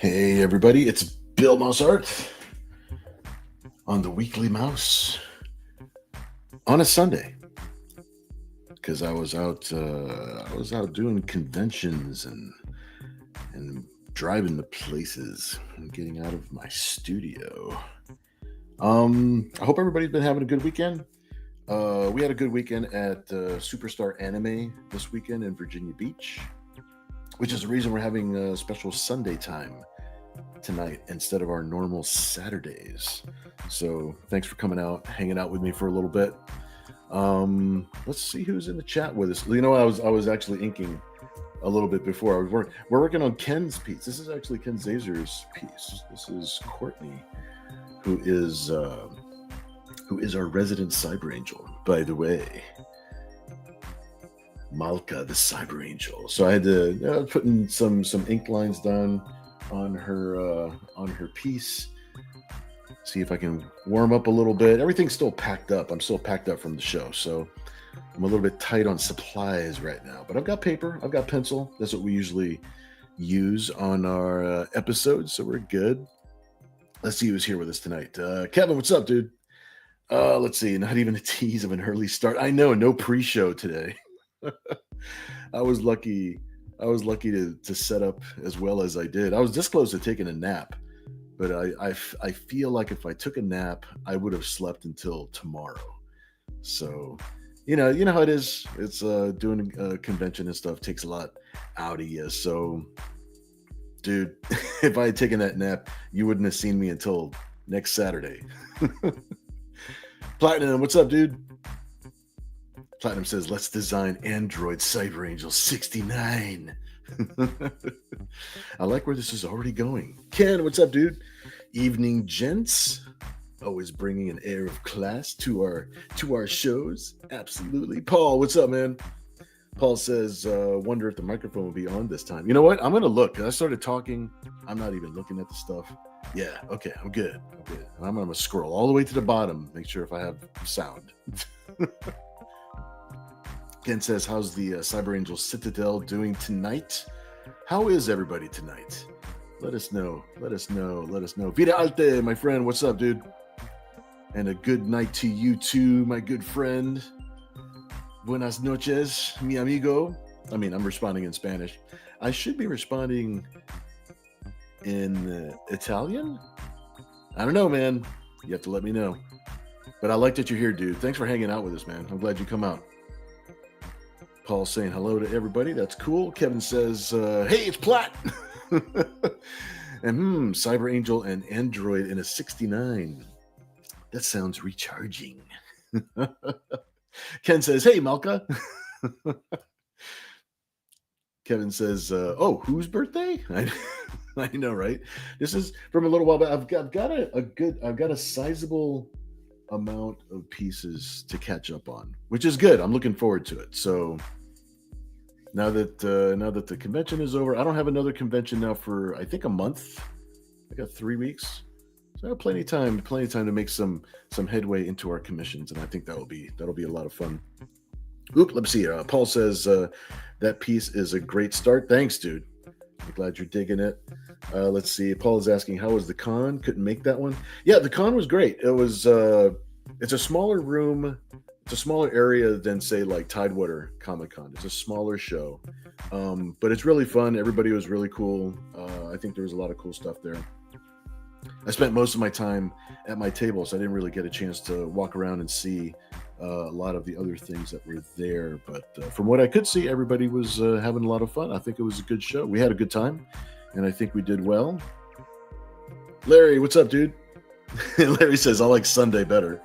Hey everybody, it's Bill Mouse Art on the Weekly Mouse on a Sunday because I was out doing conventions and driving to places and getting out of my studio. I hope everybody's been having a good weekend. We had a good weekend at Superstar Anime this weekend in Virginia Beach, which is the reason we're having a special Sunday time tonight instead of our normal Saturdays. So thanks for coming out, hanging out with me for a little bit. Let's see who's in the chat with us. You know, I was actually inking a little bit before. We're working on Ken's piece. This is actually Ken Zazer's piece. This is Courtney, who is our resident cyber angel, by the way. Malka, the cyber angel. So I had to put in some ink lines down on her piece. See if I can warm up a little bit. Everything's still packed up. I'm still packed up from the show, so I'm a little bit tight on supplies right now. But I've got paper, I've got pencil. That's what we usually use on our episodes, so we're good. Let's see who's here with us tonight. Kevin, what's up, dude? Let's see. Not even a tease of an early start. I know, no pre-show today. I was lucky to set up as well as I did. I was this close to taking a nap, but I feel like if I took a nap, I would have slept until tomorrow. So, you know how it is. It's doing a convention and stuff takes a lot out of you. So, dude, if I had taken that nap, you wouldn't have seen me until next Saturday. Platinum, what's up, dude? Platinum says, let's design Android Cyber Angel 69. I like where this is already going. Ken, what's up, dude? Evening, gents. Always bringing an air of class to our shows. Absolutely. Paul, what's up, man? Paul says, wonder if the microphone will be on this time. You know what? I'm going to look. I started talking. I'm not even looking at the stuff. Yeah, okay, I'm good. And I'm going to scroll all the way to the bottom, make sure if I have sound. Ken says, how's the Cyber Angel Citadel doing tonight? How is everybody tonight? Let us know. Vida Alte, my friend, what's up, dude? And a good night to you too, my good friend. Buenas noches, mi amigo. I mean, I'm responding in Spanish. I should be responding in Italian? I don't know, man. You have to let me know. But I like that you're here, dude. Thanks for hanging out with us, man. I'm glad you come out. Paul saying hello to everybody. That's cool. Kevin says, hey, it's Plat. And Cyber Angel and Android in a 69. That sounds recharging. Ken says, hey, Malka. Kevin says, oh, whose birthday? I know, right? This is from a little while back. I've got a sizable amount of pieces to catch up on, which is good. I'm looking forward to it. So now that the convention is over, I don't have another convention now for I think a month. I got 3 weeks, so I have plenty of time to make some headway into our commissions, and I think that'll be a lot of fun. Oop, let's see. Paul says that piece is a great start. Thanks, dude. I'm glad you're digging it. Let's see. Paul is asking, how was the con? Couldn't make that one. Yeah, the con was great. It was. It's a smaller room. It's a smaller area than, say, like Tidewater Comic Con. It's a smaller show, but it's really fun. Everybody was really cool. I think there was a lot of cool stuff there. I spent most of my time at my table, so I didn't really get a chance to walk around and see a lot of the other things that were there. But from what I could see, everybody was having a lot of fun. I think it was a good show. We had a good time, and I think we did well. Larry, what's up, dude? Larry says, I like Sunday better.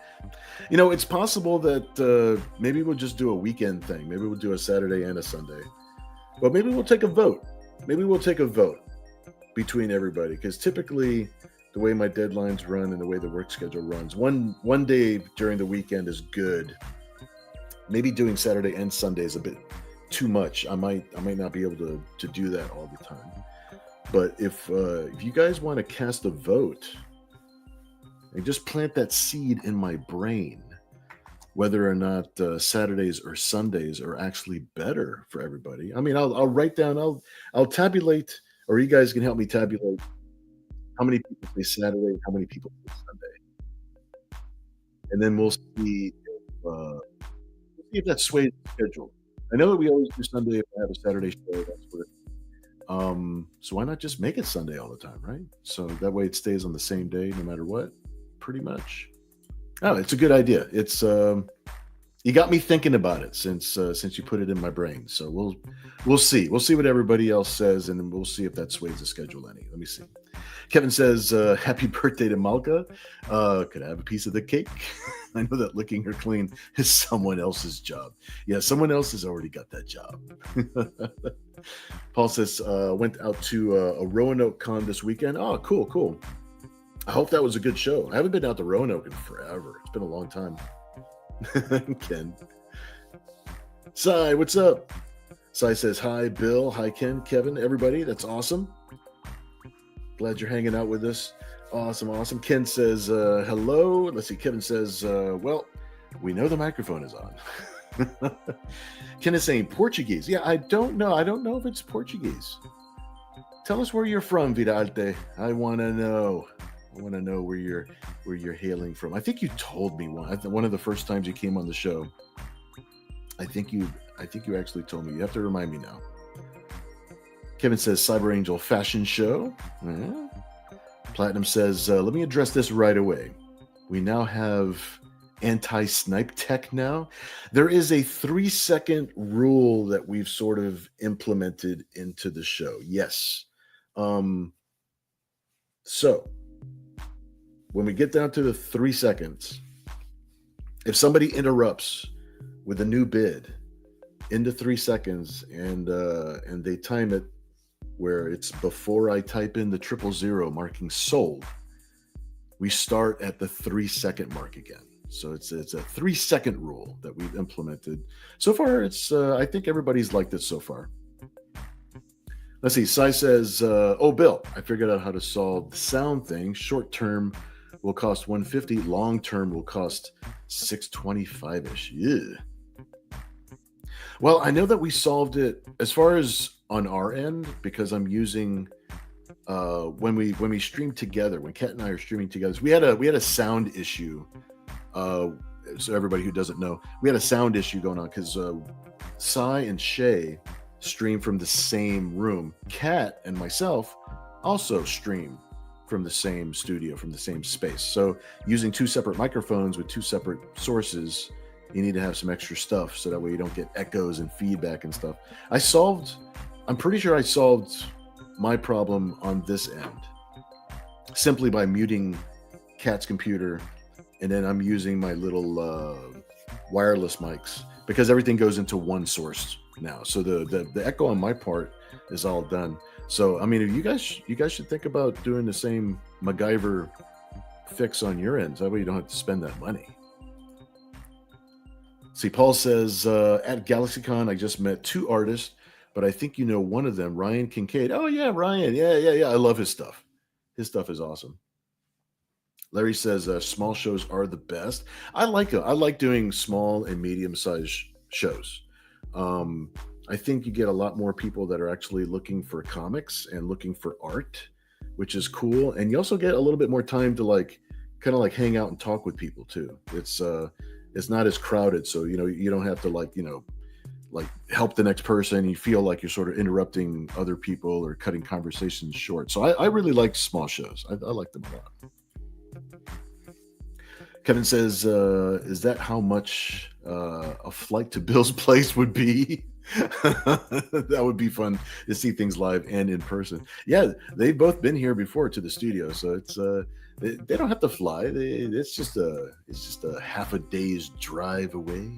You know, it's possible that maybe we'll just do a weekend thing. Maybe we'll do a Saturday and a Sunday. But maybe we'll take a vote. Between everybody, because typically the way my deadlines run and the way the work schedule runs, one day during the weekend is good. Maybe doing Saturday and Sunday is a bit too much. I might not be able to do that all the time. But if you guys want to cast a vote and just plant that seed in my brain, whether or not Saturdays or Sundays are actually better for everybody. I mean, I'll write down, I'll tabulate, or you guys can help me tabulate how many people say Saturday, how many people say Sunday, and then we'll see if that sways the schedule. I know that we always do Sunday if I have a Saturday show. So why not just make it Sunday all the time, right? So that way it stays on the same day no matter what, pretty much. Oh, it's a good idea. You got me thinking about it since you put it in my brain. So we'll see. We'll see what everybody else says, and then we'll see if that sways the schedule any. Let me see. Kevin says, "Happy birthday to Malka. Could I have a piece of the cake?" I know that licking her clean is someone else's job. Yeah, someone else has already got that job. Paul says, "Went out to a Roanoke con this weekend. Oh, cool, cool. I hope that was a good show. I haven't been out to Roanoke in forever. It's been a long time." Ken. Sai, what's up? Sai says, "Hi, Bill. Hi, Ken, Kevin, everybody. That's awesome. Glad you're hanging out with us. Awesome, awesome." Ken says, "Hello." Let's see. Kevin says, "Well, we know the microphone is on." Ken is saying Portuguese. Yeah, I don't know. I don't know if it's Portuguese. Tell us where you're from, Vidalte. I want to know. I want to know where you're hailing from. I think you told me one of the first times you came on the show. I think you actually told me. You have to remind me now. Kevin says Cyber Angel fashion show. Platinum says, "Let me address this right away. We now have anti-snipe tech now. There is a 3-second rule that we've sort of implemented into the show. Yes. So when we get down to the 3 seconds, if somebody interrupts with a new bid into 3 seconds and they time it where it's before I type in the 000 marking sold, we start at the 3-second mark again. So it's a 3-second rule that we've implemented. So far, it's I think everybody's liked it so far. Let's see. Sai says, "Oh, Bill, I figured out how to solve the sound thing. Short term will cost $150. Long term will cost $625-ish. Yeah." Well, I know that we solved it as far as on our end because I'm using when we stream together, when Kat and I are streaming together. So we had a sound issue. So everybody who doesn't know, we had a sound issue going on because Sai and Shay stream from the same room. Kat and myself also stream from the same studio, from the same space. So using 2 separate microphones with 2 separate sources, you need to have some extra stuff so that way you don't get echoes and feedback and stuff. I'm pretty sure I solved my problem on this end simply by muting Kat's computer, and then I'm using my little wireless mics because everything goes into one source now. So the echo on my part is all done. So I mean, if you guys should think about doing the same MacGyver fix on your end. So that way you don't have to spend that money. See, Paul says, "At GalaxyCon, I just met 2 artists, but I think you know one of them, Ryan Kincaid." Oh yeah, Ryan. Yeah. I love his stuff. His stuff is awesome. Larry says, "Small shows are the best." I like it. I like doing small and medium-sized shows. I think you get a lot more people that are actually looking for comics and looking for art, which is cool. And you also get a little bit more time to kind of hang out and talk with people too. It's not as crowded, so you don't have to help the next person. You feel like you're sort of interrupting other people or cutting conversations short. So I really like small shows. I like them a lot. Kevin says, "Is that how much a flight to Bill's place would be?" That would be fun to see things live and in person. Yeah, they've both been here before to the studio, so it's they don't have to fly. It's just a half a day's drive away.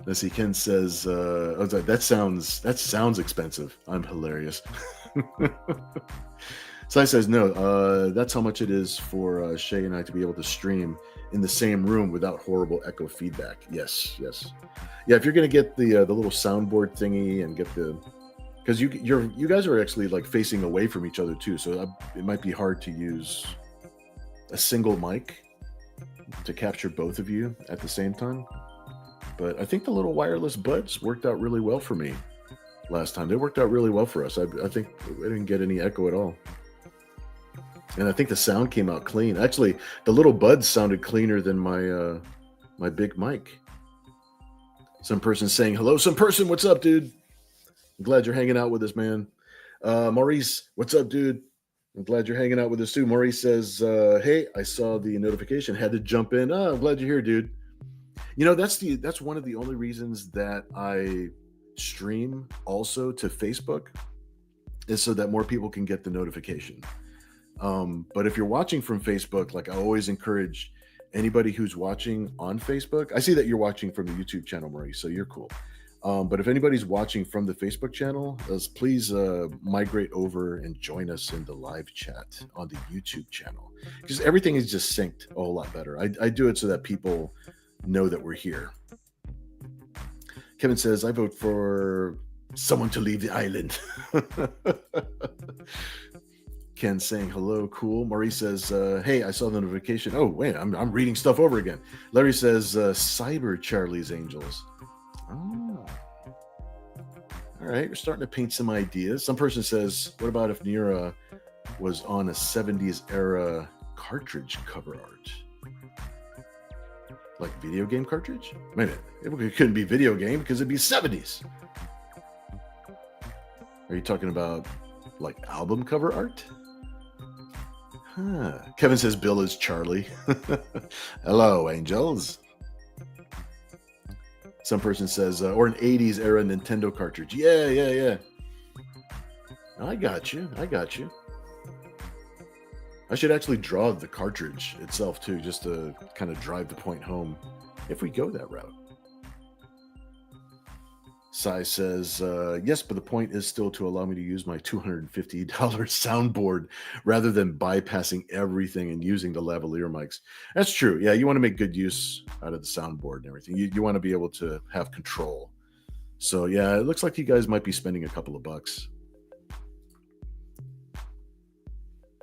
Let's see. Ken says, that sounds expensive. I'm hilarious." Sai says, "No, that's how much it is for Shay and I to be able to stream in the same room without horrible echo feedback." Yes. Yeah, if you're gonna get the little soundboard thingy and get because you guys are actually facing away from each other too, so it might be hard to use a single mic to capture both of you at the same time. But I think the little wireless buds worked out really well for me. last time. They worked out really well for us. I think we didn't get any echo at all. And I think the sound came out clean. Actually, the little buds sounded cleaner than my my big mic. Some person saying hello. Some person, what's up, dude? I'm glad you're hanging out with us, man. Maurice, what's up, dude? I'm glad you're hanging out with us too. Maurice says, hey, I saw the notification, had to jump in. Oh, I'm glad you're here, dude. You know, that's one of the only reasons that I stream also to Facebook, is so that more people can get the notification. But if you're watching from Facebook, like I always encourage anybody who's watching on Facebook. I see that you're watching from the YouTube channel, Maurice, so you're cool. But if anybody's watching from the Facebook channel, please migrate over and join us in the live chat on the YouTube channel, because everything is just synced a whole lot better. I do it so that people know that we're here. Kevin says, I vote for someone to leave the island. Ken saying hello, cool. Maurice says, hey, I saw the notification. Oh, wait, I'm reading stuff over again. Larry says, Cyber Charlie's Angels. Oh. All right, we're starting to paint some ideas. Some person says, what about if Nira was on a 70s era cartridge cover art? Like video game cartridge? Wait a minute, it couldn't be video game because it'd be 70s. Are you talking about like album cover art? Huh. Kevin says Bill is Charlie. Hello, angels. Some person says, or an 80s era Nintendo cartridge. Yeah. I got you. I should actually draw the cartridge itself too, just to kind of drive the point home if we go that route. Sai says, yes, but the point is still to allow me to use my $250 soundboard rather than bypassing everything and using the lavalier mics. That's true. Yeah, you want to make good use out of the soundboard and everything. You want to be able to have control. So yeah, it looks like you guys might be spending a couple of bucks.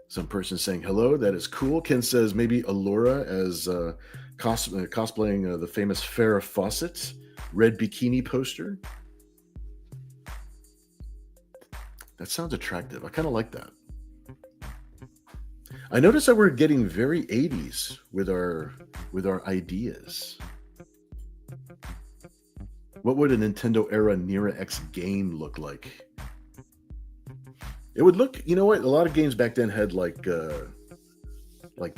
Some person saying hello. That is cool. Ken says maybe Allura as cosplaying the famous Farrah Fawcett red bikini poster. That sounds attractive. I kind of like that. I noticed that we're getting very 80s with our ideas. What would a Nintendo era Nira X game look like? It would look, you know what? A lot of games back then had like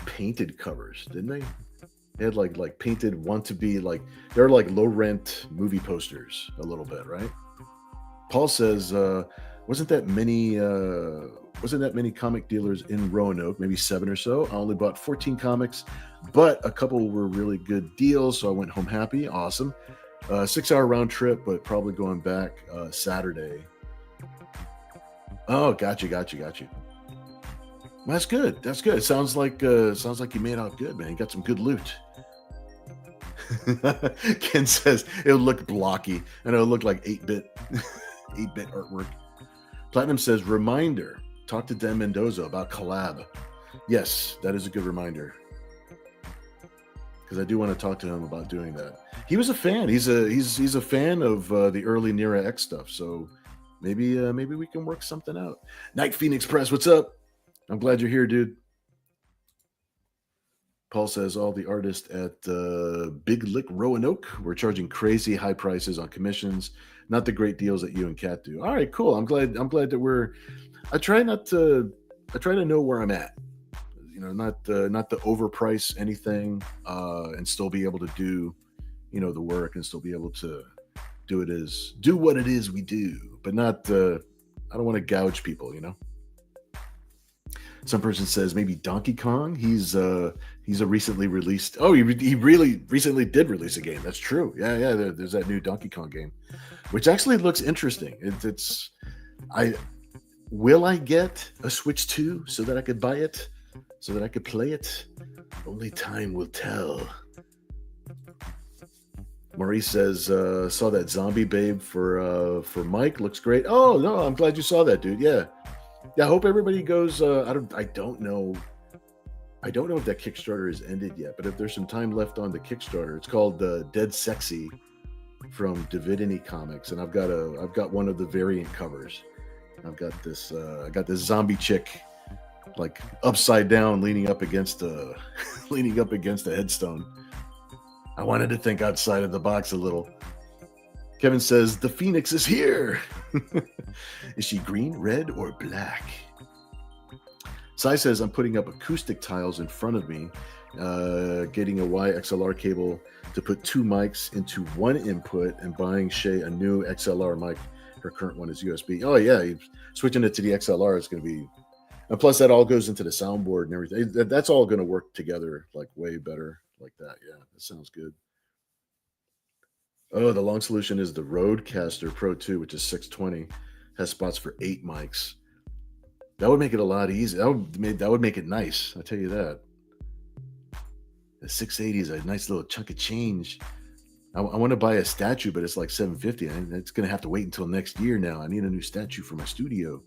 painted covers, didn't they? They had like painted, want to be like, they're like low rent movie posters a little bit, right? Paul says, wasn't that many comic dealers in Roanoke, maybe 7 or so. I only bought 14 comics, but a couple were really good deals, so I went home happy. Awesome. 6-hour round trip, but probably going back Saturday. Oh, got you. That's good. It sounds like you made out good, man. You got some good loot. Ken says it'll look blocky and it'll look like 8-bit artwork. Platinum says, reminder, talk to Dan Mendoza about collab. Yes, that is a good reminder, because I do want to talk to him about doing that. He was a fan. He's a fan of the early Nira X stuff. So maybe we can work something out. Night Phoenix Press, what's up? I'm glad you're here, dude. Paul says all the artists at Big Lick Roanoke were charging crazy high prices on commissions, not the great deals that you and Kat do. All right, cool. I'm glad that I try to know where I'm at. You know, not to overprice anything, and still be able to do, you know, the work and still be able to do what it is we do, but not. I don't want to gouge people, you know. Some person says maybe Donkey Kong. He's a recently released. Oh, he really recently did release a game. That's true. Yeah. There's that new Donkey Kong game, which actually looks interesting. Will I get a Switch 2 so that I could buy it, so that I could play it? Only time will tell. Maurice says, saw that Zombie Babe for Mike. Looks great. Oh no, I'm glad you saw that, dude. Yeah. I hope everybody goes. I don't know if that Kickstarter has ended yet, but if there's some time left on the Kickstarter, it's called Dead Sexy. from Divinity Comics, and I've got one of the variant covers. I've got this zombie chick like upside down, leaning up against a leaning up against a headstone. I wanted to think outside of the box a little. Kevin says the Phoenix is here. Is she green, red, or black? Sai says I'm putting up acoustic tiles in front of me, getting a YXLR cable to put 2 mics into 1 input, and buying Shay a new XLR mic. Her current one is USB. Oh yeah, switching it to the XLR is going to be, and plus that all goes into the soundboard and everything. That's all going to work together like way better like that. Yeah, that sounds good. Oh, the long solution is the Rodecaster Pro 2, which is 620, has spots for 8 mics. That would make it a lot easier. That would make it nice. I'll tell you that. The 680 is a nice little chunk of change. I want to buy a statue, but it's like $750. And it's going to have to wait until next year now. I need a new statue for my studio.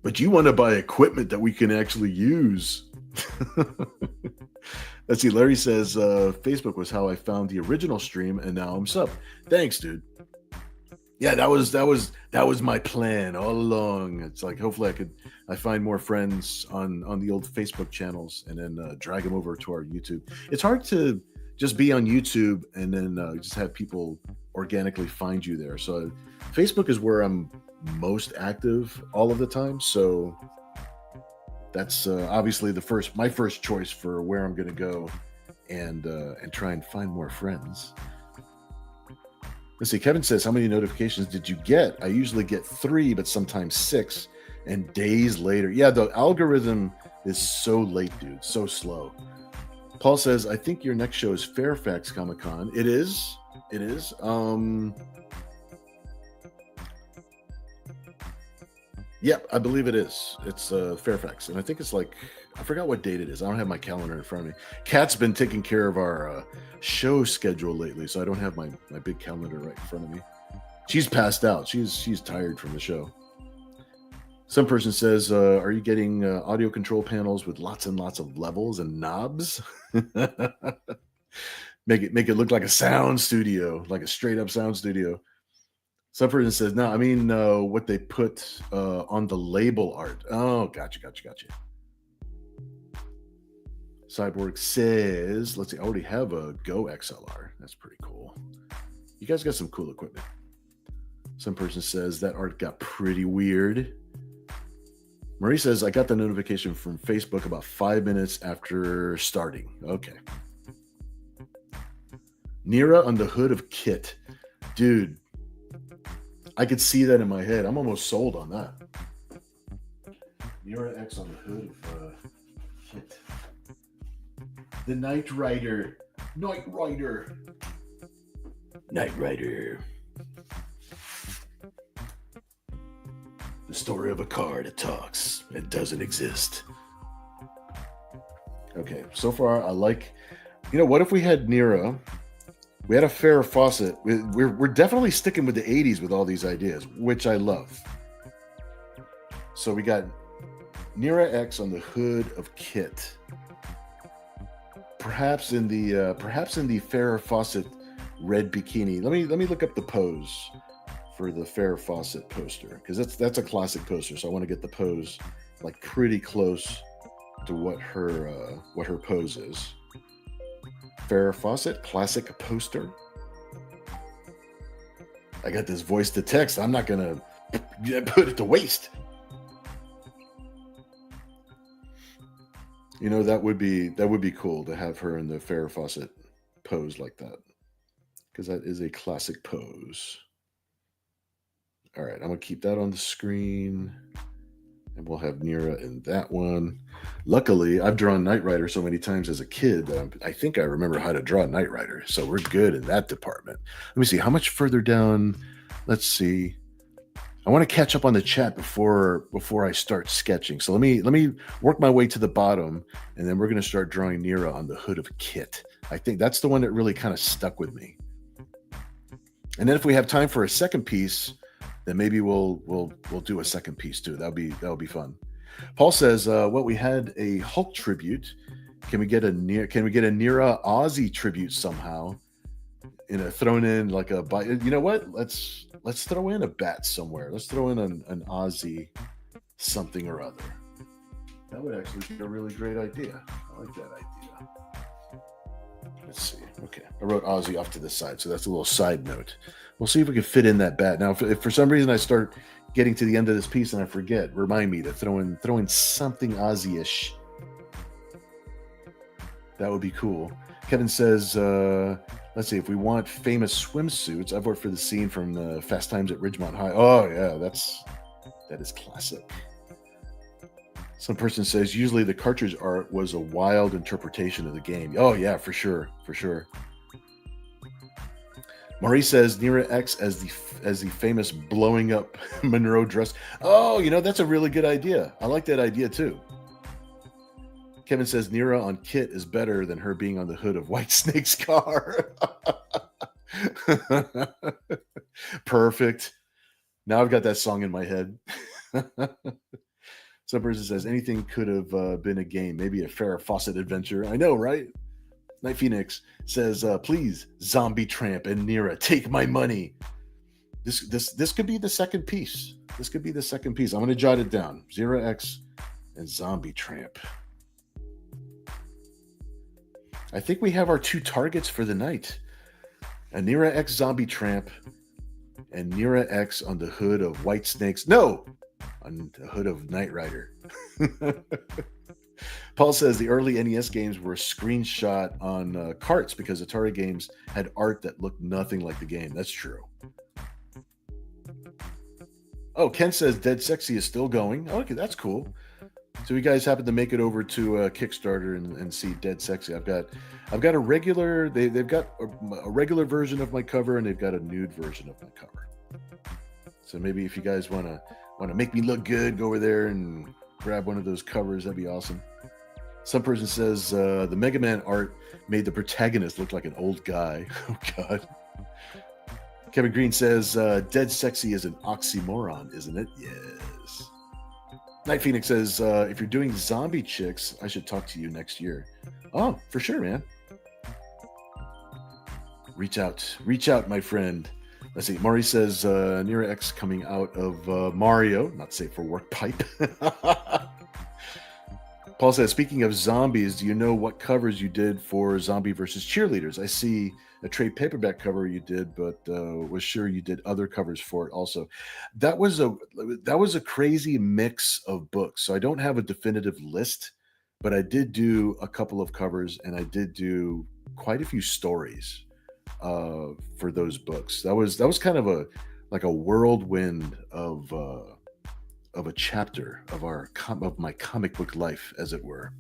But you want to buy equipment that we can actually use. Let's see. Larry says Facebook was how I found the original stream, and now I'm sub. Thanks, dude. Yeah, that was my plan all along. It's like hopefully I find more friends on the old Facebook channels and then drag them over to our YouTube. It's hard to just be on YouTube and then just have people organically find you there. So Facebook is where I'm most active all of the time. So that's obviously my first choice for where I'm going to go and try and find more friends. Let's see. Kevin says, how many notifications did you get? I usually get 3, but sometimes 6, and days later. Yeah, the algorithm is so late, dude. So slow. Paul says, I think your next show is Fairfax Comic-Con. It is. It is. Yep, I believe it is. It's Fairfax, and I think it's like, I forgot what date it is. I don't have my calendar in front of me. Kat's been taking care of our show schedule lately, so I don't have my big calendar right in front of me. She's passed out. She's tired from the show. Some person says, are you getting audio control panels with lots and lots of levels and knobs? Make it look like a sound studio, like a straight up sound studio. Some person says, no, I mean what they put on the label art. Oh, gotcha. Cyborg says, let's see, I already have a Go XLR. That's pretty cool. You guys got some cool equipment. Some person says that art got pretty weird. Marie says, I got the notification from Facebook about 5 minutes after starting. Okay. Nira on the hood of Kit. Dude, I could see that in my head. I'm almost sold on that. Nira X on the hood of Kit. The Knight Rider. Knight Rider. The story of a car that talks and doesn't exist. Okay, so far I like, what if we had Nira? We had a Farrah Fawcett. We're definitely sticking with the 80s with all these ideas, which I love. So we got Nira X on the hood of Kit. Perhaps in the Farrah Fawcett red bikini. Let me look up the pose for the Farrah Fawcett poster, because that's a classic poster. So I want to get the pose like pretty close to what her pose is. Farrah Fawcett classic poster. I got this voice to text. I'm not gonna put it to waste. That would be cool to have her in the Farrah Fawcett pose like that, because that is a classic pose. All right, I'm gonna keep that on the screen, and we'll have Nira in that one. Luckily, I've drawn Knight Rider so many times as a kid that I think I remember how to draw Knight Rider, so we're good in that department. Let me see how much further down. Let's see. I want to catch up on the chat before I start sketching. So let me work my way to the bottom, and then we're going to start drawing Nira on the hood of Kit. I think that's the one that really kind of stuck with me. And then if we have time for a second piece, then maybe we'll do a second piece too. That'll be fun. Paul says, "Well, we had a Hulk tribute. Can we get a Nira Aussie tribute somehow?" thrown in like a, you know what? Let's throw in a bat somewhere. Let's throw in an Aussie something or other. That would actually be a really great idea. I like that idea. Let's see. Okay, I wrote Aussie off to the side, so that's a little side note. We'll see if we can fit in that bat. Now, if for some reason I start getting to the end of this piece and I forget, remind me to throw in something Aussie-ish. That would be cool. Kevin says, let's see, if we want famous swimsuits, I've worked for the scene from Fast Times at Ridgemont High. Oh yeah, that is classic. Some person says usually the cartridge art was a wild interpretation of the game. Oh yeah, for sure. Maurice says Nira X as the famous blowing up Monroe dress. Oh, that's a really good idea. I like that idea too. Kevin says Nira on Kit is better than her being on the hood of Whitesnake's car. Perfect. Now I've got that song in my head. Some person says anything could have been a game, maybe a Farrah Fawcett adventure. I know, right? Night Phoenix says, please, Zombie Tramp and Nira, take my money. This could be the second piece. This could be the second piece. I'm going to jot it down. Zero X and Zombie Tramp. I think we have our two targets for the night. A Nira X Zombie Tramp and Nira X on the hood of Whitesnake's. No! On the hood of Knight Rider. Paul says the early NES games were screenshot on carts because Atari games had art that looked nothing like the game. That's true. Oh, Ken says Dead Sexy is still going. Okay, that's cool. So you guys happen to make it over to Kickstarter and see Dead Sexy. I've got a regular. They've got a regular version of my cover and they've got a nude version of my cover. So maybe if you guys want to make me look good, go over there and grab one of those covers. That'd be awesome. Some person says the Mega Man art made the protagonist look like an old guy. Oh God. Kevin Green says Dead Sexy is an oxymoron, isn't it? Yes. Night Phoenix says, if you're doing zombie chicks, I should talk to you next year. Oh, for sure, man. Reach out, my friend. Let's see. Maury says, Nira X coming out of Mario, not safe for work pipe. Paul says, speaking of zombies, do you know what covers you did for Zombie versus Cheerleaders? I see a trade paperback cover you did, but was sure you did other covers for it also. That was a crazy mix of books. So I don't have a definitive list, but I did do a couple of covers and I did do quite a few stories for those books. That was kind of a whirlwind of a chapter of my comic book life, as it were.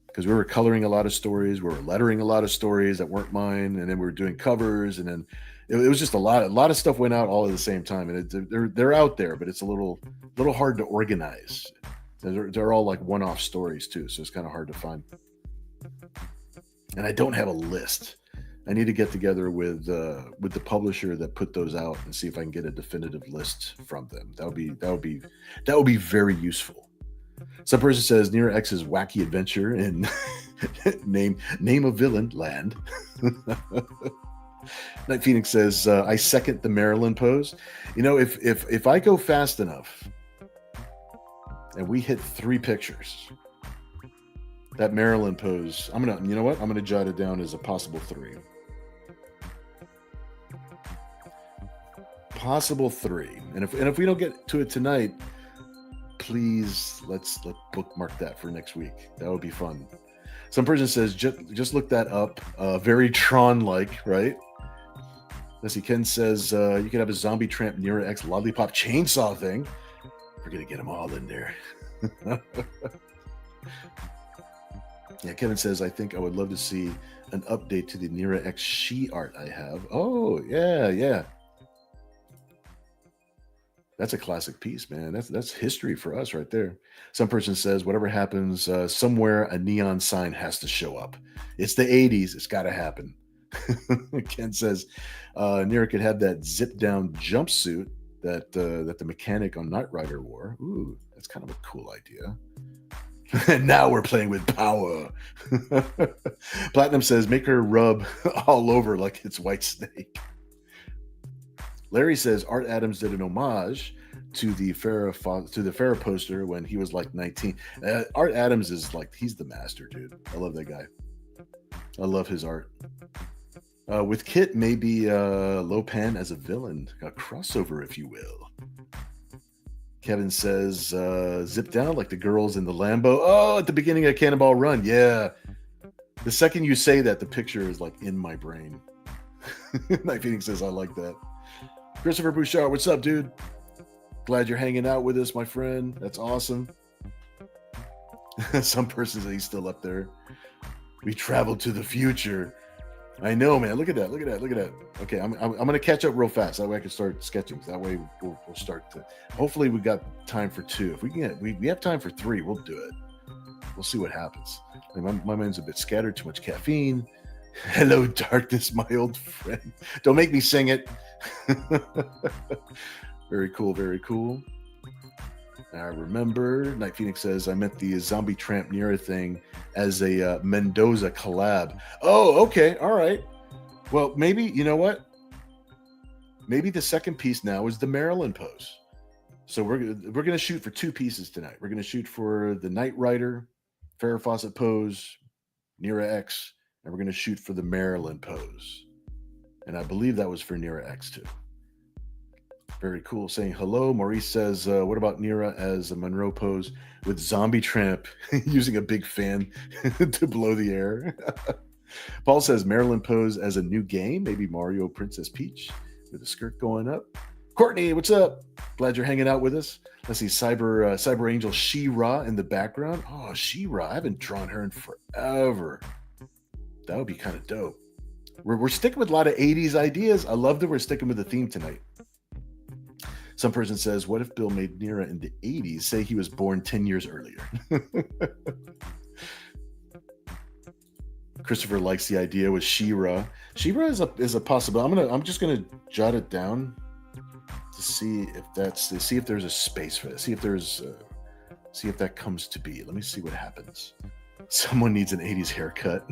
Because we were coloring a lot of stories, we were lettering a lot of stories that weren't mine, and then we were doing covers, and then it was just a lot of stuff went out all at the same time, and they're out there, but it's a little hard to organize. They're all like one-off stories too, so it's kind of hard to find. And I don't have a list. I need to get together with the publisher that put those out and see if I can get a definitive list from them. That would be very useful. Some person says Nira X's wacky adventure in name a villain land. Night Phoenix says I second the Maryland pose. If I go fast enough and we hit 3 pictures, that Maryland pose, I'm gonna jot it down as a possible 3. Possible 3. And if we don't get to it tonight, please let's bookmark that for next week. That would be fun. Some person says just look that up. Very Tron-like, right? Let's see. Ken says you could have a Zombie Tramp Nira X lollipop chainsaw thing. We're gonna get them all in there. Yeah, Kevin says, I think I would love to see an update to the Nira X she art I have. Oh, yeah. That's a classic piece, man. That's history for us right there. Some person says, whatever happens, somewhere a neon sign has to show up. It's the 80s. It's got to happen. Ken says, Nira could have that zip-down jumpsuit that the mechanic on Knight Rider wore. Ooh, that's kind of a cool idea. And now we're playing with power. Platinum says, make her rub all over like it's White Snake. Larry says, Art Adams did an homage to the Farrah poster when he was like 19. Art Adams is like, he's the master, dude. I love that guy. I love his art. With Kit, maybe Lopan as a villain, a crossover, if you will. Kevin says, zip down like the girls in the Lambo. Oh, at the beginning of Cannonball Run. Yeah. The second you say that, the picture is like in my brain. Night Phoenix says, I like that. Christopher Bouchard, what's up, dude? Glad you're hanging out with us, my friend. That's awesome. Some person says he's still up there. We traveled to the future. I know, man. Look at that. Look at that. Look at that. Okay, I'm gonna catch up real fast. That way I can start sketching. That way we'll start to. Hopefully we got time for 2. If we can get, we have time for 3, we'll do it. We'll see what happens. I mean, my mind's a bit scattered. Too much caffeine. Hello, darkness, my old friend. Don't make me sing it. Very cool. Very cool. I remember Night Phoenix says I meant the Zombie Tramp Nira thing as a Mendoza collab. Oh, okay, all right. Well, maybe you know what? Maybe the second piece now is the Maryland pose. So we're gonna shoot for 2 pieces tonight. We're gonna shoot for the Knight Rider, Farrah Fawcett pose, Nira X, and we're gonna shoot for the Maryland pose. And I believe that was for Nira X too. Very cool. Saying hello. Maurice says, what about Nira as a Monroe pose with Zombie Tramp using a big fan to blow the air? Paul says Maryland pose as a new game, maybe Mario Princess Peach with the skirt going up. Courtney, what's up? Glad you're hanging out with us. Let's see, Cyber Angel She-Ra in the background. Oh, She-Ra. I haven't drawn her in forever. That would be kind of dope. We're sticking with a lot of 80s ideas. I love that we're sticking with the theme tonight. Some person says, what if Bill made Nira in the 80s? Say he was born 10 years earlier. Christopher likes the idea with She-Ra. She-Ra is a possibility. I'm just gonna jot it down to see if there's a space for this. See if that comes to be. Let me see what happens. Someone needs an 80s haircut.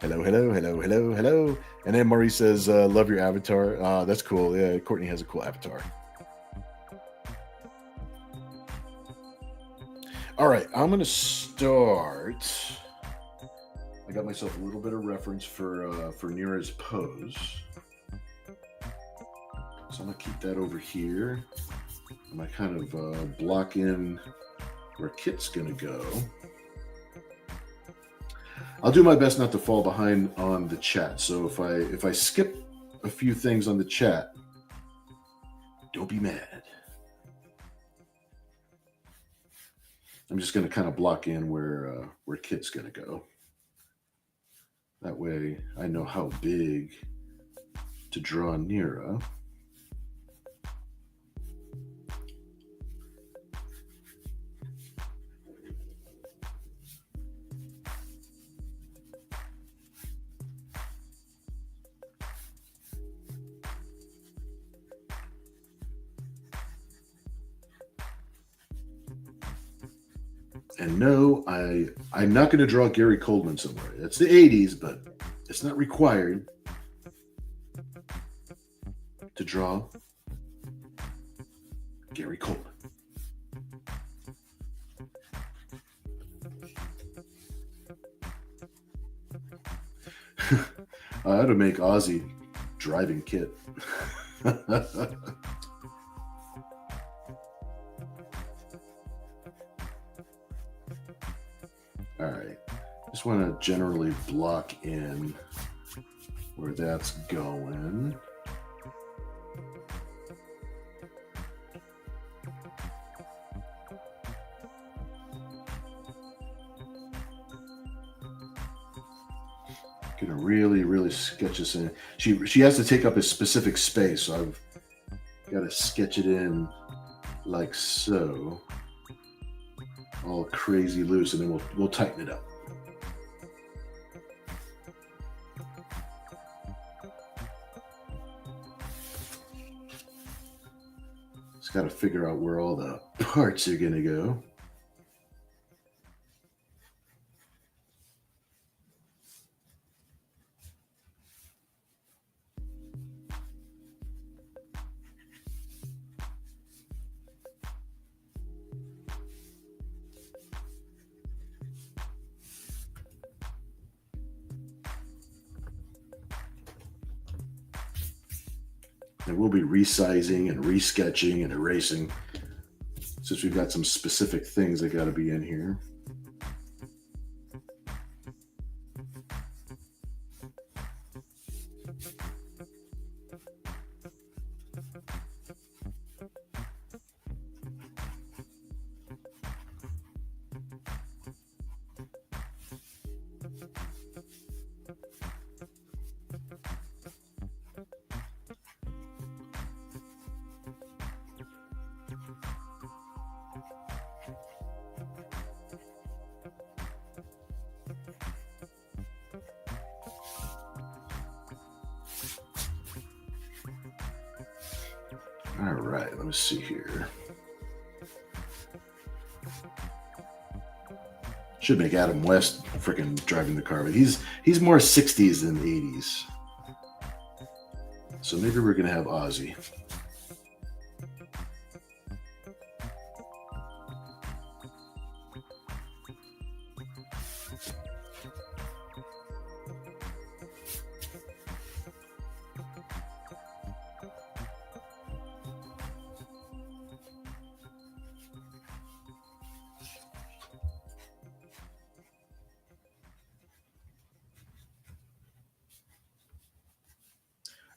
Hello. And then Maurice says, love your avatar. That's cool. Yeah, Courtney has a cool avatar. All right, I'm going to start. I got myself a little bit of reference for Nira's pose. So I'm going to keep that over here. I'm going to kind of block in where Kit's going to go. I'll do my best not to fall behind on the chat. So if I skip a few things on the chat, don't be mad. I'm just going to kind of block in where Kit's going to go. That way I know how big to draw Nira. And no, I'm not going to draw Gary Coleman somewhere. It's the 80s, but it's not required to draw Gary Coleman. I ought to make Ozzy driving Kit. All right, just want to generally block in where that's going. Gonna really sketch this in. She has to take up a specific space, so I've got to sketch it in like so. All crazy loose, and then we'll tighten it up. Just got to figure out where all the parts are going to go. And we'll be resizing and resketching and erasing since we've got some specific things that got to be in here. All right, let me see here. Should make Adam West freaking driving the car, but he's more 60s than 80s. So maybe we're gonna have Ozzy.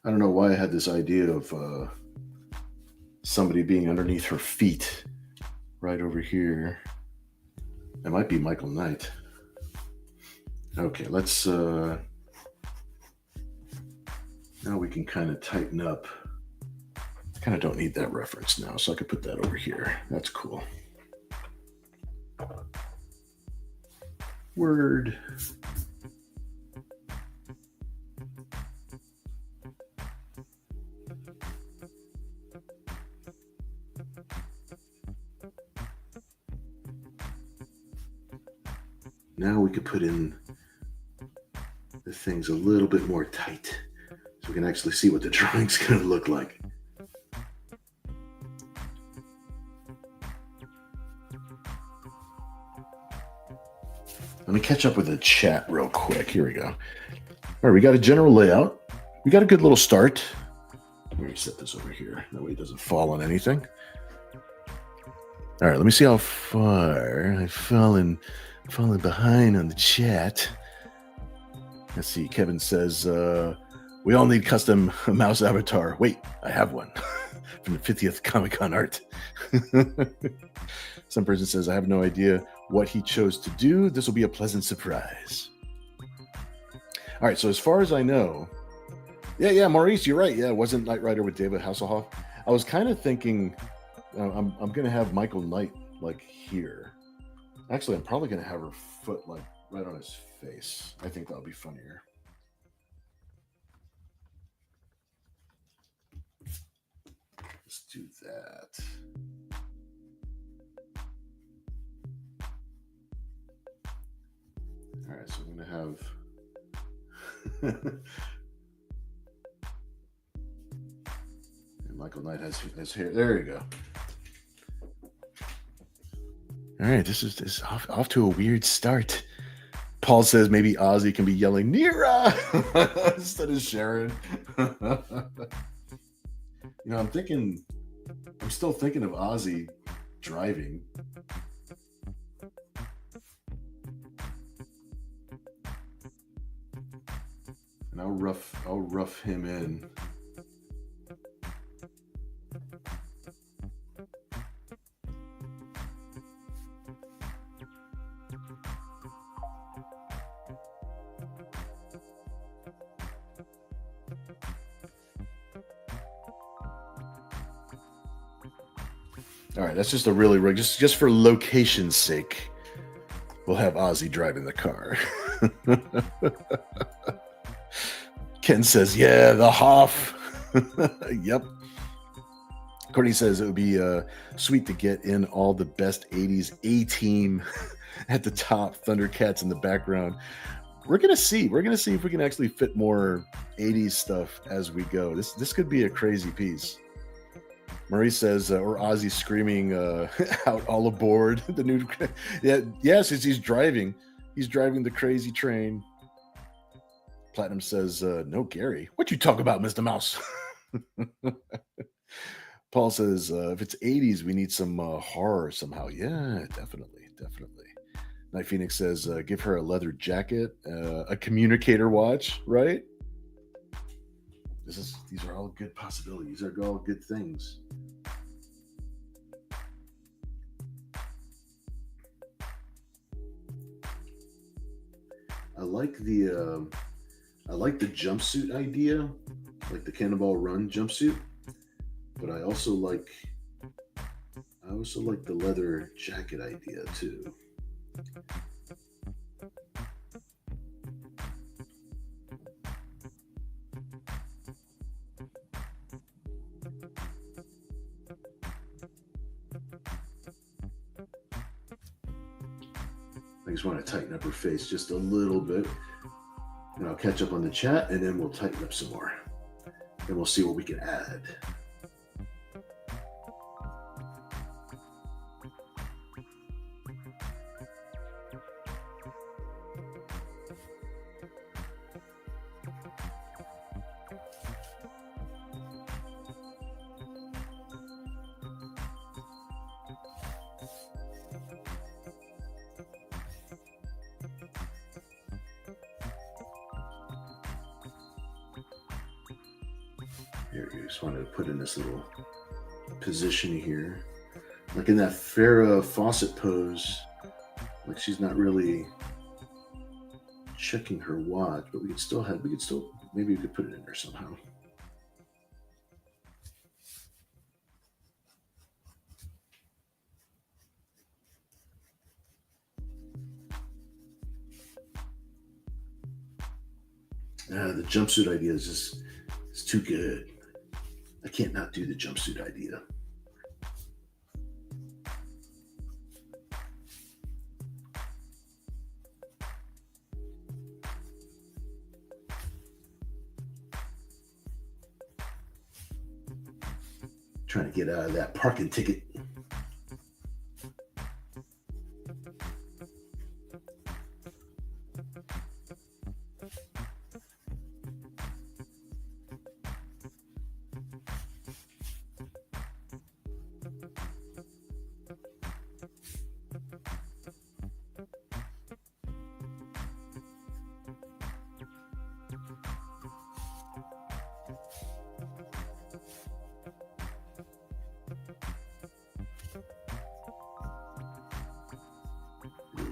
I don't know why I had this idea of somebody being underneath her feet right over here. It might be Michael Knight. Okay, let's now we can kind of tighten up. I kind of don't need that reference now, so I could put that over here. That's cool. Word. Now we could put in the things a little bit more tight so we can actually see what the drawing's going to look like. Let me catch up with the chat real quick. Here we go. All right, we got a general layout. We got a good little start. Let me set this over here. That way it doesn't fall on anything. All right, let me see how far I've fallen behind on the chat. Let's see. Kevin says, we all need custom mouse avatar. Wait, I have one from the 50th Comic-Con art. Some person says, I have no idea what he chose to do. This will be a pleasant surprise. All right, so as far as I know, yeah, Maurice, you're right. Yeah, it wasn't Knight Rider with David Hasselhoff. I was kind of thinking I'm going to have Michael Knight like here. Actually, I'm probably going to have her foot like right on his face. I think that'll be funnier. Let's do that. All right, so I'm going to have... Michael Knight has hair. There you go. All right, this is off to a weird start. Paul says maybe Ozzy can be yelling Nira instead of Sharon. I'm still thinking of Ozzy driving. And I'll rough him in. All right, that's just a really just for location's sake. We'll have Ozzy driving the car. Ken says, "Yeah, the Hoff." Yep. Courtney says it would be sweet to get in all the best 80s A-Team at the top, Thundercats in the background. We're gonna see. We're gonna see if we can actually fit more 80s stuff as we go. This could be a crazy piece. Marie says, or Ozzy screaming out all aboard the new. Yeah, yes, he's driving. He's driving the crazy train. Platinum says, no, Gary. What you talk about, Mr. Mouse? Paul says, if it's 80s, we need some horror somehow. Yeah, definitely. Night Phoenix says, give her a leather jacket, a communicator watch, right? These are all good possibilities. These are all good things. I like the jumpsuit idea, like the Cannonball Run jumpsuit. But I also like the leather jacket idea too. I just want to tighten up her face just a little bit. And I'll catch up on the chat and then we'll tighten up some more. And we'll see what we can add. Here, I just wanted to put in this little position here. Like in that Farrah Fawcett pose, like she's not really checking her watch, but maybe we could put it in there somehow. The jumpsuit idea is it's too good. I can't not do the jumpsuit idea. Trying to get out of that parking ticket.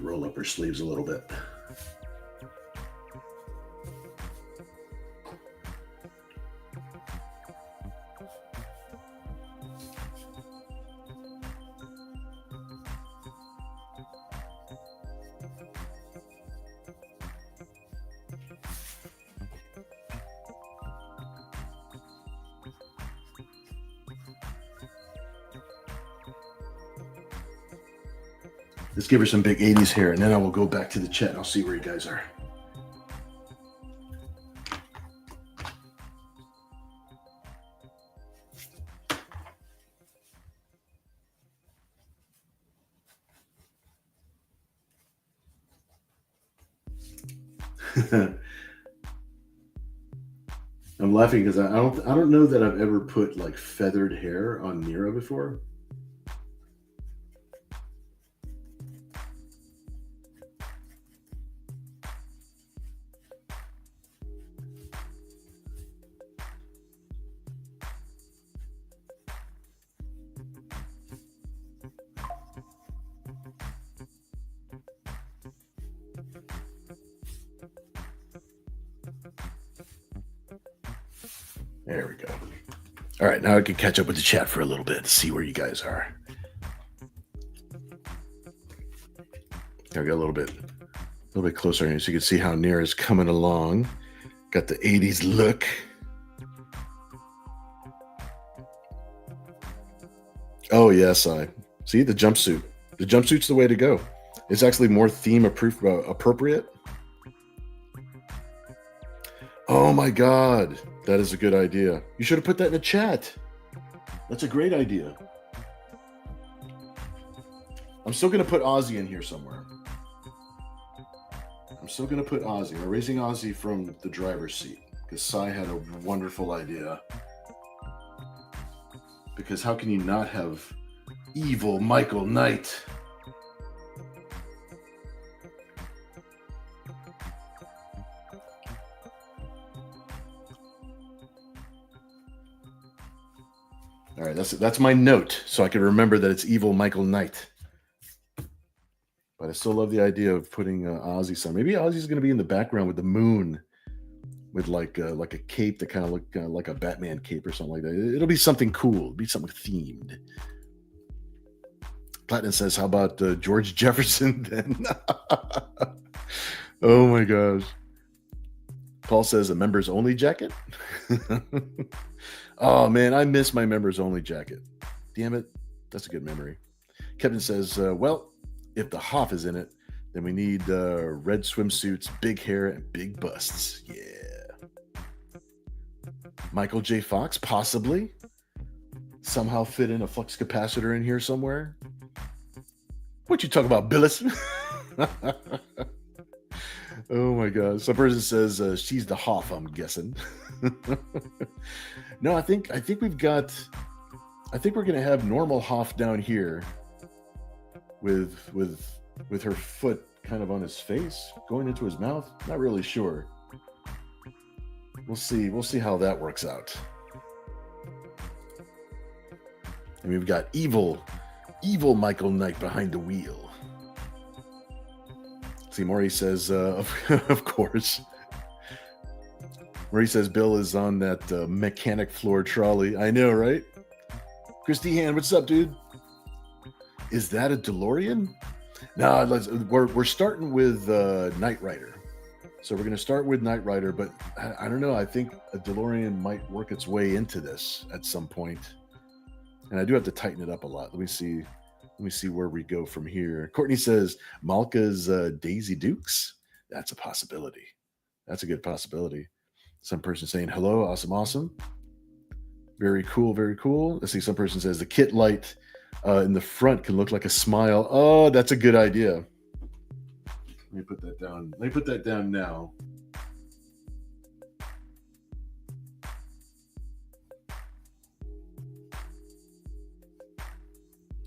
Roll up her sleeves a little bit. Let's give her some big 80s hair, and then I will go back to the chat and I'll see where you guys are. I'm laughing because I don't know that I've ever put like feathered hair on Mira before. There we go. All right, now I can catch up with the chat for a little bit, see where you guys are. I got a little bit closer here so you can see how Near is coming along. Got the 80s look. Oh yes, I see the jumpsuit. The jumpsuit's the way to go. It's actually more theme appropriate. Oh my God, that is a good idea. You should have put that in the chat. That's a great idea. I'm still going to put Ozzy in here somewhere. I'm still going to put Ozzy. We're raising Ozzy from the driver's seat because Sai had a wonderful idea. Because how can you not have evil Michael Knight? All right, that's my note, so I can remember that it's evil Michael Knight. But I still love the idea of putting Ozzy somewhere. Maybe Ozzy's going to be in the background with the moon, with like a cape that kind of look like a Batman cape or something like that. It'll be something cool. It'll be something themed. Platinum says, "How about George Jefferson then?" Oh my gosh. Paul says, "A members only jacket." Oh man, I miss my members only jacket. Damn it, that's a good memory. Kevin says, "Well, if the Hoff is in it, then we need red swimsuits, big hair, and big busts." Yeah. Michael J. Fox, possibly. Somehow fit in a flux capacitor in here somewhere. What you talk about, Billis? Oh my God. Some person says she's the Hoff, I'm guessing. No, I think we've got. I think we're gonna have normal Hoff down here, with her foot kind of on his face, going into his mouth. Not really sure. We'll see. We'll see how that works out. And we've got evil Michael Knight behind the wheel. See, Maury says, of course. Maury says Bill is on that mechanic floor trolley. I know, right? Christy Han, what's up, dude? Is that a DeLorean? No, we're starting with Knight Rider. So we're going to start with Knight Rider, but I don't know. I think a DeLorean might work its way into this at some point. And I do have to tighten it up a lot. Let me see where we go from here. Courtney says Malka's Daisy Dukes. That's a possibility. That's a good possibility. Some person saying hello, awesome. Very cool, very cool. Let's see. Some person says the kit light in the front can look like a smile. Oh, that's a good idea. Let me put that down. Let me put that down now.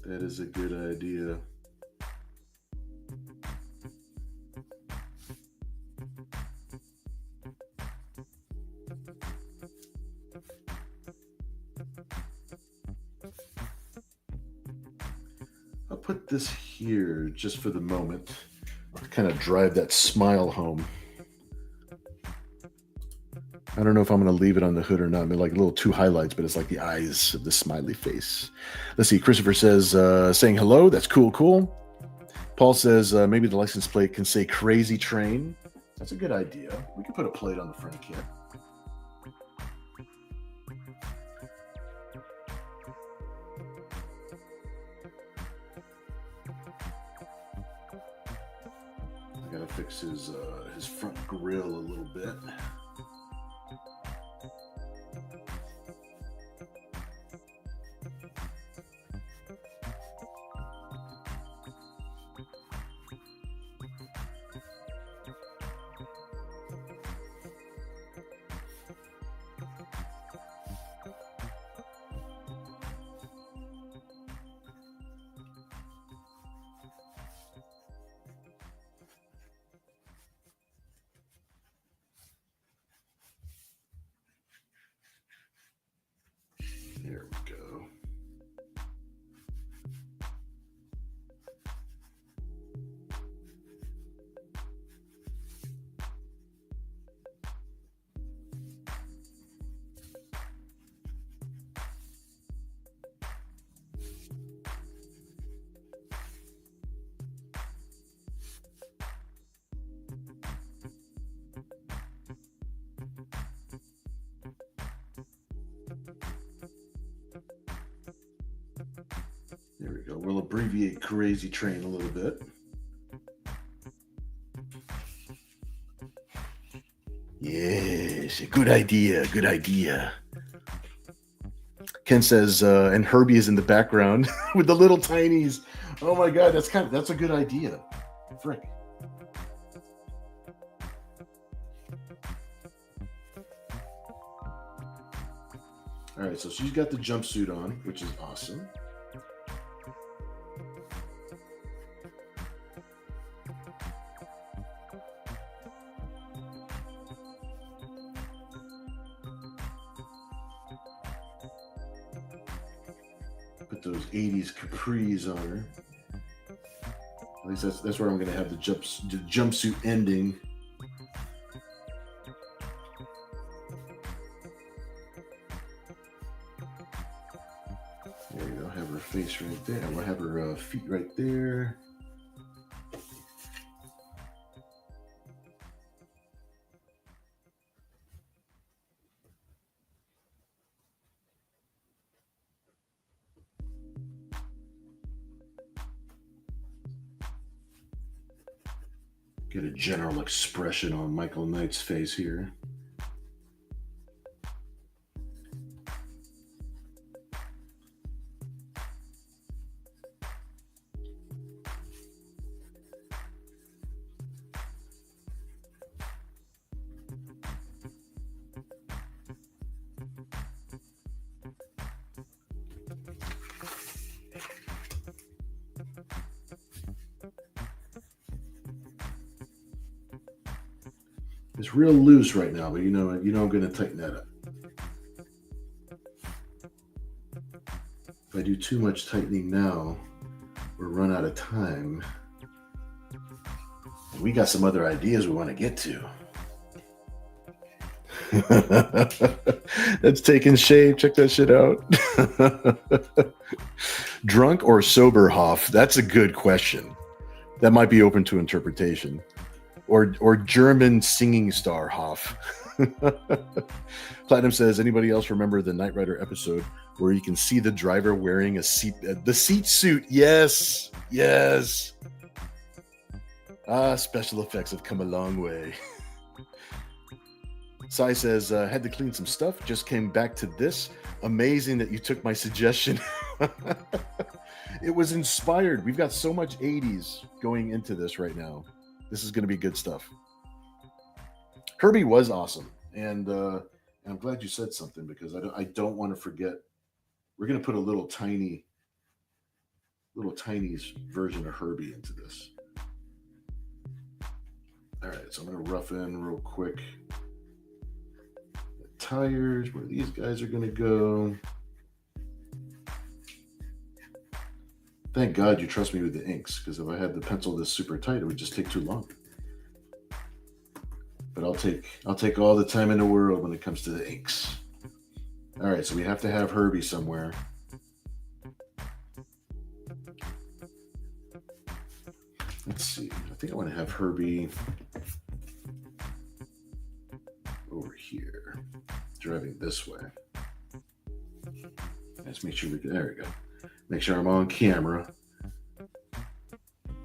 That is a good idea. I'll put this here just for the moment. I'll kind of drive that smile home. I don't know if I'm going to leave it on the hood or not. I mean, like a little two highlights, but it's like the eyes of the smiley face. Let's see. Christopher says, saying hello. That's cool. Paul says, maybe the license plate can say Crazy Train. That's a good idea. We could put a plate on the front kit. I got to fix his front grill a little bit. There we go. we'll abbreviate Crazy Train a little bit. Yes, good idea. Good idea. Ken says, and Herbie is in the background with the little tinies. Oh my God, that's a good idea. Frick. All right, so she's got the jumpsuit on, which is awesome. Put those 80s capris on her. At least that's where I'm going to have the jumpsuit ending. There you go. Have her face right there. We'll have her feet right there. Get a general expression on Michael Knight's face here. It's real loose right now, but you know I'm going to tighten that up. If I do too much tightening now, we'll run out of time. And we got some other ideas we want to get to. That's taking shape. Check that shit out. Drunk or sober, Hoff? That's a good question. That might be open to interpretation. Or German singing star Hoff. Platinum says, anybody else remember the Knight Rider episode where you can see the driver wearing the seat suit? Yes. Special effects have come a long way. Sai says, had to clean some stuff. Just came back to this. Amazing that you took my suggestion. It was inspired. We've got so much 80s going into this right now. This is going to be good stuff. Herbie was awesome, and I'm glad you said something because I don't want to forget. We're going to put a little tiny version of Herbie into this. All right, so I'm going to rough in real quick the tires, where these guys are going to go. Thank God you trust me with the inks, because if I had to pencil this super tight, it would just take too long. But I'll take all the time in the world when it comes to the inks. All right, so we have to have Herbie somewhere. Let's see. I think I want to have Herbie over here, driving this way. Let's make sure there we go. Make sure I'm on camera.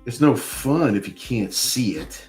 It's no fun if you can't see it.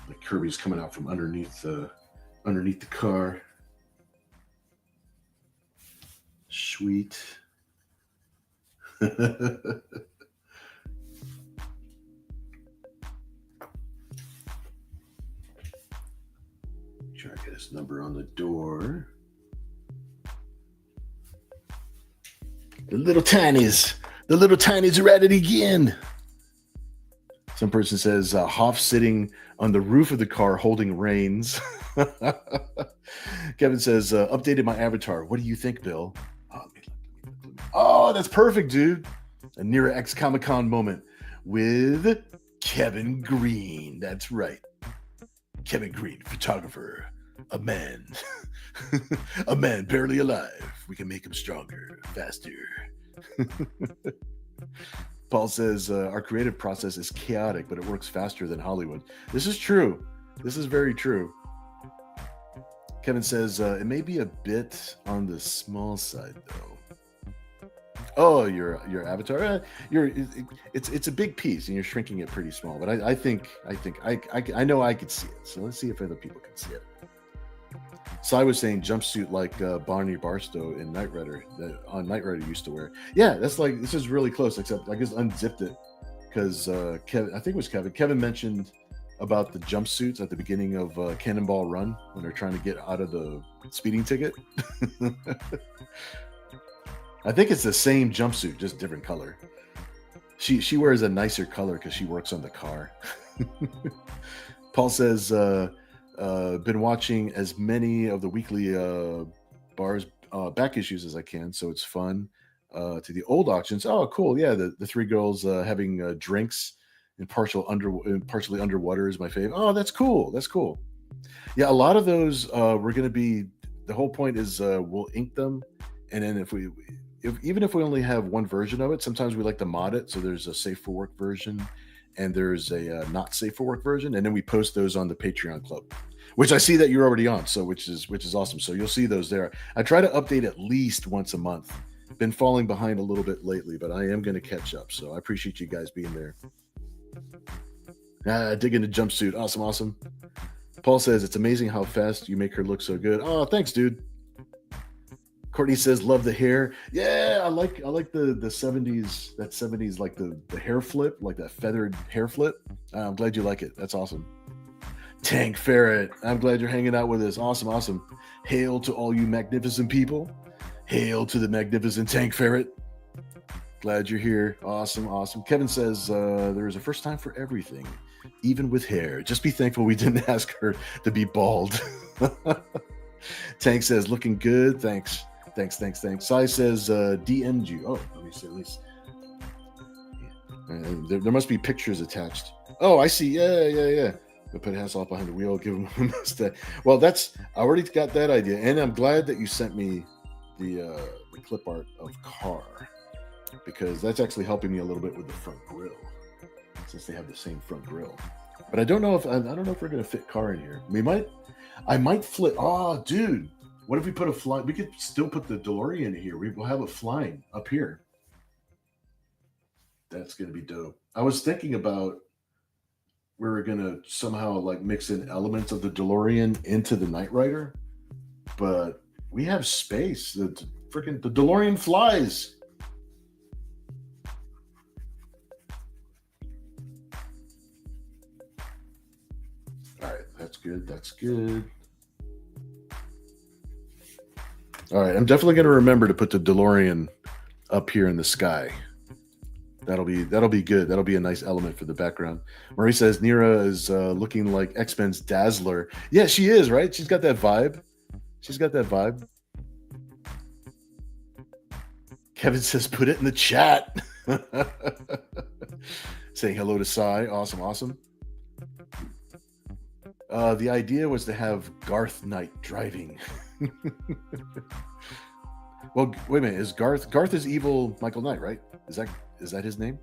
Like Kirby's coming out from underneath the car. Sweet. Try to get his number on the door. The little tinies. The little tinies are at it again. Some person says, Hoff sitting on the roof of the car holding reins. Kevin says, updated my avatar. What do you think, Bill? Oh, that's perfect, dude. A Nira X Comic Con moment with Kevin Green. That's right. Kevin Green, photographer, a man. A man barely alive. We can make him stronger, faster. Paul says, our creative process is chaotic, but it works faster than Hollywood. This is true. This is very true. Kevin says, it may be a bit on the small side, though. Oh, your avatar? It's a big piece, and you're shrinking it pretty small. But I know I could see it. So let's see if other people can see it. So I was saying jumpsuit like Barney Barstow in Knight Rider that on Knight Rider used to wear. Yeah, this is really close. Except I just unzipped it because Kevin, I think it was Kevin. Kevin mentioned about the jumpsuits at the beginning of Cannonball Run when they're trying to get out of the speeding ticket. I think it's the same jumpsuit, just different color. She wears a nicer color because she works on the car. Paul says, been watching as many of the weekly bars back issues as I can, so it's fun. To the old auctions. Oh, cool. Yeah, the three girls having drinks and partially underwater is my favorite. Oh, that's cool. That's cool. Yeah, a lot of those we're going to be. The whole point is we'll ink them, and then even if we only have one version of it, sometimes we like to mod it. So there's a safe for work version, and there's a not safe for work version, and then we post those on the Patreon club, which I see that you're already on. So which is awesome. So you'll see those there. I try to update at least once a month. Been falling behind a little bit lately, but I am going to catch up. So I appreciate you guys being there. Digging the jumpsuit. Awesome. Paul says, it's amazing how fast you make her look so good. Oh, thanks, dude. Courtney says, love the hair. Yeah, I like the 70s, that 70s, like the hair flip, like that feathered hair flip. I'm glad you like it. That's awesome. Tank Ferret, I'm glad you're hanging out with us. Awesome. Hail to all you magnificent people. Hail to the magnificent Tank Ferret. Glad you're here. Awesome. Kevin says, there is a first time for everything, even with hair. Just be thankful we didn't ask her to be bald. Tank says, looking good. Thanks. Sai says, DM'd you. Oh, let me see at least. There must be pictures attached. Oh, I see. Yeah. I'll put Hasselhoff behind the wheel. Give him a mustache. Well, I already got that idea. And I'm glad that you sent me the clip art of car, because that's actually helping me a little bit with the front grill, since they have the same front grill. But I don't know if we're going to fit car in here. I might flip. Oh, dude. What if we put a fly? We could still put the DeLorean in here. We'll have it flying up here. That's going to be dope. I was thinking about we were going to somehow like mix in elements of the DeLorean into the Knight Rider, but we have space. The DeLorean flies. All right, that's good. All right, I'm definitely going to remember to put the DeLorean up here in the sky. That'll be good. That'll be a nice element for the background. Marie says Nira is looking like X-Men's Dazzler. Yeah, she is, right? She's got that vibe. Kevin says put it in the chat. Saying hello to Sai. Awesome. The idea was to have Garth Knight driving. Well, wait a minute. Is Garth is evil Michael Knight, right? Is that his name?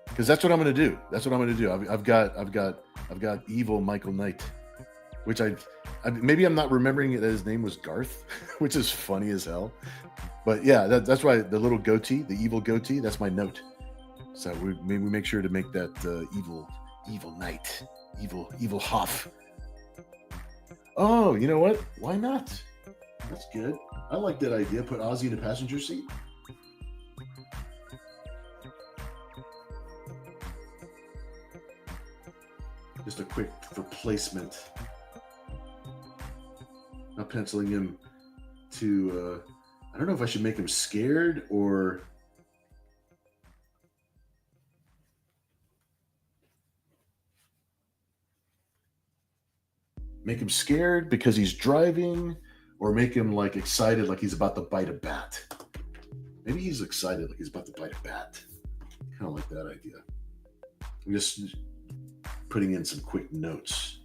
Because that's what I'm going to do. I've got evil Michael Knight, which I maybe I'm not remembering it that his name was Garth, which is funny as hell. But yeah, that's why the little goatee, the evil goatee, that's my note. So we make sure to make that evil Knight, evil Hoff. Oh, you know what? Why not? That's good. I like that idea. Put Ozzy in the passenger seat. Just a quick replacement. Not penciling him to don't know if I should make him scared or make him scared because he's driving, or make him like excited like he's about to bite a bat. Maybe he's excited like he's about to bite a bat. Kind of like that idea. I'm just putting in some quick notes.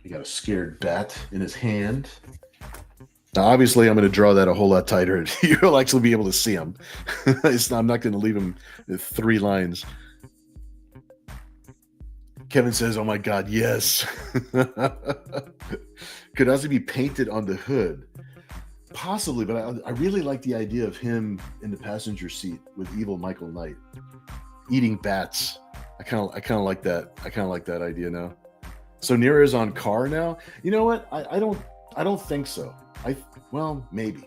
He got a scared bat in his hand. Now, obviously, I'm going to draw that a whole lot tighter. You'll actually be able to see him. I'm not going to leave him with 3 lines. Kevin says, "Oh my God, yes." Could also be painted on the hood. Possibly, but I really like the idea of him in the passenger seat with evil Michael Knight eating bats. I kind of like that. I kind of like that idea now. So Nira is on car now. You know what? I don't think so. Well, maybe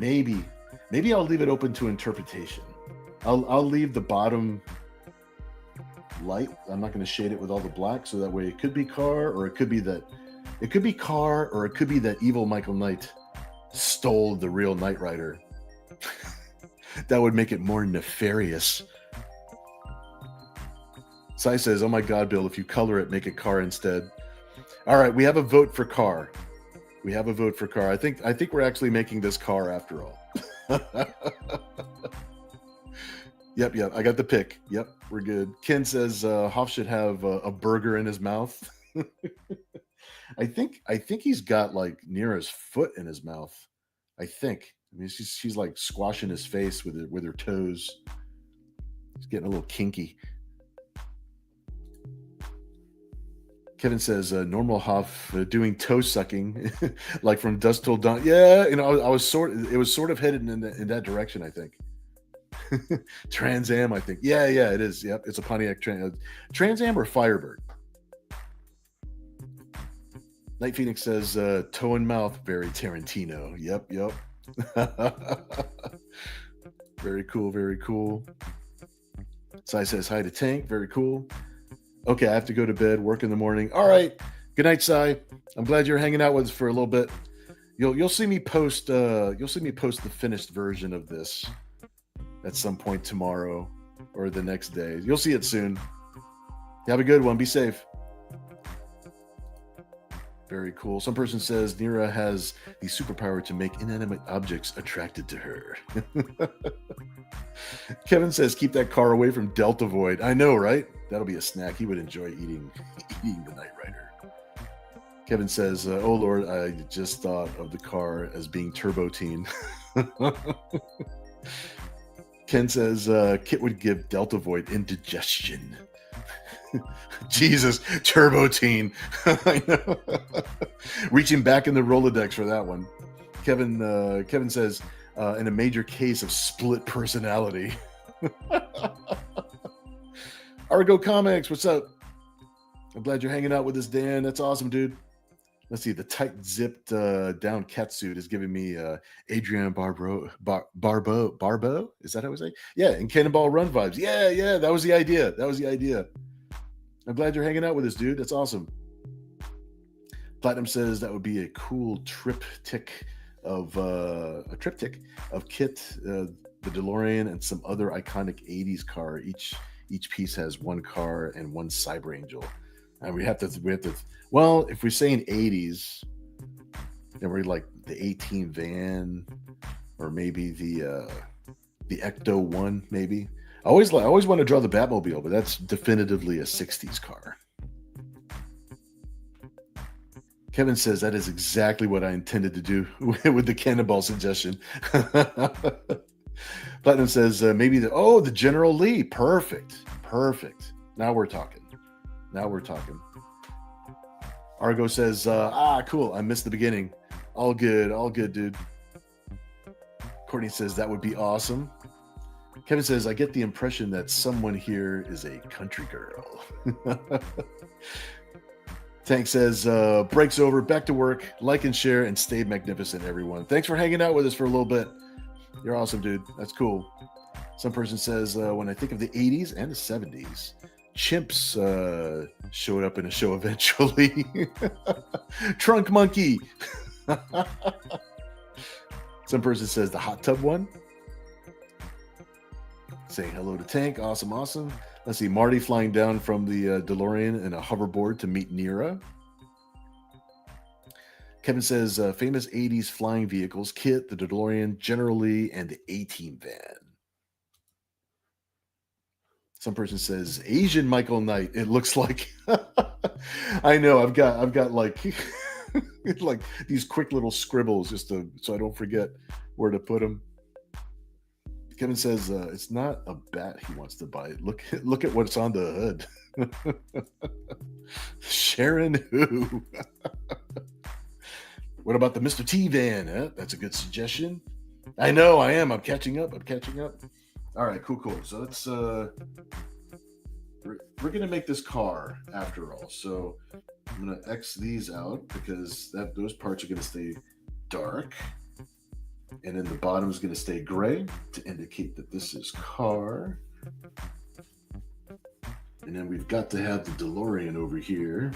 I'll leave it open to interpretation. I'll leave the bottom light. I'm not going to shade it with all the black, so that way it could be car, or it could be that evil Michael Knight stole the real Knight Rider. That would make it more nefarious. Sai says, "Oh my God, Bill, if you color it, make it car instead." All right, we have a vote for car. I think we're actually making this car after all. Yep. I got the pick. Yep, we're good. Ken says Hoff should have a burger in his mouth. I think he's got like Nira's foot in his mouth. I mean, she's like squashing his face with her toes. He's getting a little kinky. Kevin says normal Hoff doing toe sucking, like from dusk till dawn. Yeah, it was sort of headed in that direction, I think. Trans Am, I think. Yeah, it is. Yep, it's a Pontiac Trans Am or Firebird. Night Phoenix says toe and mouth, very Tarantino. Yep. Very cool. Sai says hi to Tank. Very cool. Okay, I have to go to bed, work in the morning. All right. Good night, Sai. I'm glad you're hanging out with us for a little bit. You'll see me post the finished version of this at some point tomorrow or the next day. You'll see it soon. Have a good one. Be safe. Very cool. Some person says Nira has the superpower to make inanimate objects attracted to her. Kevin says keep that car away from Delta Void. I know, right? That'll be a snack. He would enjoy eating the Knight Rider. Kevin says, oh Lord, I just thought of the car as being Turbo Teen. Ken says Kit would give Delta Void indigestion. Jesus, Turbo Teen. I know. Reaching back in the Rolodex for that one. Kevin says, in a major case of split personality. Argo Comics, what's up? I'm glad you're hanging out with us, Dan. That's awesome, dude. Let's see. The tight zipped down catsuit is giving me Adrian Barbeau. Is that how we say? Yeah, and Cannonball Run vibes. Yeah. That was the idea. I'm glad you're hanging out with us, dude. That's awesome. Platinum says that would be a cool triptych of Kit, the DeLorean, and some other iconic '80s car. Each piece has one car and one Cyber Angel. And we have to. Well, if we're saying '80s, then we're like the 18 van, or maybe the Ecto 1, maybe. I always want to draw the Batmobile, but that's definitively a 60s car. Kevin says that is exactly what I intended to do with the Cannonball suggestion. Platinum says maybe the General Lee. Perfect. Now we're talking. Argo says, cool. I missed the beginning. All good, dude. Courtney says that would be awesome. Kevin says, I get the impression that someone here is a country girl. Tank says, break's over, back to work, like and share, and stay magnificent, everyone. Thanks for hanging out with us for a little bit. You're awesome, dude. That's cool. Some person says, when I think of the 80s and the 70s, chimps showed up in a show eventually. Trunk monkey. Some person says the hot tub one. Saying hello to Tank. Awesome, awesome. Let's see. Marty flying down from the DeLorean in a hoverboard to meet Nira. Kevin says famous 80s flying vehicles, Kit, the DeLorean, generally, and the A-Team van. Some person says Asian Michael Knight. It looks like I know. I've got like like these quick little scribbles just so I don't forget where to put them. Kevin says it's not a bat he wants to buy. Look at what's on the hood. Sharon who? What about the Mr. T van? Huh? That's a good suggestion. I know I am. I'm catching up. All right, cool. So let's we're gonna make this car after all. So I'm gonna X these out because those parts are gonna stay dark. And then the bottom is going to stay gray to indicate that this is car. And then we've got to have the DeLorean over here.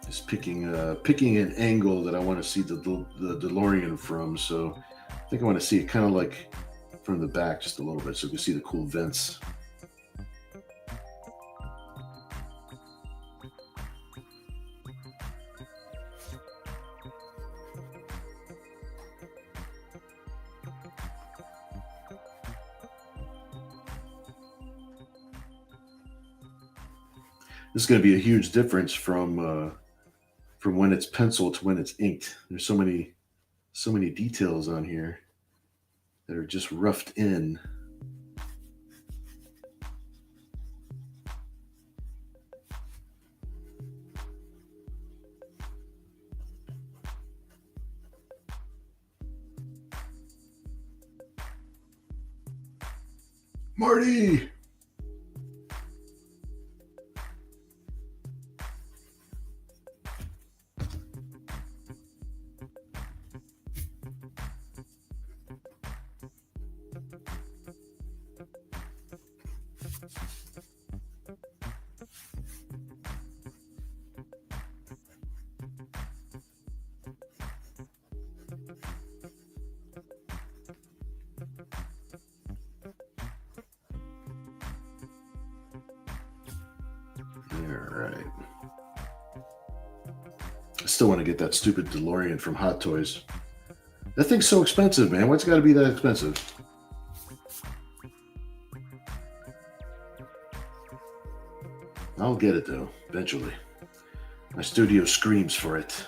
Just picking an angle that I want to see the DeLorean from. So I think I want to see it kind of like from the back just a little bit so we can see the cool vents. This is going to be a huge difference from when it's penciled to when it's inked. There's so many details on here that are just roughed in. Marty! Still want to get that stupid DeLorean from Hot Toys. That thing's so expensive, man. Why's it got to be that expensive? I'll get it though, eventually. My studio screams for it.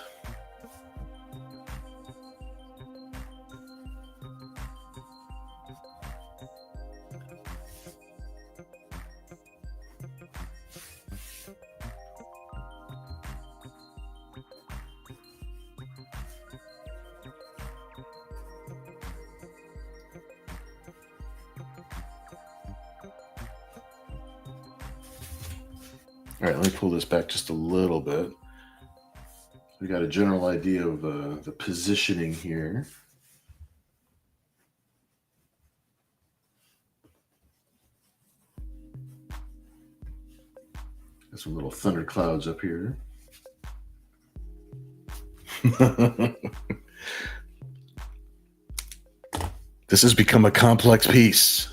All right, let me pull this back just a little bit. We got a general idea of the positioning here. Got some little thunder clouds up here. This has become a complex piece.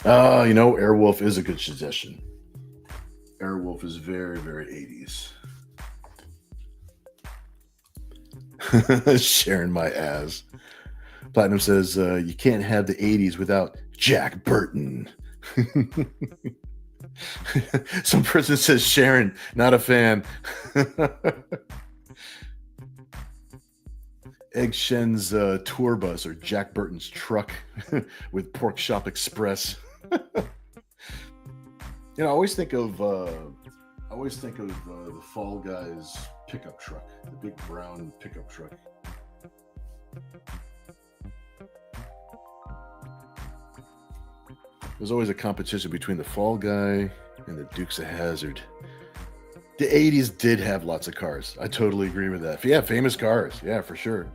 Airwolf is a good suggestion. Airwolf is very, very 80s. Sharing my ass. Platinum says, you can't have the 80s without Jack Burton. Some person says, Sharon, not a fan. Egg Shen's tour bus or Jack Burton's truck with Pork Chop Express. I always think of I always think of the Fall Guys pickup truck, the big brown pickup truck. There's always a competition between the Fall Guy and the Dukes of Hazzard. The 80s did have lots of cars. I totally agree with that. Yeah, famous cars. Yeah, for sure.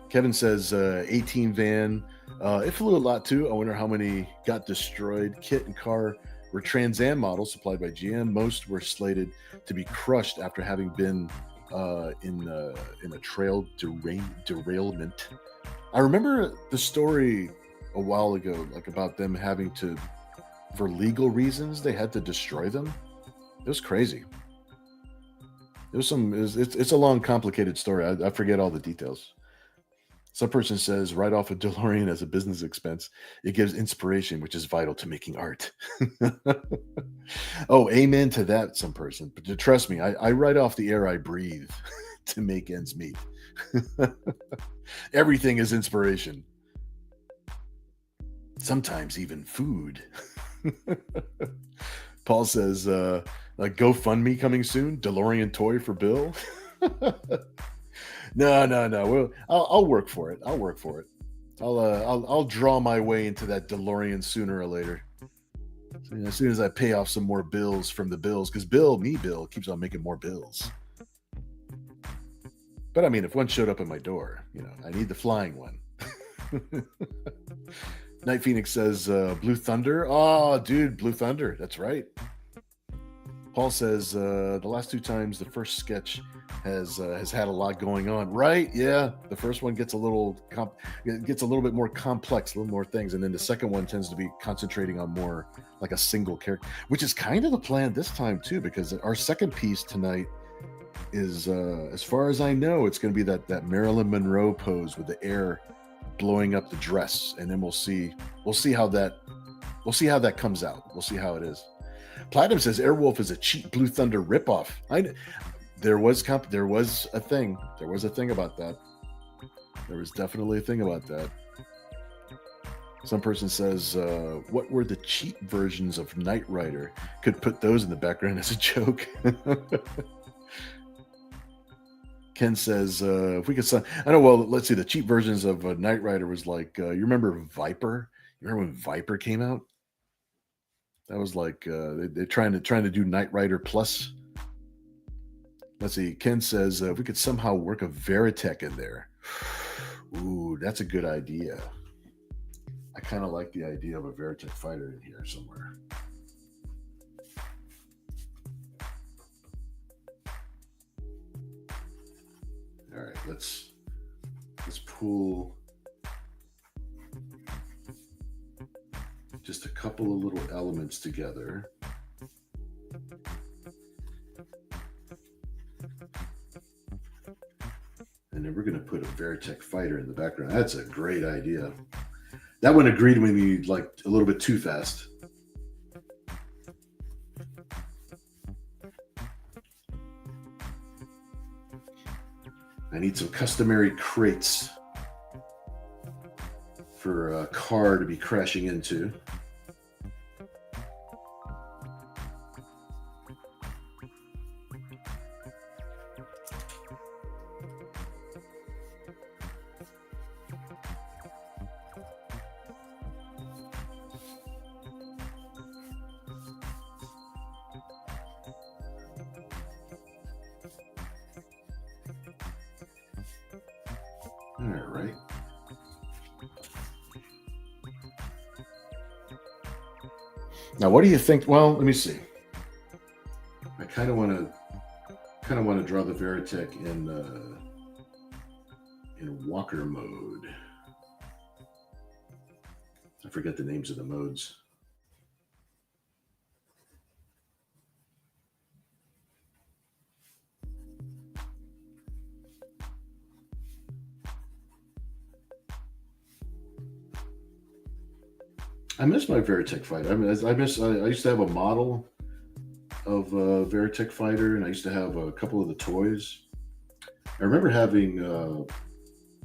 Kevin says 18 van. It flew a lot too. I wonder how many got destroyed. Kit and car were Trans Am models supplied by GM. Most were slated to be crushed after having been in a trail derailment. I remember the story a while ago, like about them having to, for legal reasons, they had to destroy them. It was crazy. It's a long, complicated story. I forget all the details. Some person says write off a DeLorean as a business expense. It gives inspiration, which is vital to making art. Oh, amen to that, some person. But trust me, I write off the air I breathe to make ends meet. Everything is inspiration. Sometimes even food. Paul says, like GoFundMe coming soon. DeLorean toy for Bill. No. Well, I'll work for it. I'll draw my way into that DeLorean sooner or later. So, as soon as I pay off some more bills from the bills, because Bill keeps on making more bills. But I mean, if one showed up at my door, I need the flying one. Night Phoenix says Blue Thunder. Oh, dude, Blue Thunder. That's right. Paul says the last 2 times the first sketch has had a lot going on. Right? Yeah, the first one gets a little bit more complex, a little more things, and then the second one tends to be concentrating on more like a single character, which is kind of the plan this time too, because our second piece tonight is, as far as I know, it's going to be that Marilyn Monroe pose with the air blowing up the dress, and then we'll see how that comes out. We'll see how it is. Platinum says Airwolf is a cheap Blue Thunder ripoff. There was a thing. There was a thing about that. There was definitely a thing about that. Some person says, what were the cheap versions of Knight Rider? Could put those in the background as a joke. Ken says, if we could I know, well, let's see. The cheap versions of Knight Rider was like, you remember Viper? You remember when Viper came out? That was like, they're trying to do Knight Rider Plus. Let's see. Ken says, if we could somehow work a Veritech in there. Ooh, that's a good idea. I kind of like the idea of a Veritech fighter in here somewhere. All right, let's pull just a couple of little elements together. And then we're going to put a Veritech fighter in the background. That's a great idea. That one agreed with me like a little bit too fast. I need some customary crates for a car to be crashing into. All right. Now, what do you think? Well, let me see. I kind of want to draw the Veritech in walker mode. I forget the names of the modes. I miss my Veritech fighter. I used to have a model of a Veritech fighter, and I used to have a couple of the toys. I remember having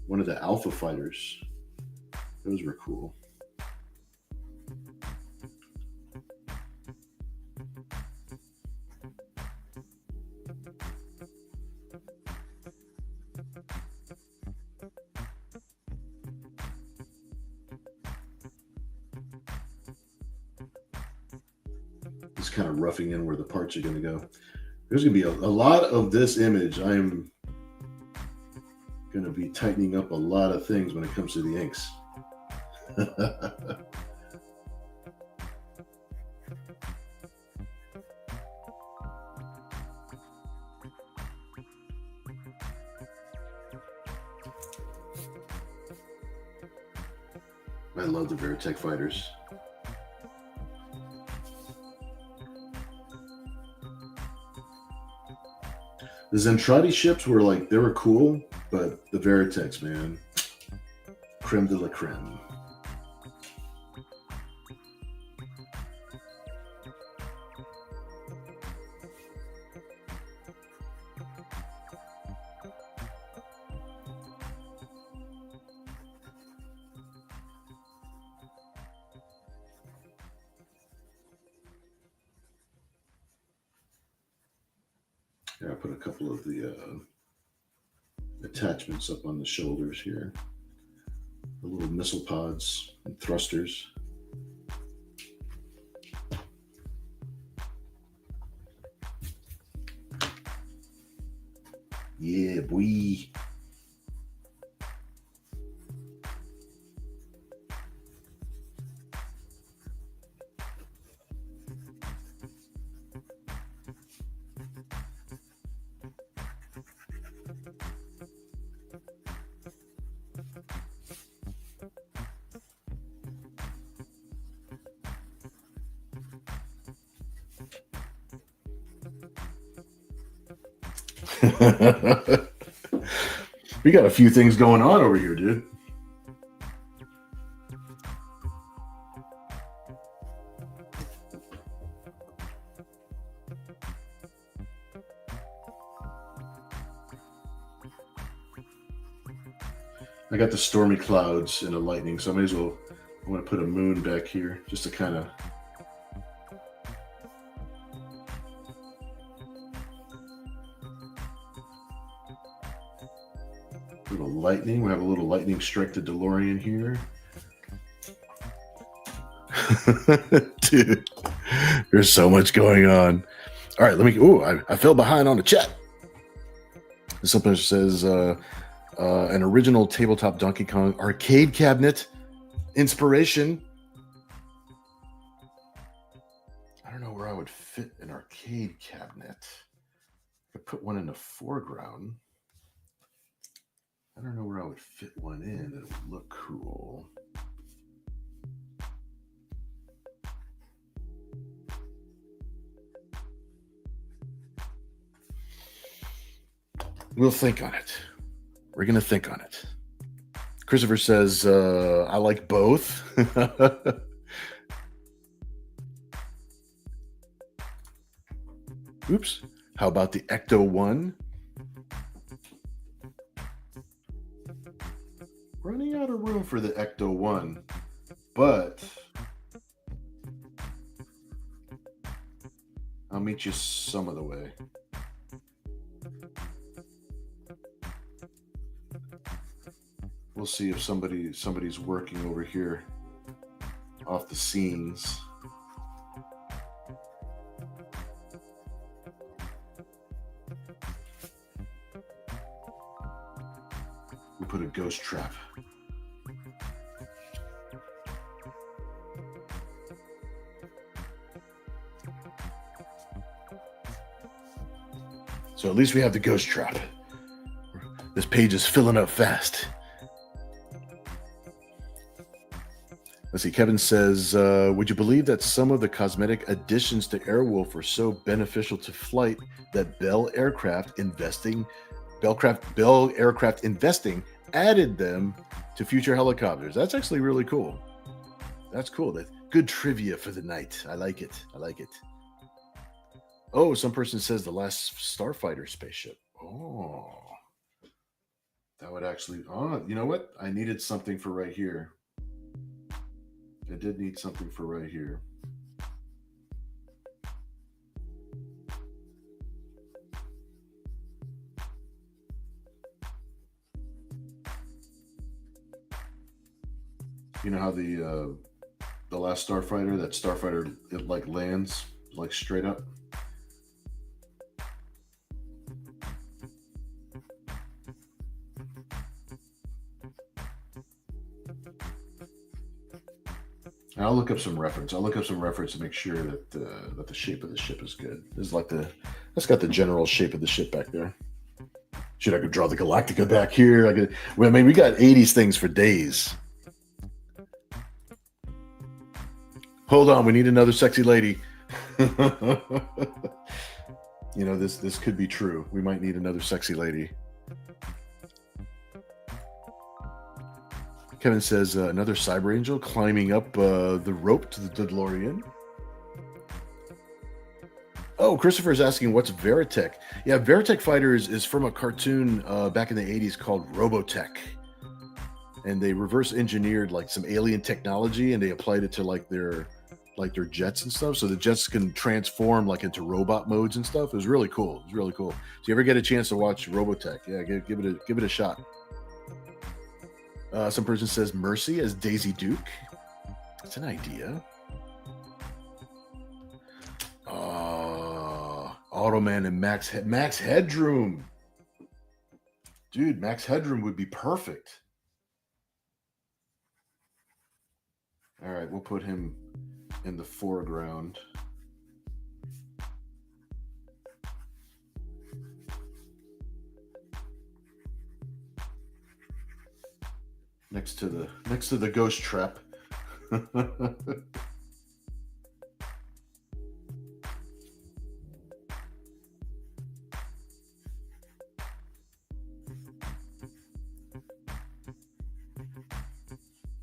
one of the Alpha fighters. Those were cool. just kind of roughing in where the parts are going to go. There's going to be a lot of this image. I'm going to be tightening up a lot of things when it comes to the inks. I love the Veritech fighters. The Zentradi ships were like, they were cool, but the Veritechs, man, creme de la creme. Yeah, I put a couple of the attachments up on the shoulders here. The little missile pods and thrusters. Yeah, boy. We got a few things going on over here, dude. I got the stormy clouds and the lightning, so I may as well, I want to put a moon back here just to kind of little lightning. We have a little lightning strike the DeLorean here. Dude, there's so much going on. All right, let me, I fell behind on the chat. Something says, an original tabletop Donkey Kong arcade cabinet inspiration. I don't know where I would fit an arcade cabinet. I could put one in the foreground. I don't know where I would fit one in that would look cool. We'll think on it. We're going to think on it. Christopher says, I like both. Oops. How about the Ecto 1? Running out of room for the Ecto 1, but I'll meet you some of the way. We'll see if somebody's working over here off the scenes. We put a ghost trap. So at least we have the ghost trap. This page is filling up fast. Let's see, Kevin says, would you believe that some of the cosmetic additions to Airwolf are so beneficial to flight that Bell Aircraft Investing added them to future helicopters? That's actually really cool. That's cool. That's good trivia for the night. I like it. I like it. Oh, some person says the last Starfighter spaceship. Oh, that would actually, you know what? I needed something for right here. I did need something for right here. You know how the last Starfighter, it like lands like straight up. I'll look up some reference. I'll look up some reference to make sure that the shape of the ship is good. This is like that's got the general shape of the ship back there. Should I could draw the Galactica back here? I could. Well, I mean, we got '80s things for days. Hold on, we need another sexy lady. You know, this could be true. We might need another sexy lady. Kevin says another cyber angel climbing up the rope to the DeLorean. Oh, Christopher is asking what's Veritech. Yeah, Veritech Fighters is from a cartoon back in the 80s called Robotech. And they reverse engineered like some alien technology and they applied it to like their jets and stuff. So the jets can transform like into robot modes and stuff. It was really cool. It was really cool. So you ever get a chance to watch Robotech, yeah, give it a shot. Some person says Mercy as Daisy Duke. That's an idea. Automan and Max Headroom. Dude, Max Headroom would be perfect. All right, we'll put him in the foreground. Next to the ghost trap.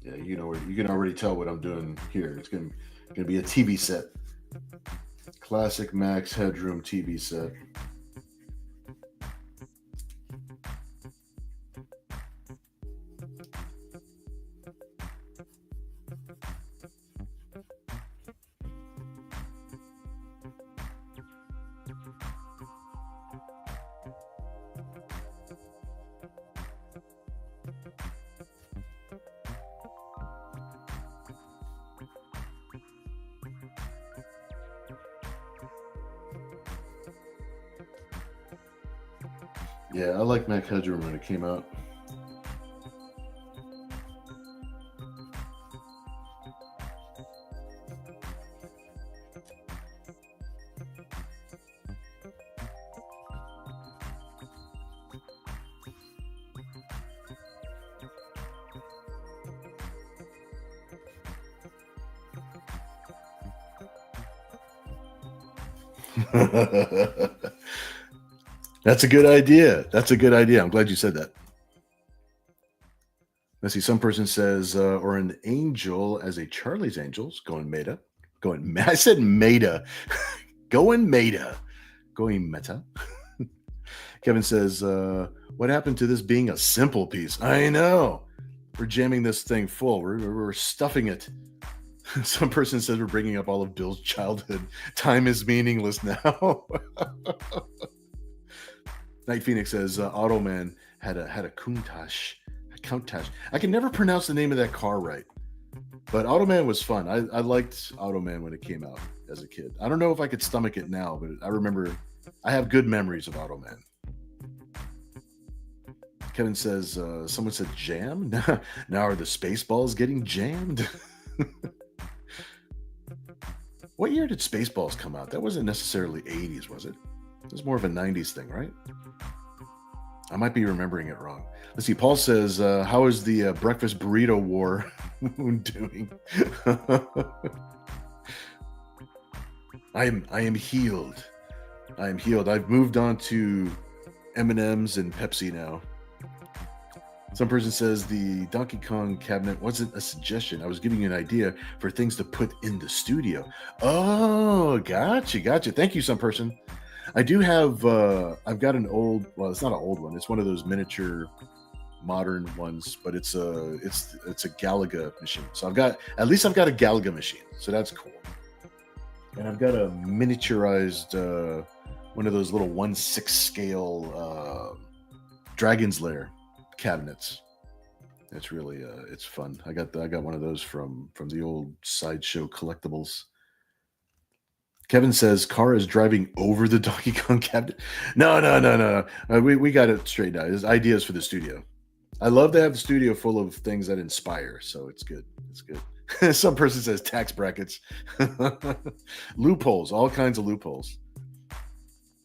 Yeah, you can already tell what I'm doing here. It's gonna be a TV set. Classic Max Headroom TV set. Yeah, I like Max Headroom when it came out. That's a good idea. That's a good idea. I'm glad you said that. Let's see. Some person says, or an angel as a Charlie's Angels going meta. I said meta. Going meta. Going meta. Kevin says, what happened to this being a simple piece? I know. We're jamming this thing full. We're stuffing it. Some person says we're bringing up all of Bill's childhood. Time is meaningless now. Night Phoenix says Automan had a Countach. I can never pronounce the name of that car right. But Automan was fun. I liked Automan when it came out as a kid. I don't know if I could stomach it now, but I remember I have good memories of Automan. Kevin says someone said jam. Now are the Spaceballs getting jammed? What year did Spaceballs come out? That wasn't necessarily 80s, was it? It was more of a 90s thing, right? I might be remembering it wrong. Let's see. Paul says, how is the breakfast burrito war doing? I am healed. I am healed. I've moved on to M&Ms and Pepsi now. Some person says the Donkey Kong cabinet wasn't a suggestion. I was giving you an idea for things to put in the studio. Oh, gotcha. Thank you, some person. I do have, I've got an old, well, it's not an old one. It's one of those miniature modern ones, but it's a Galaga machine. So I've got a Galaga machine. So that's cool. And I've got a miniaturized, one of those little 1/6 scale Dragon's Lair cabinets. It's really it's fun. I got one of those from the old Sideshow Collectibles. Kevin says car is driving over the Donkey Kong cabinet. No, no, no, no. We got it straightened out. There's ideas for the studio. I love to have the studio full of things that inspire, so it's good. It's good. Some person says tax brackets, loopholes, all kinds of loopholes.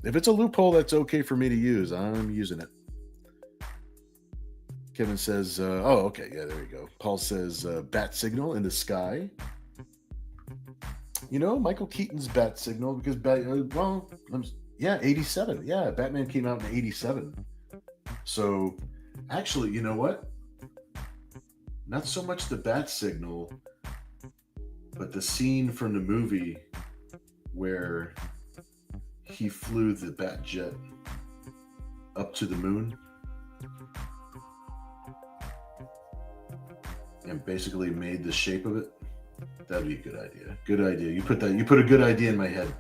If it's a loophole that's okay for me to use, I'm using it. Kevin says, oh, okay. Yeah, there you go. Paul says, bat signal in the sky. You know, Michael Keaton's bat signal, because, yeah, 87. Yeah, Batman came out in 87. So, actually, you know what? Not so much the bat signal, but the scene from the movie where he flew the bat jet up to the moon and basically made the shape of it. That'd be a good idea. Good idea. You put a good idea in my head.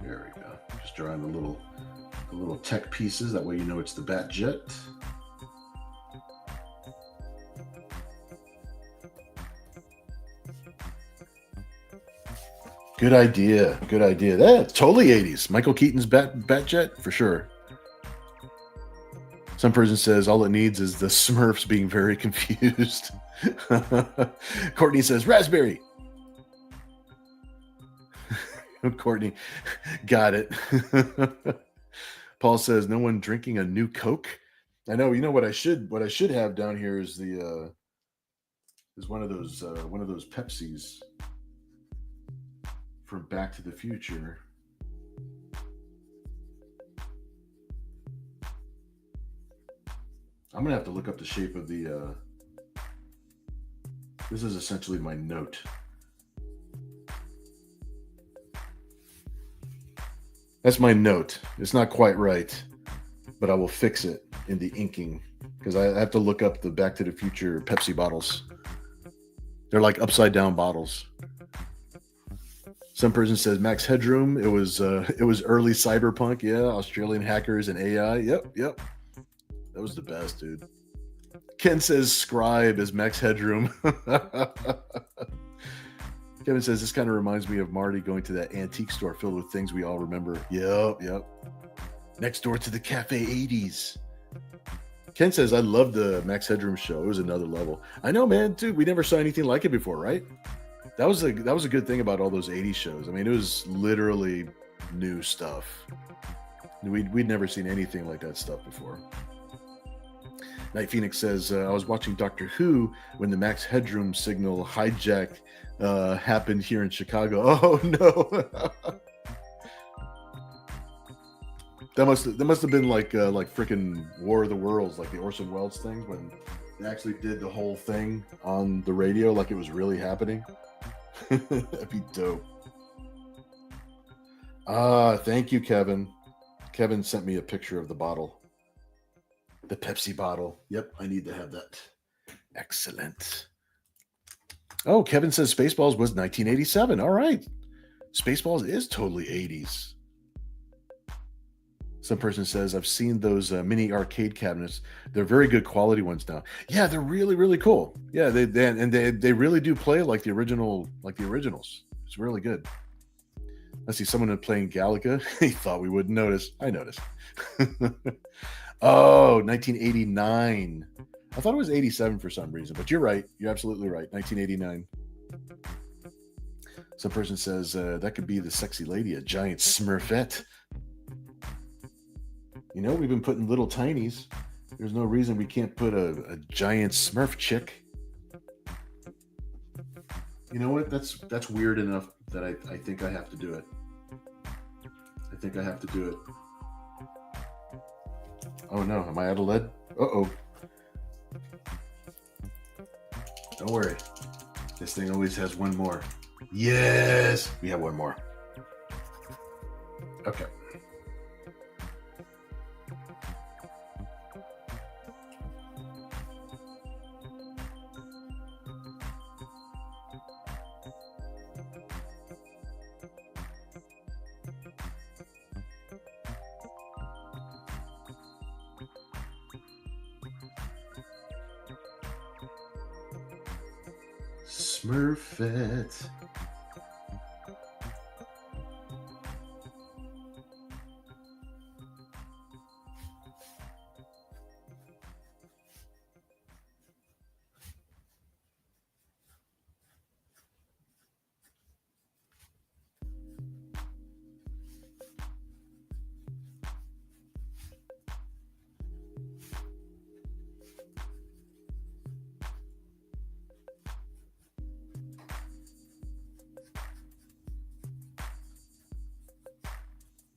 There we go. Just drawing the little tech pieces. That way you know it's the bat jet. Good idea. Good idea. That's totally 80s. Michael Keaton's bat jet for sure. Some person says all it needs is the Smurfs being very confused. Courtney says raspberry. Courtney, got it. Paul says no one drinking a new Coke. I know. You know what I should have down here is the is one of those Pepsis from Back to the Future. I'm gonna have to look up the shape of the. This is essentially my note. That's my note. It's not quite right, but I will fix it in the inking because I have to look up the Back to the Future Pepsi bottles. They're like upside down bottles. Some person says Max Headroom. It was early cyberpunk. Yeah, Australian hackers and AI. Yep. That was the best, dude. Ken says Scribe is Max Headroom. Kevin says this kind of reminds me of Marty going to that antique store filled with things we all remember. Yep. Next door to the Cafe 80s. Ken says I love the Max Headroom show. It was another level. I know, man, dude. We never saw anything like it before, right? That was a good thing about all those 80s shows. I mean, it was literally new stuff. We'd never seen anything like that stuff before. Night Phoenix says, I was watching Doctor Who when the Max Headroom signal hijack happened here in Chicago. Oh, no. That must have been like freaking War of the Worlds, like the Orson Welles thing, when they actually did the whole thing on the radio like it was really happening. That'd be dope. Thank you, Kevin. Kevin sent me a picture of the bottle. The Pepsi bottle. Yep, I need to have that. Excellent. Oh, Kevin says Spaceballs was 1987. All right. Spaceballs is totally 80s. Some person says, I've seen those mini arcade cabinets. They're very good quality ones now. Yeah, they're really, really cool. Yeah, they really do play like the originals. It's really good. Let's see, someone playing Galaga. He thought we wouldn't notice. I noticed. Oh, 1989. I thought it was 87 for some reason, but you're right. You're absolutely right. 1989. Some person says that could be the sexy lady, a giant Smurfette. You know, we've been putting little tinies. There's no reason we can't put a giant Smurf chick. You know what? That's weird enough that I think I have to do it. I think I have to do it. Oh no, am I out of lead? Uh-oh. Don't worry. This thing always has one more. Yes! We have one more. Okay. Smurfette.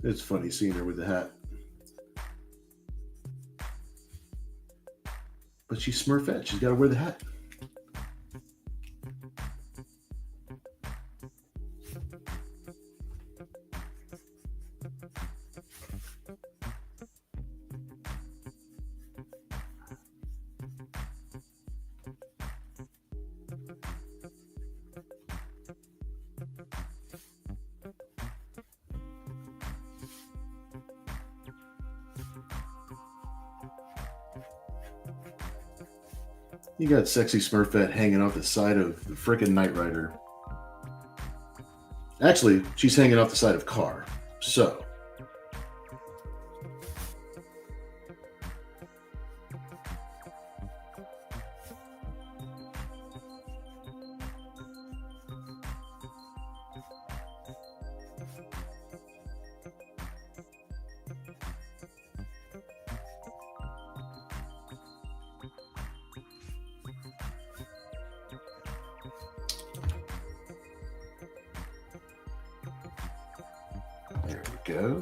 It's funny seeing her with the hat. But she's Smurfette. She's got to wear the hat. You got sexy Smurfette hanging off the side of the frickin' Knight Rider. Actually, she's hanging off the side of car. So.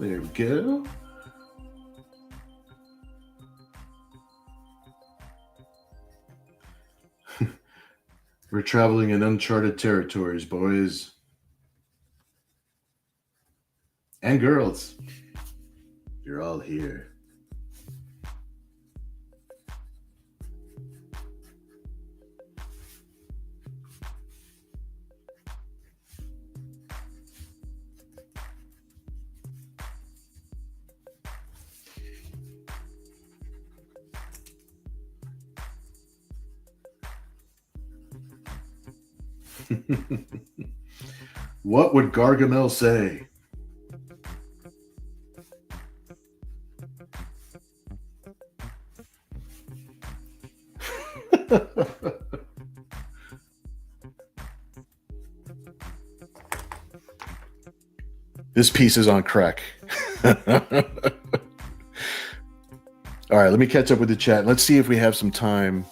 There we go. We're traveling in uncharted territories, boys. And girls. You're all here. What would Gargamel say? This piece is on crack. All right, let me catch up with the chat. Let's see if we have some time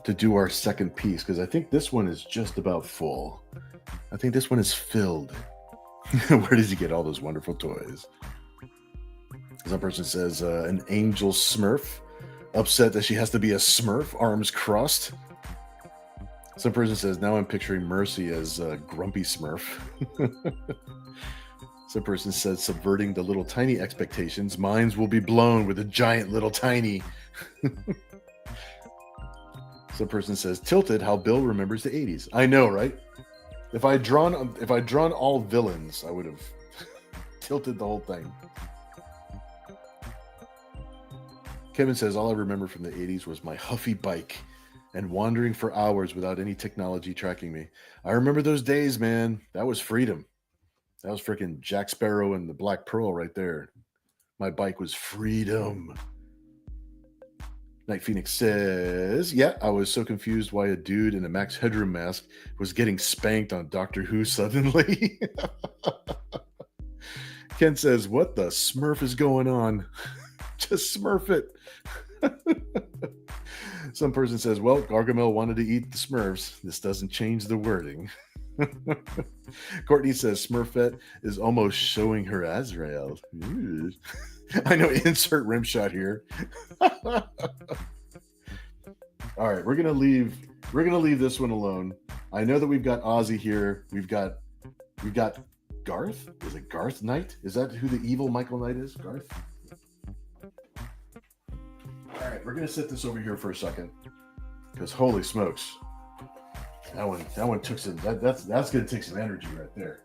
to do our second piece, because I think this one is just about full. I think this one is filled. Where does he get all those wonderful toys? Some person says an angel Smurf, upset that she has to be a Smurf, arms crossed. Some person says, now I'm picturing Mercy as Grumpy Smurf. Some person says, subverting the little tiny expectations. Minds will be blown with a giant little tiny. Some person says, tilted how Bill remembers the 80s. I know, right? If I'd drawn all villains, I would have tilted the whole thing. Kevin says, all I remember from the 80s was my huffy bike and wandering for hours without any technology tracking me. I remember those days, man. That was freedom. That was freaking Jack Sparrow and the Black Pearl right there. My bike was freedom. Night Phoenix says, yeah, I was so confused why a dude in a Max Headroom mask was getting spanked on Doctor Who suddenly. Ken says, what the Smurf is going on? Just Smurf it. Some person says, well, Gargamel wanted to eat the Smurfs. This doesn't change the wording. Courtney says, Smurfette is almost showing her Azrael. I know, insert rim shot here. All right, we're gonna leave this one alone. I know that we've got Ozzy here. We've got Garth. Is it Garth Knight? Is that who the evil Michael Knight is? Garth? All right, we're gonna set this over here for a second, because holy smokes, that one took some. That's gonna take some energy right there.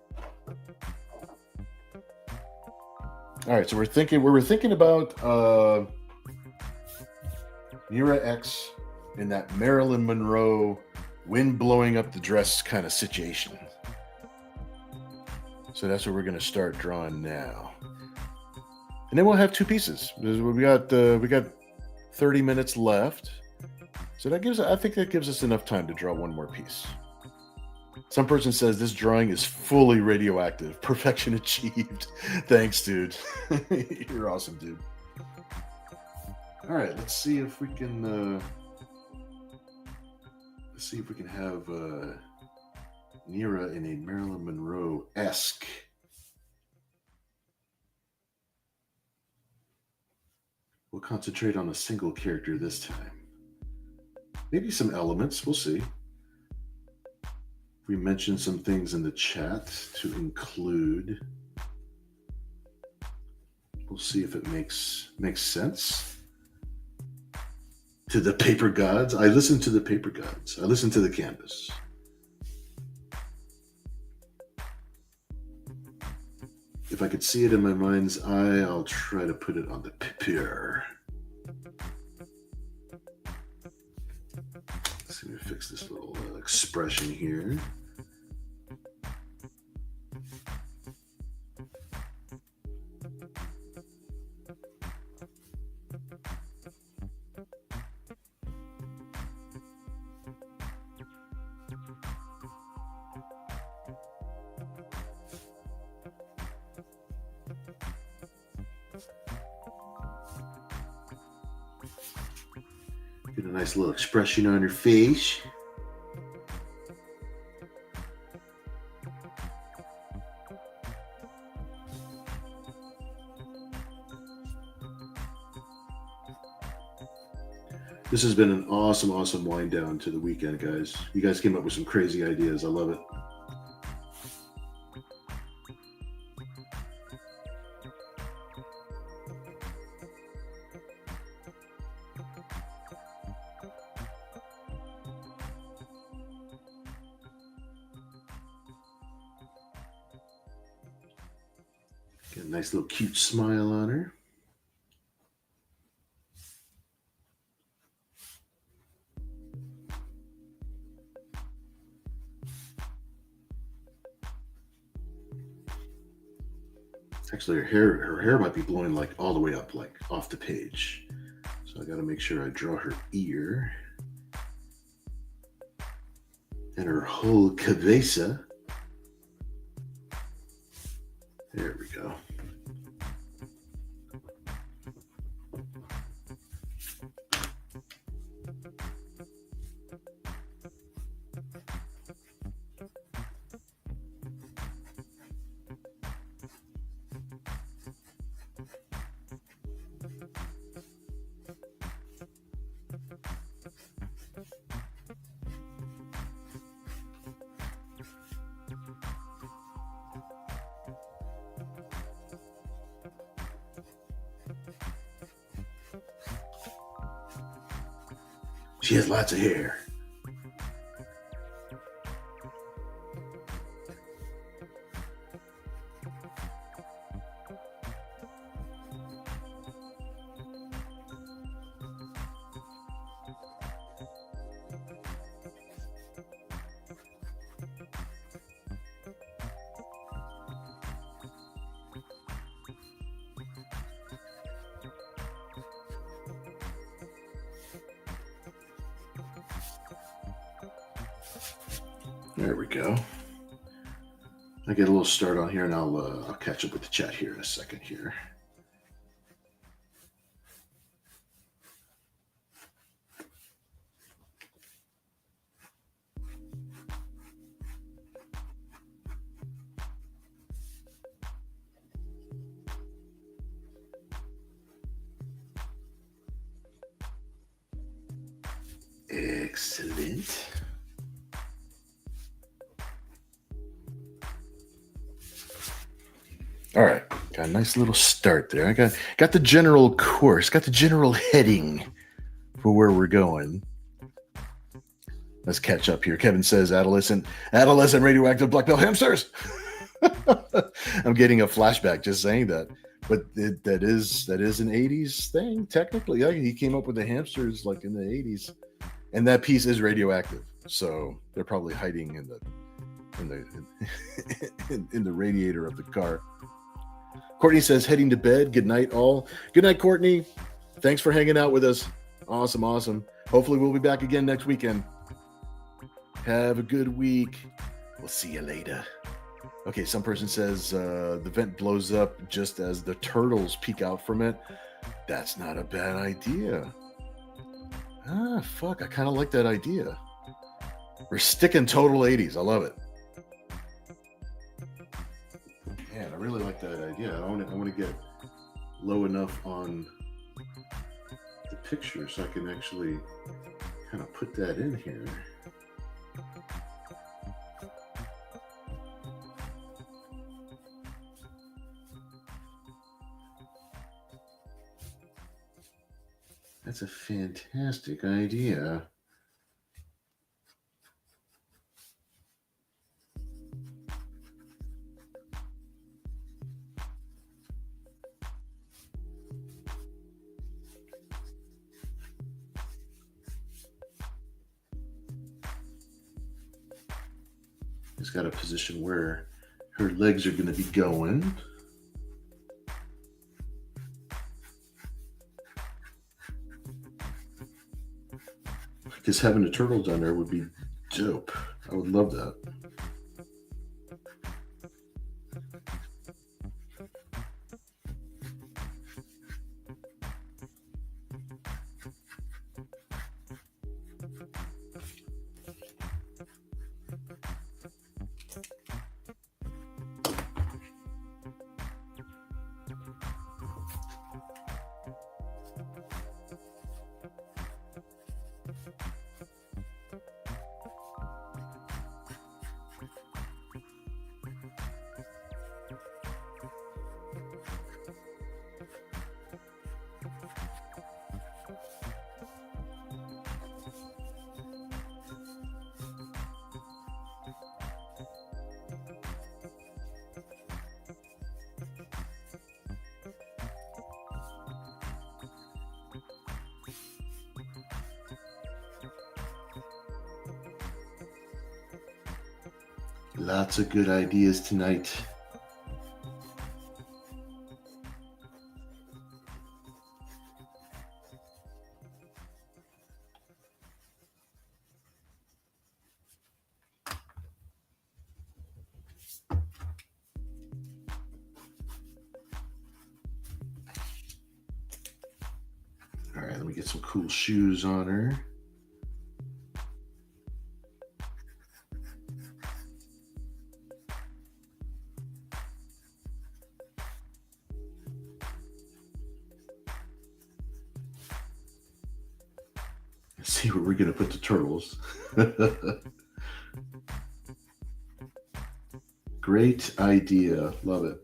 All right, so we're thinking about Mira X in that Marilyn Monroe wind blowing up the dress kind of situation. So that's what we're going to start drawing now. And then we'll have two pieces. We got 30 minutes left. So I think that gives us enough time to draw one more piece. Some person says this drawing is fully radioactive. Perfection achieved. Thanks, dude. You're awesome, dude. All right, let's see if we can have Nira in a Marilyn Monroe-esque. We'll concentrate on a single character this time. Maybe some elements, we'll see. We mentioned some things in the chat to include. We'll see if it makes sense. To the paper gods. I listen to the paper gods. I listen to the canvas. If I could see it in my mind's eye, I'll try to put it on the paper. Let me fix this little expression here. Get a nice little expression on your face. This has been an awesome wind down to the weekend, guys. You guys came up with some crazy ideas. I love it. Get a nice little cute smile on her. Actually, her hair might be blowing like all the way up, like off the page. So I got to make sure I draw her ear and her whole cabeza. There we go. She has lots of hair. There we go. I get a little start on here, and I'll catch up with the chat here in a second here. Excellent. All right, got a nice little start there. I got the general course, got the general heading for where we're going. Let's catch up here. Kevin says, adolescent radioactive black belt hamsters. I'm getting a flashback just saying that. But that is an 80s thing, technically. Yeah, he came up with the hamsters like in the 80s. And that piece is radioactive. So they're probably hiding in the in the radiator of the car. Courtney says, heading to bed. Good night, all. Good night, Courtney. Thanks for hanging out with us. Awesome, awesome. Hopefully we'll be back again next weekend. Have a good week. We'll see you later. Okay, some person says the vent blows up just as the turtles peek out from it. That's not a bad idea. Ah, fuck, I kind of like that idea. We're sticking total 80s. I love it. Man, I really like that idea. I want to get low enough on the picture so I can actually kind of put that in here. That's a fantastic idea. It's got a position where her legs are going to be going. Because having a turtle down there would be dope. I would love that. Lots of good ideas tonight. All right, let me get some cool shoes on her. Let's see where we're going to put the turtles. Great idea. Love it.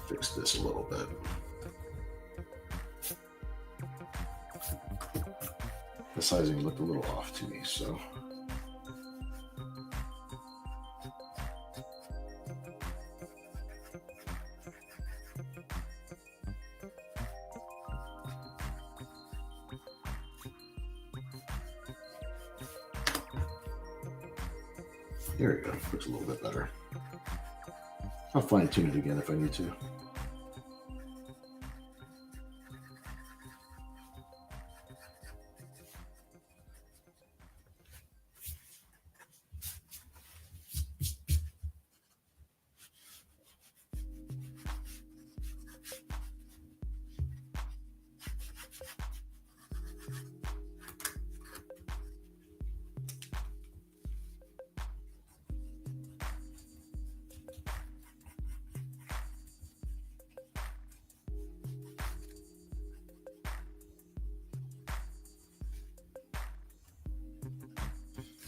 Fix this a little bit. The sizing looked a little off to me, so. There we go. Looks a little bit better. I'll fine tune it again if I need to.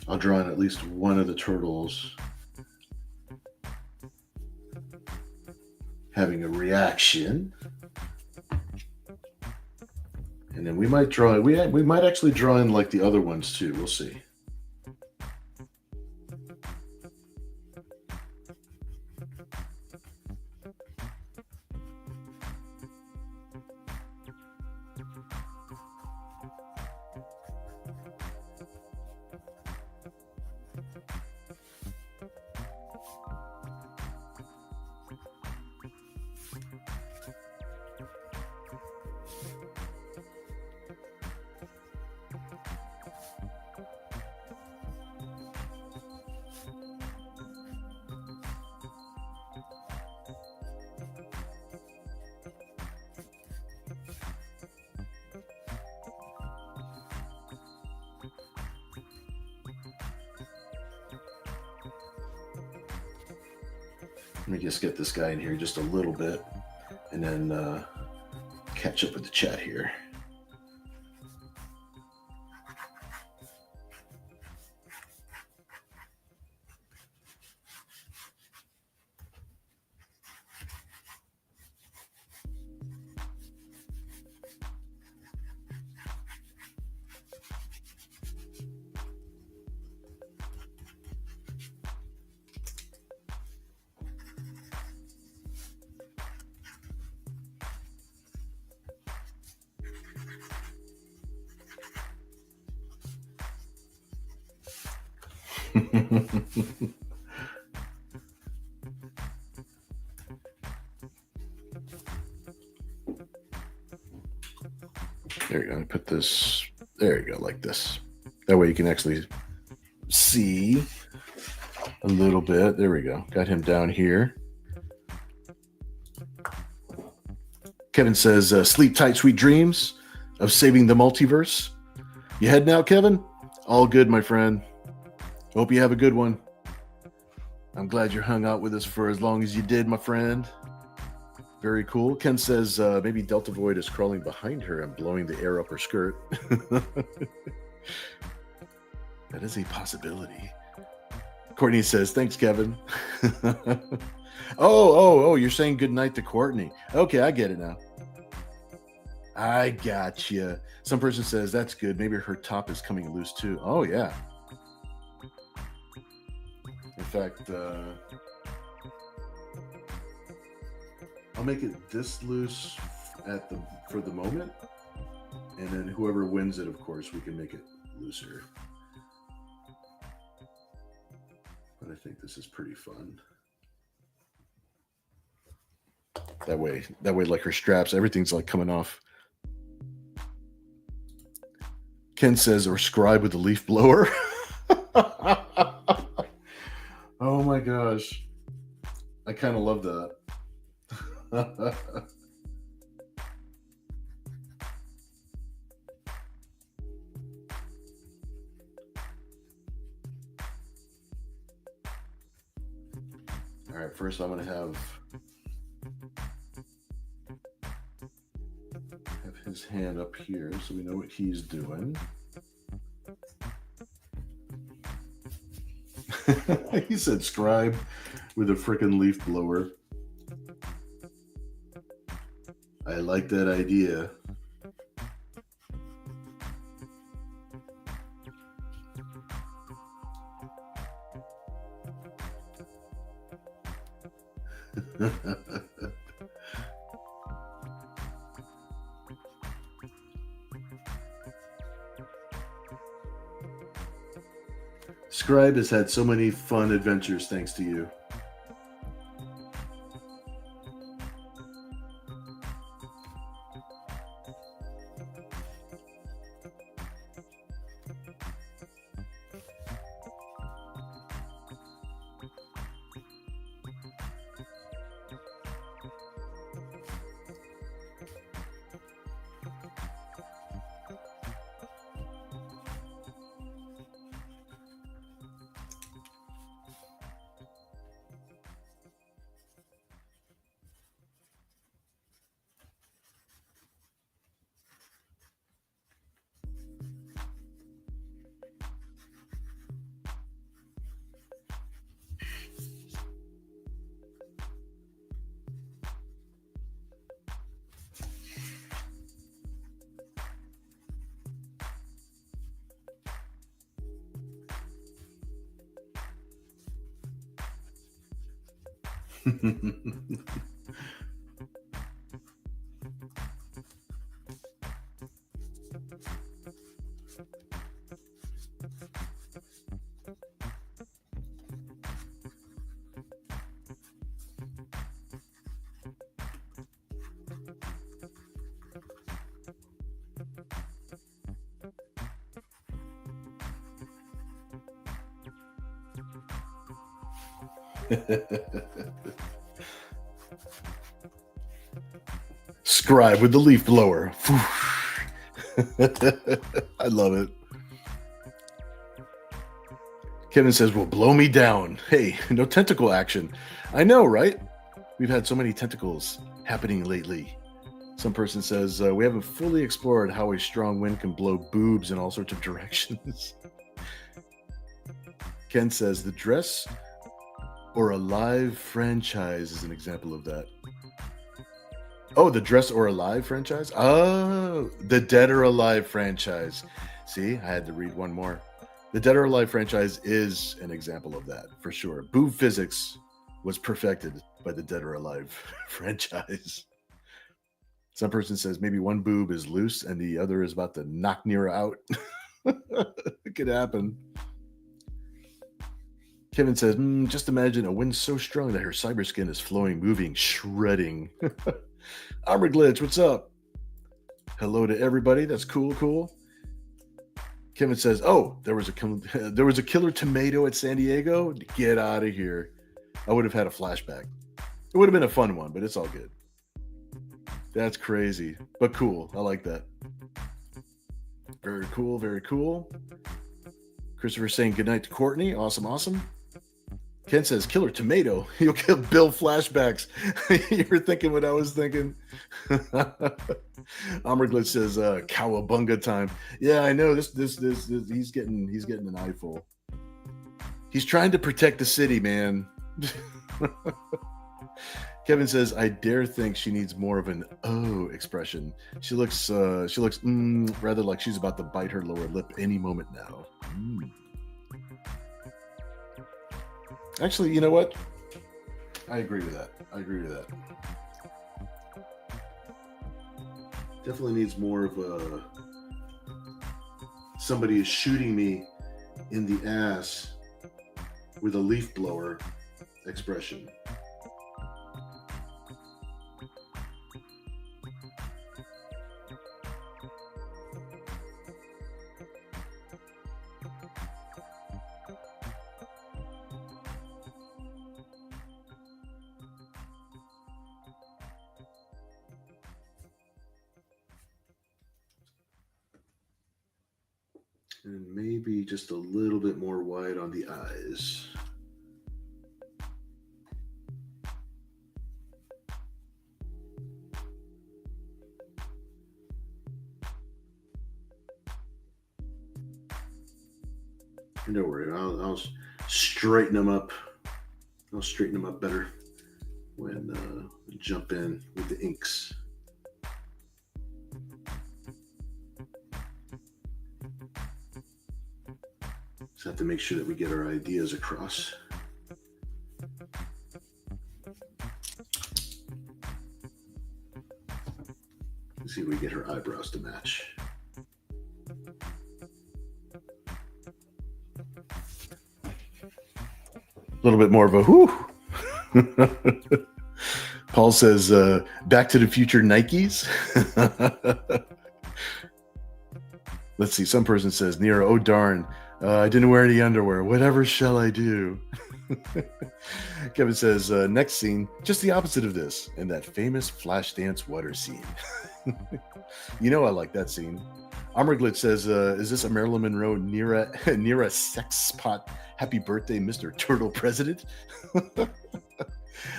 I'll draw in at least one of the turtles having a reaction. And then we might draw, we might actually draw in like the other ones too. We'll see. Let me just get this guy in here just a little bit and then catch up with the chat here. There you go. I put this, there you go, like this. That way you can actually see a little bit. There we go. Got him down here. Kevin says, sleep tight, sweet dreams of saving the multiverse. You heading out, Kevin? All good, my friend. Hope you have a good one. I'm glad you hung out with us for as long as you did, my friend. Very cool. Ken says maybe Delta Void is crawling behind her and blowing the air up her skirt. That is a possibility. Courtney says, thanks, Kevin. Oh, you're saying good night to Courtney. Okay, I get it now. I got you. Some person says, that's good. Maybe her top is coming loose too. Oh, yeah. In fact, I'll make it this loose for the moment. And then whoever wins it, of course, we can make it looser. But I think this is pretty fun. That way, like her straps, everything's like coming off. Ken says, or scribe with a leaf blower. Oh my gosh. I kind of love that. All right, first I'm going to have his hand up here so we know what he's doing. He said scribe with a frickin' leaf blower. I like that idea. Scribe has had so many fun adventures thanks to you. Scribe with the leaf blower. I love it. Kevin says, well, blow me down. Hey, no tentacle action. I know, right? We've had so many tentacles happening lately. Some person says, we haven't fully explored how a strong wind can blow boobs in all sorts of directions. Ken says, the Dress or Alive franchise is an example of that. Oh, the Dress or Alive franchise? Oh, the Dead or Alive franchise. See, I had to read one more. The Dead or Alive franchise is an example of that, for sure. Boob physics was perfected by the Dead or Alive franchise. Some person says maybe one boob is loose and the other is about to knock Nira out. It could happen. Kevin says, just imagine a wind so strong that her cyber skin is flowing, moving, shredding. Armor Glitch, what's up? Hello to everybody. That's cool. Kevin says, oh, there was a killer tomato at San Diego. Get out of here. I would have had a flashback. It would have been a fun one, but it's all good. That's crazy, but cool. I like that. Very cool. Christopher saying goodnight to Courtney. Awesome. Ken says, killer tomato. You'll kill Bill flashbacks. You were thinking what I was thinking. Glitch says, cowabunga time. Yeah, I know. This he's getting an eyeful. He's trying to protect the city, man. Kevin says, I dare think she needs more of an oh expression. She looks rather like she's about to bite her lower lip any moment now. Actually, you know what? I agree with that. Definitely needs more of a somebody is shooting me in the ass with a leaf blower expression. And maybe just a little bit more wide on the eyes. Don't worry, I'll straighten them up. I'll straighten them up better when jump in with the inks. Just have to make sure that we get our ideas across. Let's see if we get her eyebrows to match. A little bit more of a whoo. Paul says, Back to the Future Nikes. Let's see. Some person says, Nira, oh darn, I didn't wear any underwear. Whatever shall I do? Kevin says, next scene, just the opposite of this, in that famous Flashdance water scene. You know I like that scene. Armor Glitch says, is this a Marilyn Monroe Nira sex spot? Happy birthday, Mr. Turtle President.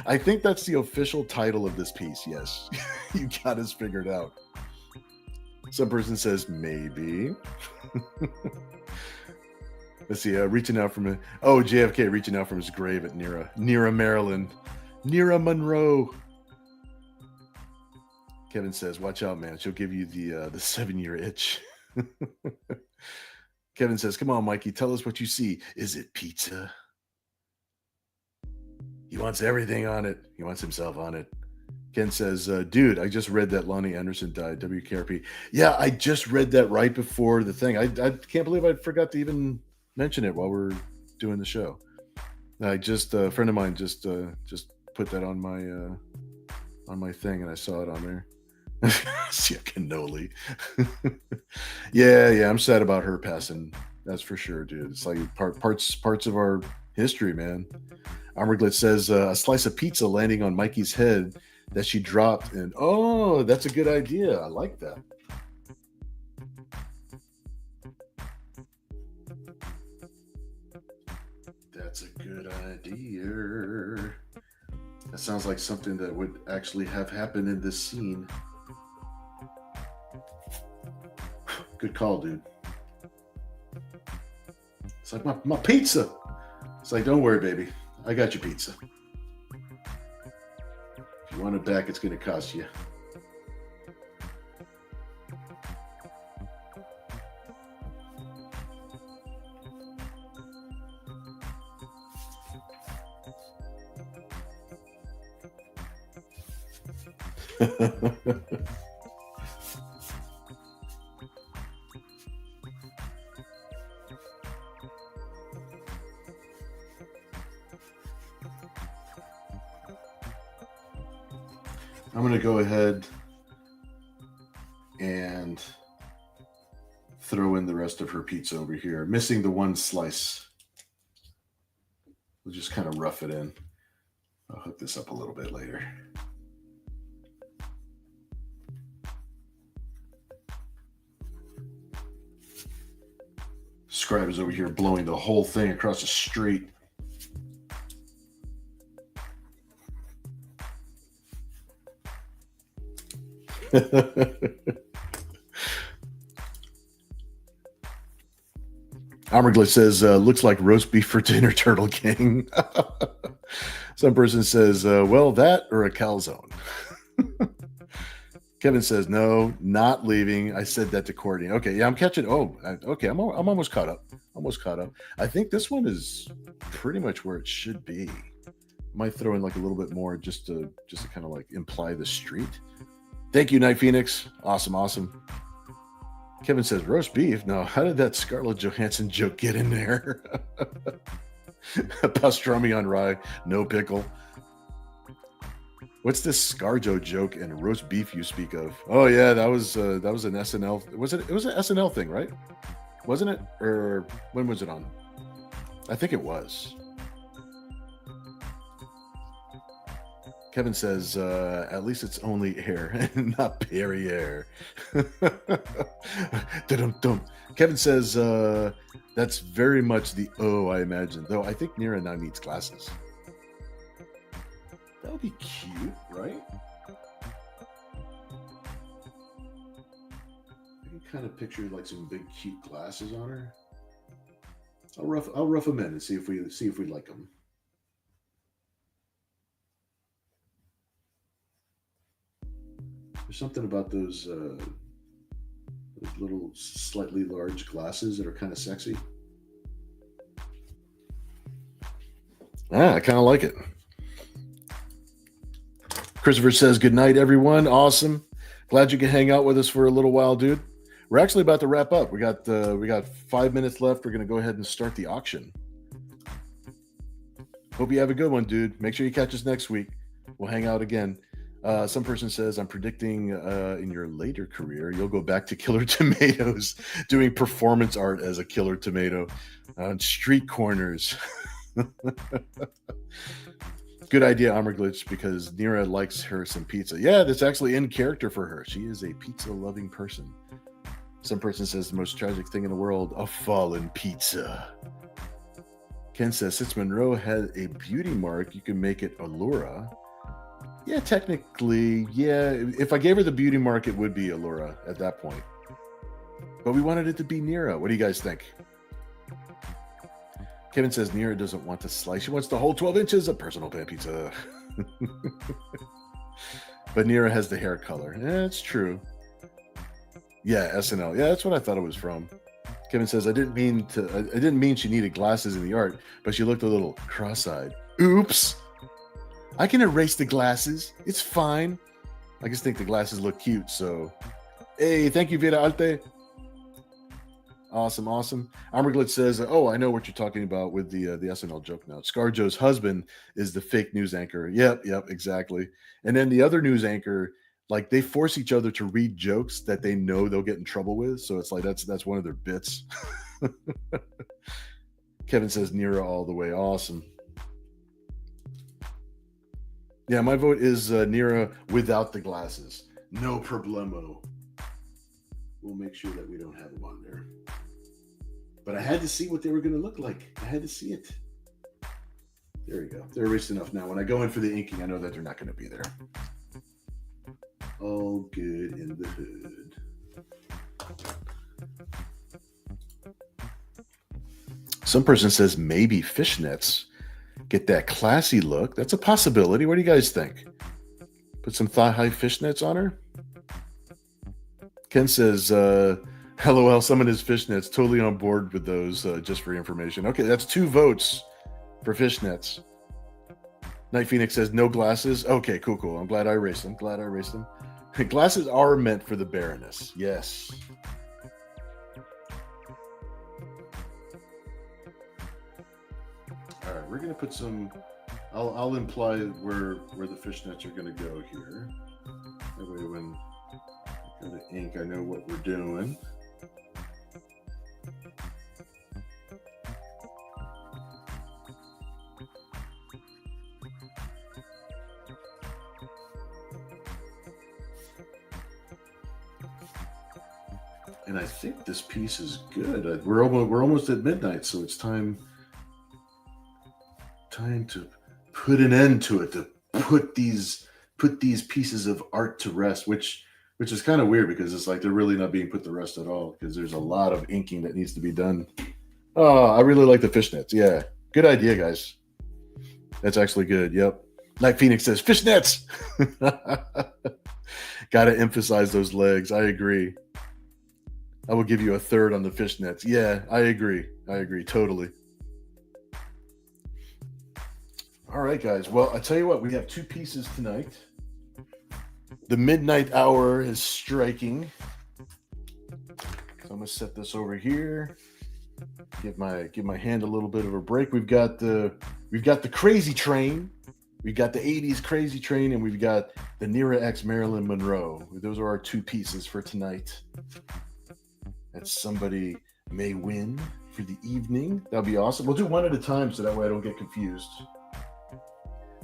I think that's the official title of this piece. Yes, you got us figured out. Some person says, maybe. Let's see, reaching out from JFK reaching out from his grave at Nira, Maryland. Nira Monroe. Kevin says, watch out, man. She'll give you the 7-year itch. Kevin says, come on, Mikey, tell us what you see. Is it pizza? He wants everything on it. He wants himself on it. Ken says, dude, I just read that Lonnie Anderson died, WKRP. Yeah, I just read that right before the thing. I can't believe I forgot to even mention it while we're doing the show. I just, a friend of mine just put that on my thing, and I saw it on there. See a cannoli. yeah, I'm sad about her passing. That's for sure, dude. It's like parts of our history, man. Armorglit says, a slice of pizza landing on Mikey's head that she dropped, and oh, that's a good idea. I like that. That's a good idea. That sounds like something that would actually have happened in this scene. Good call, dude. It's like my pizza. It's like, don't worry, baby. I got your pizza. If you want it back, it's going to cost you. I'm going to go ahead and throw in the rest of her pizza over here, missing the one slice. We'll just kind of rough it in. I'll hook this up a little bit later. Scribe is over here blowing the whole thing across the street. Armorglit says, looks like roast beef for dinner, Turtle King. Some person says, well, that or a calzone. Kevin says, no, not leaving. I said that to Courtney. Okay, yeah, I'm catching. Oh, okay, I'm almost caught up. Almost caught up. I think this one is pretty much where it should be. Might throw in like a little bit more just to kind of like imply the street. Thank you, Night Phoenix. Awesome. Kevin says, roast beef? No, how did that Scarlett Johansson joke get in there? Pastrami on rye, no pickle. What's this ScarJo joke and roast beef you speak of? Oh yeah, that was an SNL. It was an SNL thing, right? Wasn't it? Or when was it on? I think it was. Kevin says, at least it's only air and not Perrier. Kevin says, that's very much the O, I imagine. Though I think Nira now needs glasses. That would be cute, right? I can kind of picture like some big cute glasses on her. I'll rough them in and see if we like them. There's something about those little slightly large glasses that are kind of sexy. I kind of like it. Christopher says, good night, everyone. Awesome. Glad you could hang out with us for a little while, dude. We're actually about to wrap up. We got 5 minutes left. We're going to go ahead and start the auction. Hope you have a good one, dude. Make sure you catch us next week. We'll hang out again. Some person says, I'm predicting in your later career, you'll go back to Killer Tomatoes, doing performance art as a Killer Tomato on street corners. Good idea, Armorglitch, because Nira likes her some pizza. Yeah, that's actually in character for her. She is a pizza-loving person. Some person says the most tragic thing in the world, a fallen pizza. Ken says, since Monroe had a beauty mark, you can make it Allura. Yeah, technically, yeah. If I gave her the beauty mark, it would be Allura at that point. But we wanted it to be Nira. What do you guys think? Kevin says Nira doesn't want to slice. She wants the whole 12 inches of personal pan pizza. But Nira has the hair color. Yeah, it's true. Yeah, SNL. Yeah, that's what I thought it was from. Kevin says, I didn't mean she needed glasses in the art, but she looked a little cross-eyed. Oops. I can erase the glasses. It's fine. I just think the glasses look cute. So, hey, thank you, Vida Alte. Awesome, awesome. Armorglitch says, "Oh, I know what you're talking about with the SNL joke now. ScarJo's husband is the fake news anchor. Yep, exactly. And then the other news anchor, like they force each other to read jokes that they know they'll get in trouble with. So it's like that's one of their bits." Kevin says, "Nira all the way. Awesome." Yeah, my vote is Nira without the glasses. No problemo. We'll make sure that we don't have them on there. But I had to see what they were going to look like. I had to see it. There we go. They're erased enough now. When I go in for the inking, I know that they're not going to be there. All good in the hood. Some person says maybe fishnets. Get that classy look. That's a possibility. What do you guys think? Put some thigh-high fishnets on her? Ken says, LOL, summon his fishnets. Totally on board with those, just for information. Okay, that's 2 votes for fishnets. Night Phoenix says, no glasses. Okay, cool. I'm glad I erased them. Glasses are meant for the Baroness. Yes. All right, we're going to put some... I'll imply where the fishnets are going to go here. That way when I go to ink, I know what we're doing. And I think this piece is good. We're almost at midnight, so it's time to put an end to it. To put these pieces of art to rest, which is kind of weird because it's like they're really not being put to rest at all because there's a lot of inking that needs to be done. Oh, I really like the fishnets. Yeah, good idea, guys. That's actually good. Yep. Night Phoenix says fishnets. Got to emphasize those legs. I agree. I will give you a third on the fishnets. Yeah, I agree. Totally. All right, guys. Well, I tell you what, we have 2 pieces tonight. The midnight hour is striking. So I'm gonna set this over here. Give my hand a little bit of a break. We've got the crazy train. We've got the 80s crazy train, and we've got the Nira X Marilyn Monroe. Those are our 2 pieces for tonight. That somebody may win for the evening. That'll be awesome. We'll do one at a time so that way I don't get confused.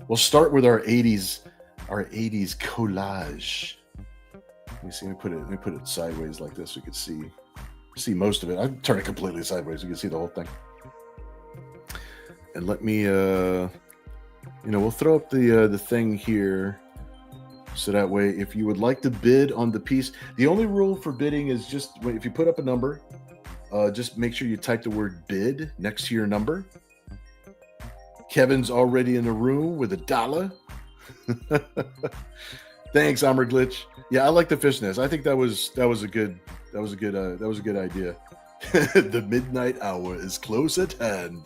We'll start with our 80s collage. Let me see. Let me put it sideways like this so you can see most of it. I'll turn it completely sideways so you can see the whole thing. And let me we'll throw up the thing here. So that way, if you would like to bid on the piece, the only rule for bidding is just if you put up a number, just make sure you type the word bid next to your number. Kevin's already in the room with $1. Thanks, Glitch. Yeah, I like the fishnets. I think that was a good idea. The midnight hour is close at hand.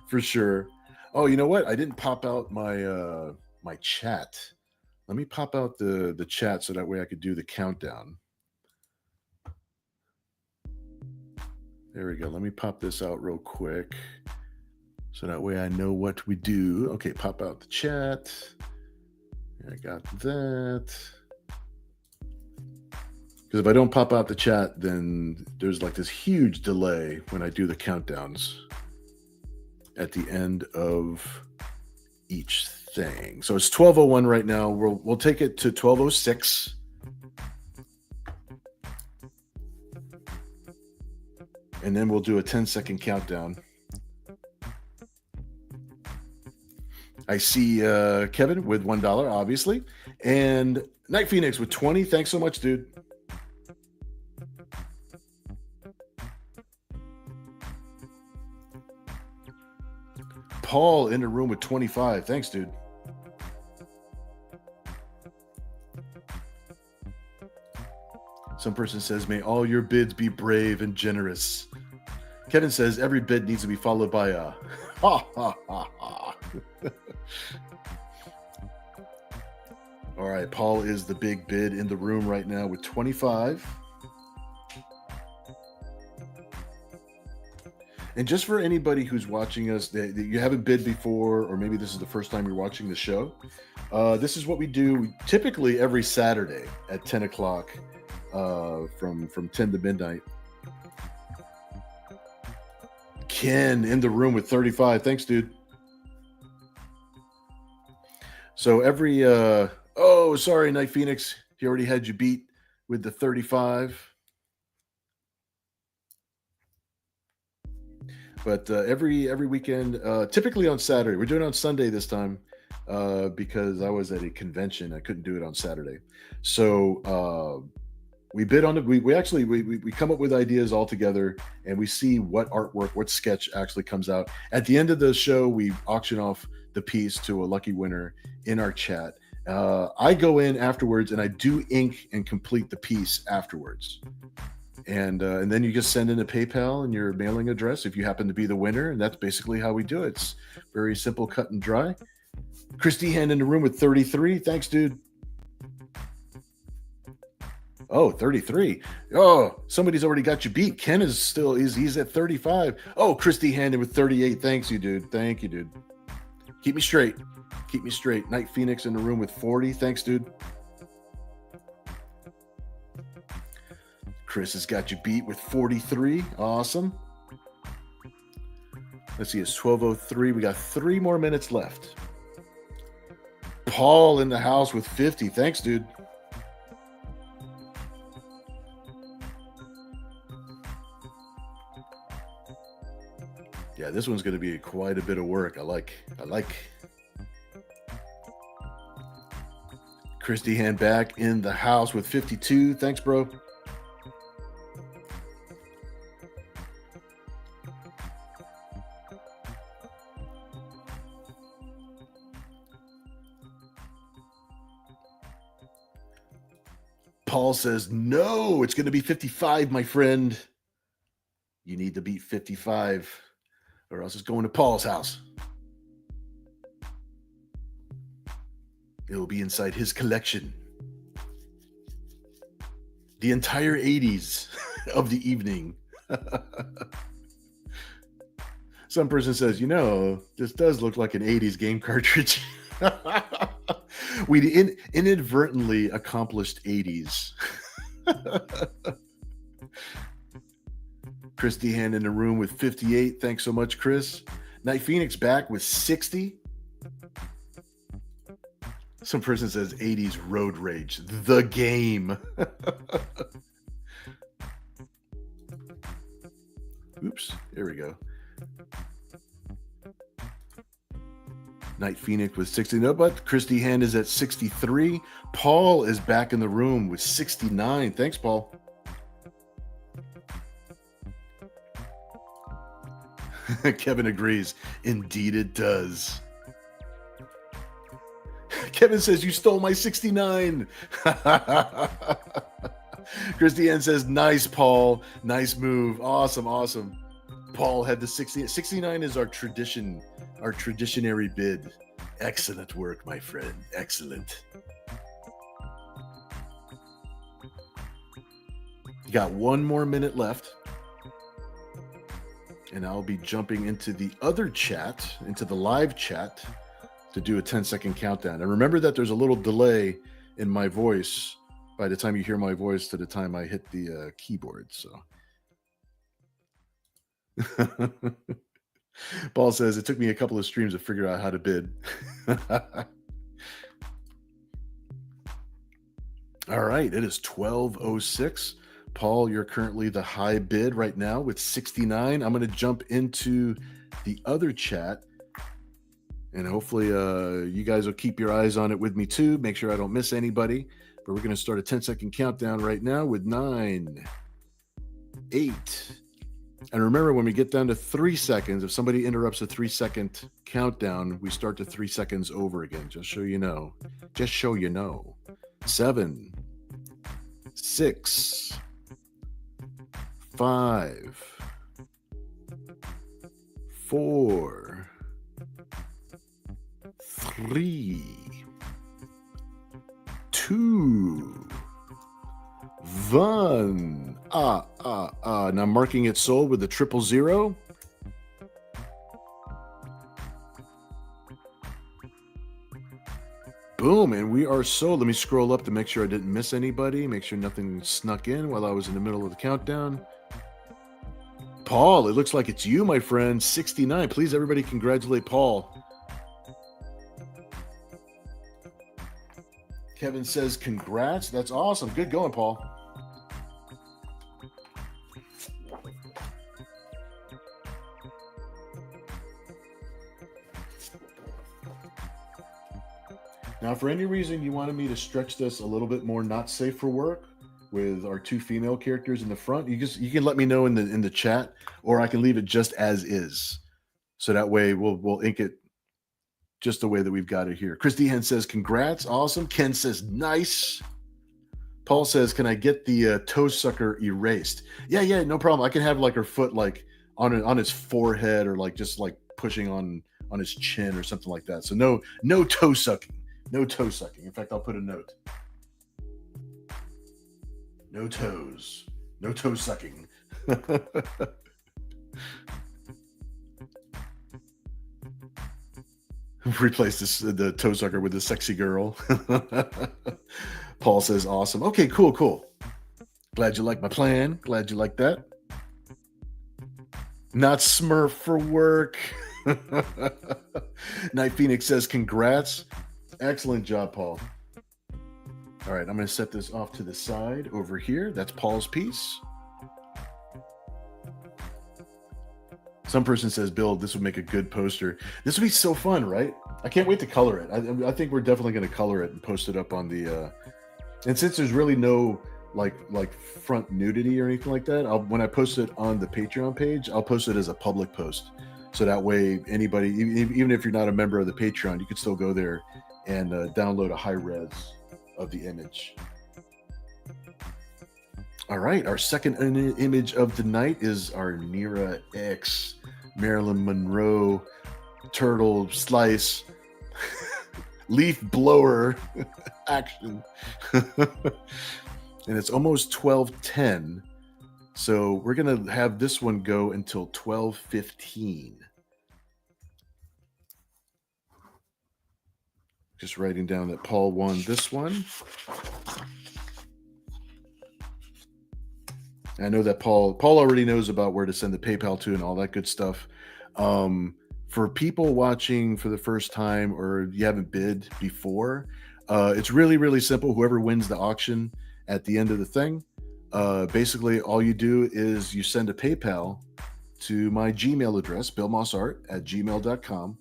For sure. Oh, you know what? I didn't pop out my my chat. Let me pop out the chat so that way I could do the countdown. There we go. Let me pop this out real quick so that way I know what we do. Okay, pop out the chat. I got that. Because if I don't pop out the chat, then there's like this huge delay when I do the countdowns at the end of each thing. So it's 12:01 right now. We'll take it to 12:06. And then we'll do a 10-second countdown. I see Kevin with $1, obviously. And Night Phoenix with 20. Thanks so much, dude. Paul in the room with 25. Thanks, dude. Some person says, may all your bids be brave and generous. Kevin says, every bid needs to be followed by a ha, ha, ha, ha. All right, Paul is the big bid in the room right now with 25. And just for anybody who's watching us that you haven't bid before, or maybe this is the first time you're watching the show, this is what we do typically every Saturday at 10 o'clock from 10 to midnight. Ken in the room with 35. Thanks, dude. So every oh, sorry, Night Phoenix. He already had you beat with the 35. But every weekend, typically on Saturday. We're doing it on Sunday this time because I was at a convention. I couldn't do it on Saturday. So we bid on it. We actually we come up with ideas all together, and we see what artwork, what sketch actually comes out. At the end of the show, we auction off the piece to a lucky winner in our chat. I go in afterwards and I do ink and complete the piece afterwards. And then you just send in a PayPal and your mailing address if you happen to be the winner. And that's basically how we do it. It's very simple, cut and dry. Christy Hand in the room with 33. Thanks, dude. Oh, 33. Oh, somebody's already got you beat. Ken is still, he's at 35. Oh, Christy Hand with 38. Thanks, you, dude. Thank you, dude. Keep me straight. Keep me straight. Night Phoenix in the room with 40. Thanks, dude. Chris has got you beat with 43. Awesome. Let's see, it's 12:03. We got 3 more minutes left. Paul in the house with 50. Thanks, dude. Yeah, this one's going to be quite a bit of work. I like. Christy Hand back in the house with 52. Thanks, bro. Paul says, no, it's going to be 55, my friend. You need to beat 55 or else it's going to Paul's house. It'll be inside his collection. The entire 80s of the evening. Some person says, this does look like an 80s game cartridge. We inadvertently accomplished 80s. Christy Hand in the room with 58. Thanks so much, Chris. Night Phoenix back with 60. Some person says 80s road rage. The game. Oops, here we go. Night Phoenix with 60. No, but Christy Hand is at 63. Paul is back in the room with 69. Thanks, Paul. Kevin agrees. Indeed, it does. Kevin says, you stole my 69. Christy Ann says, nice, Paul. Nice move. Awesome. Paul had the 60. 69 is our traditionary bid. Excellent work, my friend. Excellent. You got 1 more minute left. And I'll be jumping into the other chat, into the live chat, to do a 10-second countdown. And remember that there's a little delay in my voice by the time you hear my voice to the time I hit the keyboard. So Paul says, it took me a couple of streams to figure out how to bid. All right, it is 12:06. Paul, you're currently the high bid right now with 69. I'm going to jump into the other chat, and hopefully you guys will keep your eyes on it with me too. Make sure I don't miss anybody. But we're going to start a 10-second countdown right now with 9, 8. And remember, when we get down to 3 seconds, if somebody interrupts a 3-second countdown, we start to 3 seconds over again. Just so you know. 7, 6, 5, 4, 3, 2, 1. Now marking it sold with the 000. Boom, and we are sold. Let me scroll up to make sure I didn't miss anybody. Make sure nothing snuck in while I was in the middle of the countdown. Paul, it looks like it's you, my friend. 69. Please, everybody, congratulate Paul. Kevin says, congrats. That's awesome. Good going, Paul. Now, for any reason you wanted me to stretch this a little bit more not safe for work with our 2 female characters in the front, you can let me know in the chat, or I can leave it just as is. So that way we'll ink it just the way that we've got it here. Chris Dehan says, congrats. Awesome. Ken says, nice. Paul says, can I get the toe sucker erased? Yeah, no problem. I can have like her foot like on his forehead, or like just like pushing on his chin or something like that. So no toe sucking. No toe sucking. In fact, I'll put a note. No toes. No toe sucking. Replace the toe sucker with the sexy girl. Paul says, awesome. Okay, cool. Glad you like my plan. Glad you like that. Not Smurf for work. Night Phoenix says, congrats. Excellent job, Paul. All right, I'm going to set this off to the side over here. That's Paul's piece. Some person says, Bill, this would make a good poster. This would be so fun, right? I can't wait to color it. I think we're definitely going to color it and post it up on the... And since there's really no like front nudity or anything like that, when I post it on the Patreon page, I'll post it as a public post. So that way, anybody, even if you're not a member of the Patreon, you can still go there and download a high res of the image. All right, our second image of the night is our Nira X Marilyn Monroe turtle slice leaf blower action. And it's almost 12:10, so we're gonna have this one go until 12:15. Just writing down that Paul won this one. I know that Paul already knows about where to send the PayPal to and all that good stuff. For people watching for the first time, or you haven't bid before, it's really, really simple. Whoever wins the auction at the end of the thing, basically all you do is you send a PayPal to my Gmail address, billmossart@gmail.com.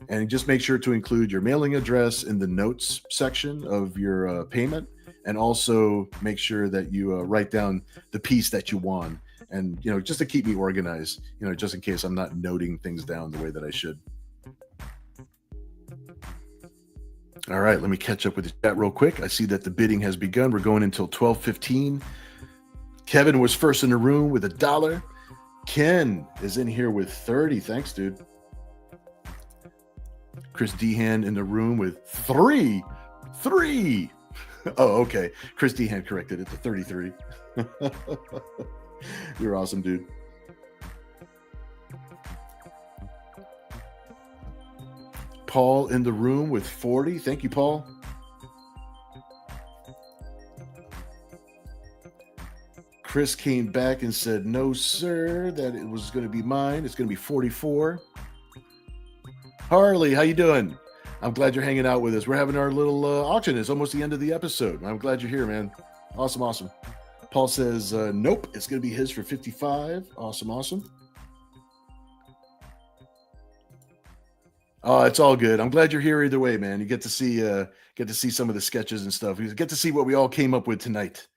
And just make sure to include your mailing address in the notes section of your payment. And also make sure that you write down the piece that you won. And, just to keep me organized, just in case I'm not noting things down the way that I should. All right, let me catch up with the chat real quick. I see that the bidding has begun. We're going until 12:15. Kevin was first in the room with $1. Ken is in here with 30. Thanks, dude. Chris Dehan in the room with 3. Oh, okay. Chris Dehan corrected it to 33. You're awesome, dude. Paul in the room with 40. Thank you, Paul. Chris came back and said, no, sir, that it was going to be mine. It's going to be 44. Harley, how you doing? I'm glad you're hanging out with us. We're having our little auction. It's almost the end of the episode. I'm glad you're here, man. Awesome. Paul says, nope, it's going to be his for 55. Awesome. Oh, it's all good. I'm glad you're here either way, man. You get to see some of the sketches and stuff. You get to see what we all came up with tonight.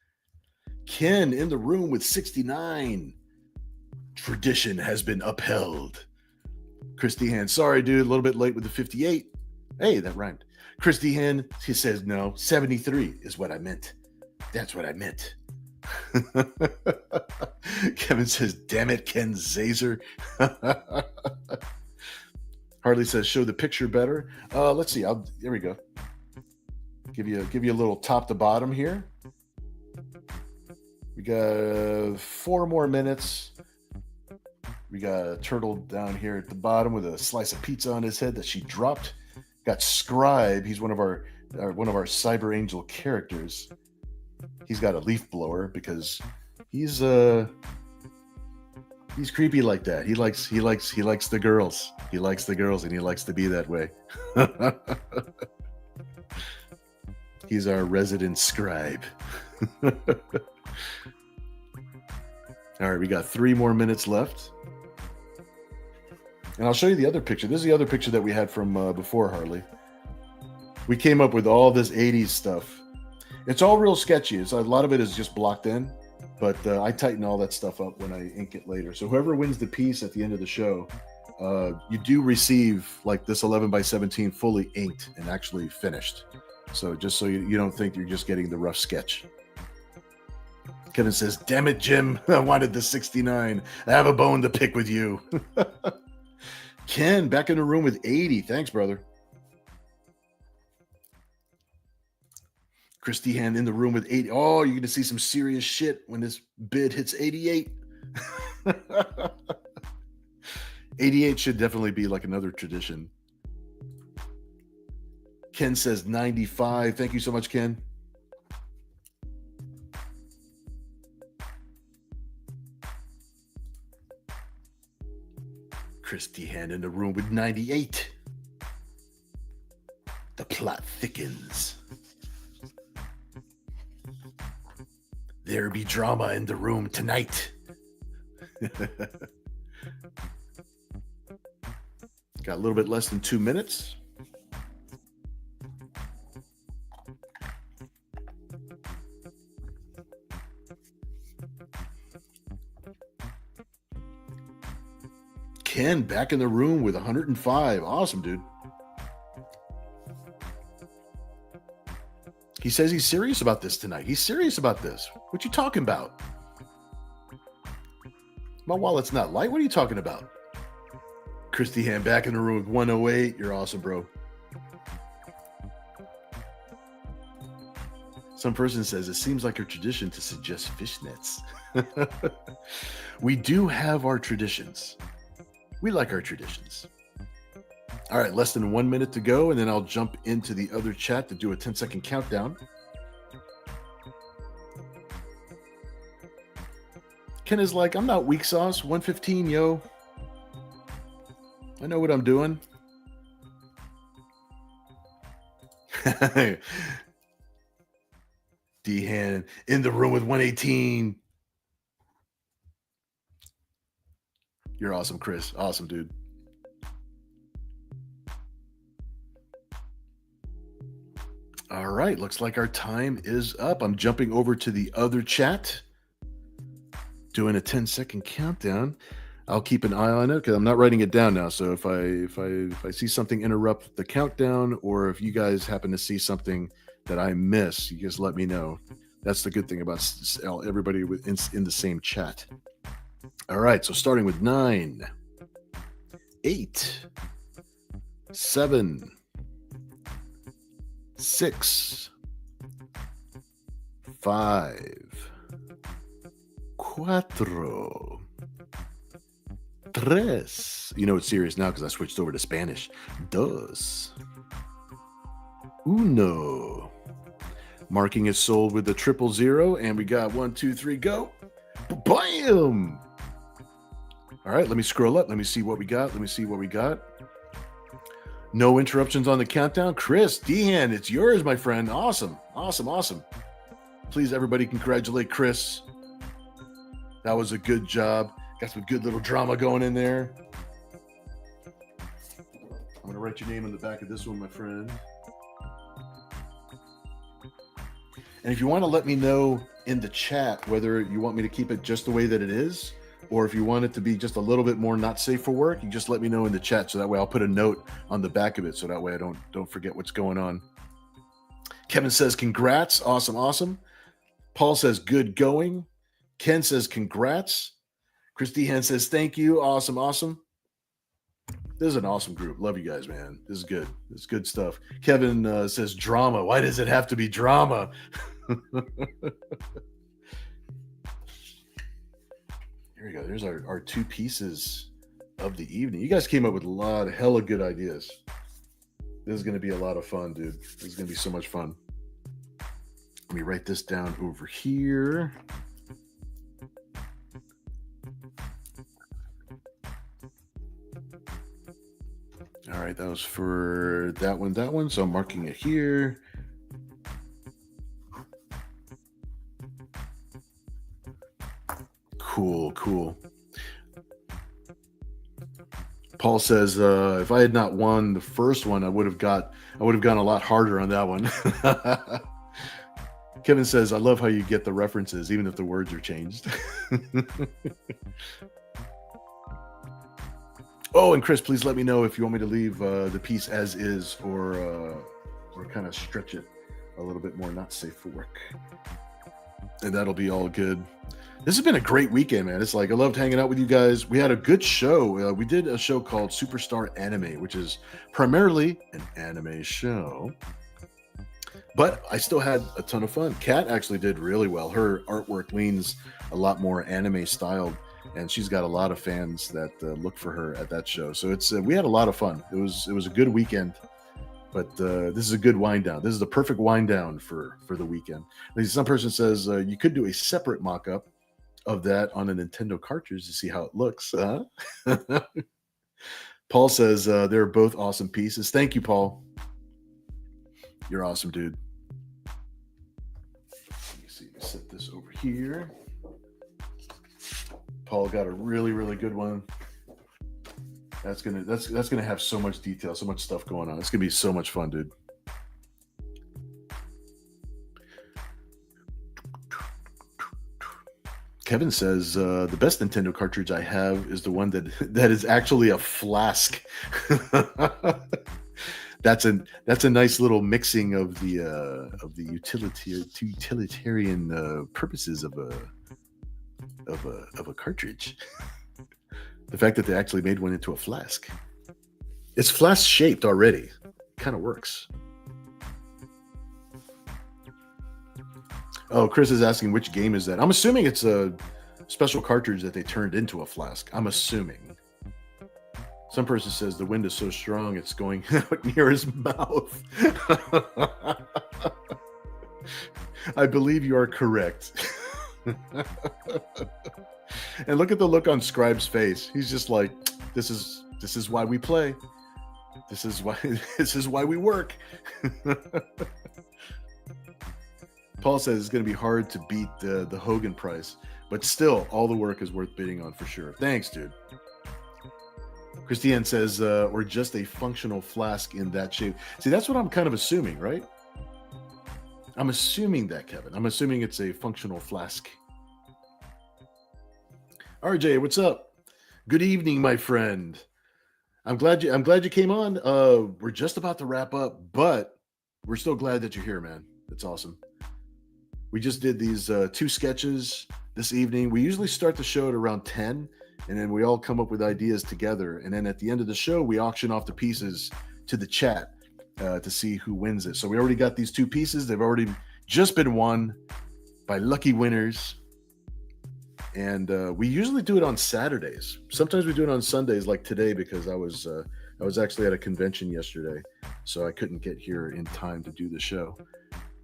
Ken in the room with 69. Tradition has been upheld. Chris Dehan, sorry, dude, a little bit late with the 58. Hey, that rhymed. Chris Dehan, he says, no, 73 is what I meant. That's what I meant. Kevin says, damn it, Ken Zazer. Harley says, show the picture better. Let's see. There we go. Give you a little top to bottom here. We got 4 more minutes. We got a turtle down here at the bottom with a slice of pizza on his head that she dropped. Got Scribe. He's one of our Cyber Angel characters. He's got a leaf blower because he's creepy like that. He likes the girls. He likes the girls and he likes to be that way. He's our resident scribe. All right, we got 3 more minutes left. And I'll show you the other picture. This is the other picture that we had from before, Harley. We came up with all this 80s stuff. It's all real sketchy. A lot of it is just blocked in, but I tighten all that stuff up when I ink it later. So whoever wins the piece at the end of the show, you do receive like this 11x17 fully inked and actually finished. So just so you don't think you're just getting the rough sketch. Kevin says, damn it, Jim. I wanted the 69. I have a bone to pick with you. Ken, back in the room with 80. Thanks, brother. Christy Hand in the room with 80. Oh, you're going to see some serious shit when this bid hits 88. 88 should definitely be like another tradition. Ken says 95. Thank you so much, Ken. Christy Hand in the room with 98. The plot thickens. There be drama in the room tonight. Got a little bit less than 2 minutes. Ken back in the room with 105. Awesome, dude. He says he's serious about this tonight. He's serious about this. What you talking about? My wallet's not light. What are you talking about? Christy Hand back in the room with 108. You're awesome, bro. Some person says it seems like a tradition to suggest fishnets. We do have our traditions. We like our traditions. All right, less than 1 minute to go, and then I'll jump into the other chat to do a 10-second countdown. Ken is like, I'm not weak sauce. 115, yo. I know what I'm doing. D-Hand in the room with 118. You're awesome, Chris. Awesome, dude. All right, looks like our time is up. I'm jumping over to the other chat, doing a 10-second countdown. I'll keep an eye on it because I'm not writing it down now. So if I see something interrupt the countdown, or if you guys happen to see something that I miss, you just let me know. That's the good thing about everybody in the same chat. All right, so starting with 9, 8, 7, 6, 5, 4, 3. You know it's serious now because I switched over to Spanish. 2, 1. Marking is sold with the 000, and we got 1, 2, 3, go. Bam! All right, let me scroll up. Let me see what we got. No interruptions on the countdown. Chris, D-Hand, it's yours, my friend. Awesome. Please, everybody, congratulate Chris. That was a good job. Got some good little drama going in there. I'm going to write your name on the back of this one, my friend. And if you want to let me know in the chat whether you want me to keep it just the way that it is, or if you want it to be just a little bit more not safe for work, you just let me know in the chat. So that way I'll put a note on the back of it. So that way I don't forget what's going on. Kevin says, congrats. Awesome. Paul says, good going. Ken says, congrats. Christy Hen says, thank you. Awesome. This is an awesome group. Love you guys, man. This is good. This is good stuff. Kevin says drama. Why does it have to be drama? Here we go. There's our two pieces of the evening. You guys came up with a lot of hella good ideas. This is going to be a lot of fun, dude. This is going to be so much fun. Let me write this down over here. All right, that was for that one. So I'm marking it here. Cool. Paul says, if I had not won the first one, I would have gone a lot harder on that one. Kevin says, I love how you get the references, even if the words are changed. Oh, and Chris, please let me know if you want me to leave the piece as is or kind of stretch it a little bit more, not safe for work. And that'll be all good. This has been a great weekend, man. It's like I loved hanging out with you guys. We had a good show. We did a show called Superstar Anime, which is primarily an anime show. But I still had a ton of fun. Kat actually did really well. Her artwork leans a lot more anime styled, and she's got a lot of fans that look for her at that show. So it's we had a lot of fun. It was a good weekend. But this is a good wind down. This is the perfect wind down for the weekend. Some person says you could do a separate mock-up of that on a Nintendo cartridge to see how it looks. Paul says they're both awesome pieces. Thank you, Paul. You're awesome, dude. Let me see. Set this over here. Paul got a really, really good one. That's gonna have so much detail, so much stuff going on. It's gonna be so much fun, dude. Kevin says the best Nintendo cartridge I have is the one that is actually a flask. That's a nice little mixing of the utilitarian purposes of a cartridge. The fact that they actually made one into a flask. It's flask shaped already. Kind of works. Oh, Chris is asking which game is that. I'm assuming it's a special cartridge that they turned into a flask. I'm assuming. Some person says the wind is so strong it's going out near his mouth. I believe you are correct. And look at the look on Scribe's face. He's just like, this is why we play. This is why we work. Paul says it's going to be hard to beat the Hogan price, but still, all the work is worth bidding on for sure. Thanks, dude. Christiane says, or just a functional flask in that shape. See, that's what I'm kind of assuming, right? I'm assuming that, Kevin. I'm assuming it's a functional flask. RJ, what's up? Good evening, my friend. I'm glad you came on. We're just about to wrap up, but we're still glad that you're here, man. That's awesome. We just did these 2 sketches this evening. We usually start the show at around 10, and then we all come up with ideas together. And then at the end of the show, we auction off the pieces to the chat to see who wins it. So we already got these 2 pieces. They've already just been won by lucky winners. And we usually do it on Saturdays. Sometimes we do it on Sundays, like today, because I was actually at a convention yesterday, so I couldn't get here in time to do the show.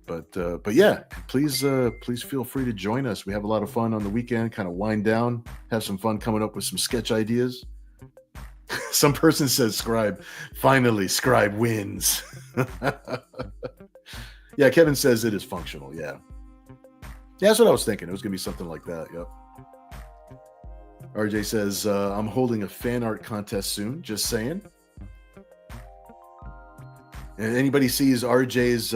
But yeah, please feel free to join us. We have a lot of fun on the weekend, kind of wind down, have some fun coming up with some sketch ideas. Some person says Scribe. Finally, Scribe wins. Yeah, Kevin says it is functional. Yeah, that's what I was thinking. It was going to be something like that. Yep. RJ says, I'm holding a fan art contest soon. Just saying. And anybody sees RJ's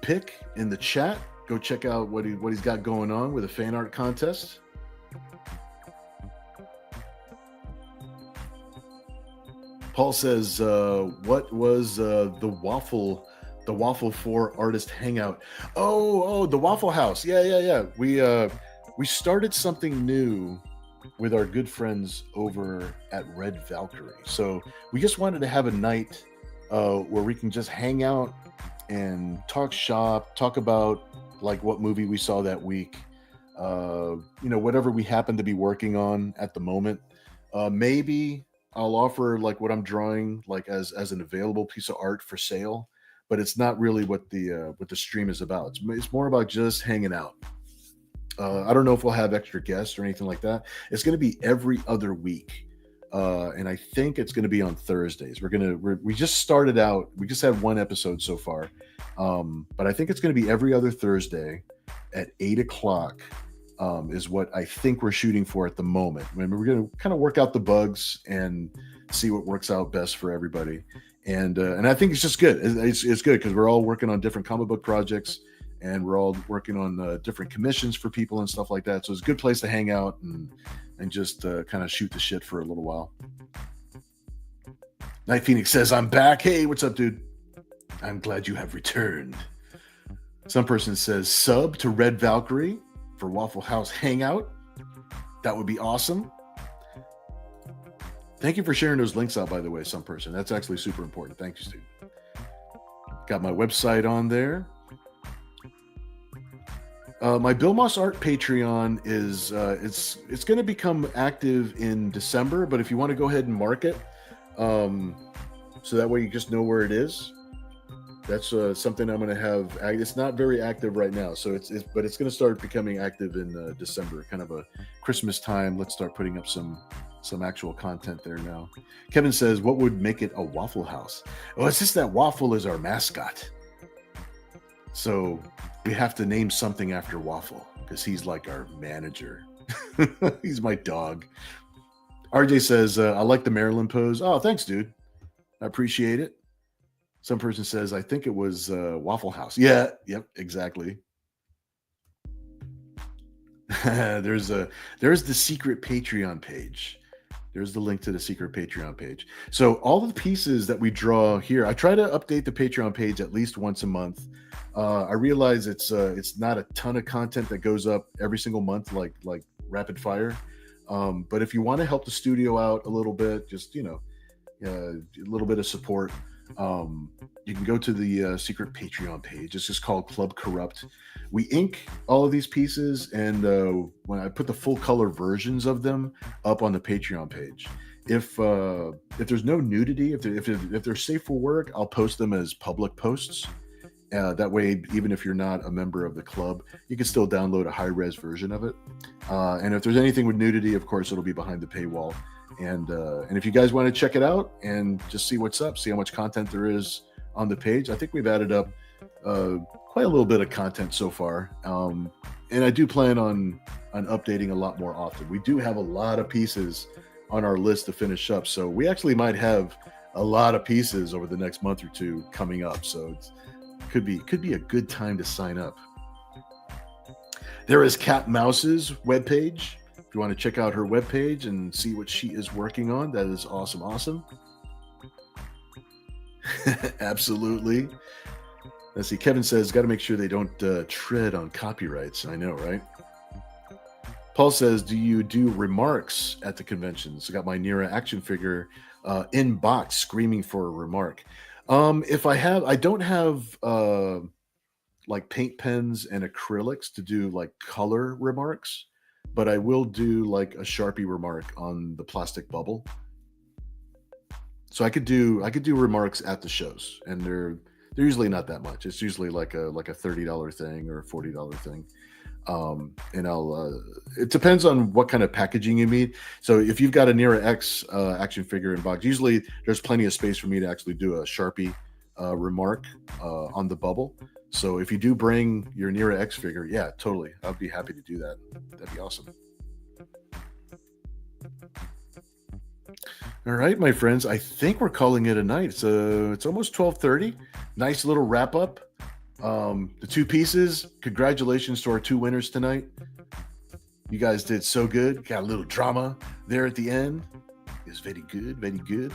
pick in the chat, go check out what he's got going on with a fan art contest. Paul says, what was the Waffle 4 artist hangout? Oh, the Waffle House. Yeah. We started something new with our good friends over at Red Valkyrie. So we just wanted to have a night where we can just hang out and talk shop, talk about like what movie we saw that week, whatever we happen to be working on at the moment. Maybe I'll offer like what I'm drawing like as an available piece of art for sale, but it's not really what the stream is about. It's more about just hanging out. I don't know if we'll have extra guests or anything like that. It's going to be every other week, and I think it's going to be on Thursdays. We just started out. We just had one episode so far, but I think it's going to be every other Thursday at 8 o'clock. Is what I think we're shooting for at the moment. I mean, we're going to kind of work out the bugs and see what works out best for everybody. And I think it's just good. It's good because we're all working on different comic book projects, and we're all working on different commissions for people and stuff like that. So it's a good place to hang out and just kind of shoot the shit for a little while. Night Phoenix says, I'm back. Hey, what's up, dude? I'm glad you have returned. Some person says, sub to Red Valkyrie for Waffle House Hangout. That would be awesome. Thank you for sharing those links out, by the way, some person. That's actually super important. Thank you, Steve. Got my website on there. My Bill Moss Art Patreon is it's going to become active in December, but if you want to go ahead and mark it, so that way you just know where it is. That's something I'm going to have. It's not very active right now, so but it's going to start becoming active in December, kind of a Christmas time. Let's start putting up some actual content there now. Kevin says, what would make it a Waffle House? Well, it's just that Waffle is our mascot. So we have to name something after Waffle because he's like our manager. He's my dog. RJ says, I like the Maryland pose. Oh, thanks, dude. I appreciate it. Some person says, I think it was Waffle House. Yeah, yep, exactly. There's the secret Patreon page. There's the link to the secret Patreon page. So all the pieces that we draw here, I try to update the Patreon page at least once a month. I realize it's not a ton of content that goes up every single month, like rapid fire. But if you want to help the studio out a little bit, just a little bit of support, you can go to the secret Patreon page. It's just called Club Corrupt. We ink all of these pieces, and when I put the full color versions of them up on the Patreon page, if there's no nudity, if they're safe for work, I'll post them as public posts. That way, even if you're not a member of the club, you can still download a high-res version of it. And if there's anything with nudity, of course, it'll be behind the paywall. And if you guys want to check it out and just see what's up, see how much content there is on the page, I think we've added up quite a little bit of content so far. And I do plan on updating a lot more often. We do have a lot of pieces on our list to finish up. So we actually might have a lot of pieces over the next month or two coming up. So it could be a good time to sign up. There is Cat Mouse's webpage. If you want to check out her webpage and see what she is working on, that is awesome. Absolutely. Let's see. Kevin says, got to make sure they don't tread on copyrights. I know, right? Paul says, do you do remarks at the conventions? I got my Nira action figure in box screaming for a remark. If I don't have like paint pens and acrylics to do like color remarks, but I will do like a Sharpie remark on the plastic bubble. So I could do remarks at the shows, and they're usually not that much. It's usually like a $30 thing or a $40 thing. And I'll it depends on what kind of packaging you need. So if you've got a Nira X action figure in box, usually there's plenty of space for me to actually do a Sharpie remark on the bubble. So if you do bring your Nira X figure, yeah, totally, I'd be happy to do that. That'd be awesome. All right, my friends, I think we're calling it a night. So it's almost 12:30. Nice little wrap up. The two pieces, congratulations to our two winners tonight. You guys did so good. Got a little drama there at the end. It's very good, very good.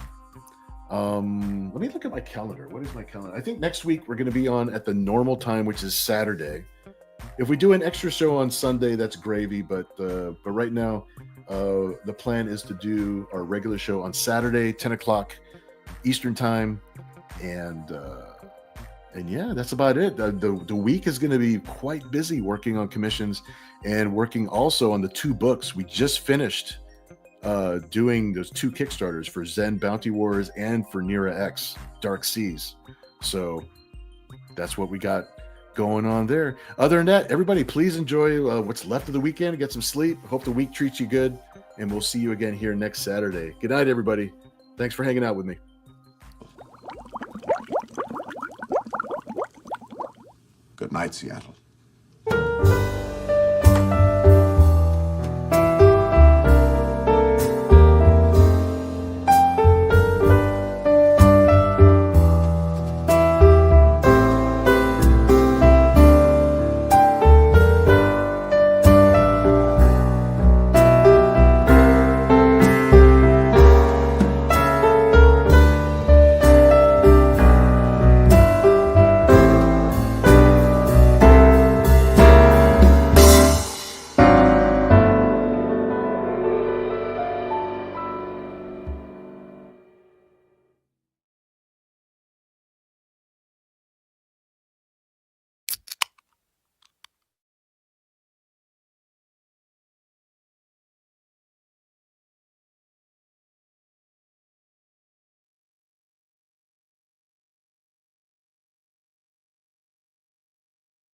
Let me look at my calendar. What is my calendar? I think next week we're going to be on at the normal time, which is Saturday. If we do an extra show on Sunday, that's gravy. But right now, The plan is to do our regular show on Saturday, 10 o'clock Eastern time, and yeah, that's about it. The week is going to be quite busy working on commissions and working also on the 2 books. We just finished doing those 2 Kickstarters for Zen Bounty Wars and for Nira X Dark Seas. So that's what we got going on there. Other than that, everybody, please enjoy what's left of the weekend. Get some sleep. Hope the week treats you good, and we'll see you again here next Saturday. Good night, everybody. Thanks for hanging out with me. Good night, Seattle.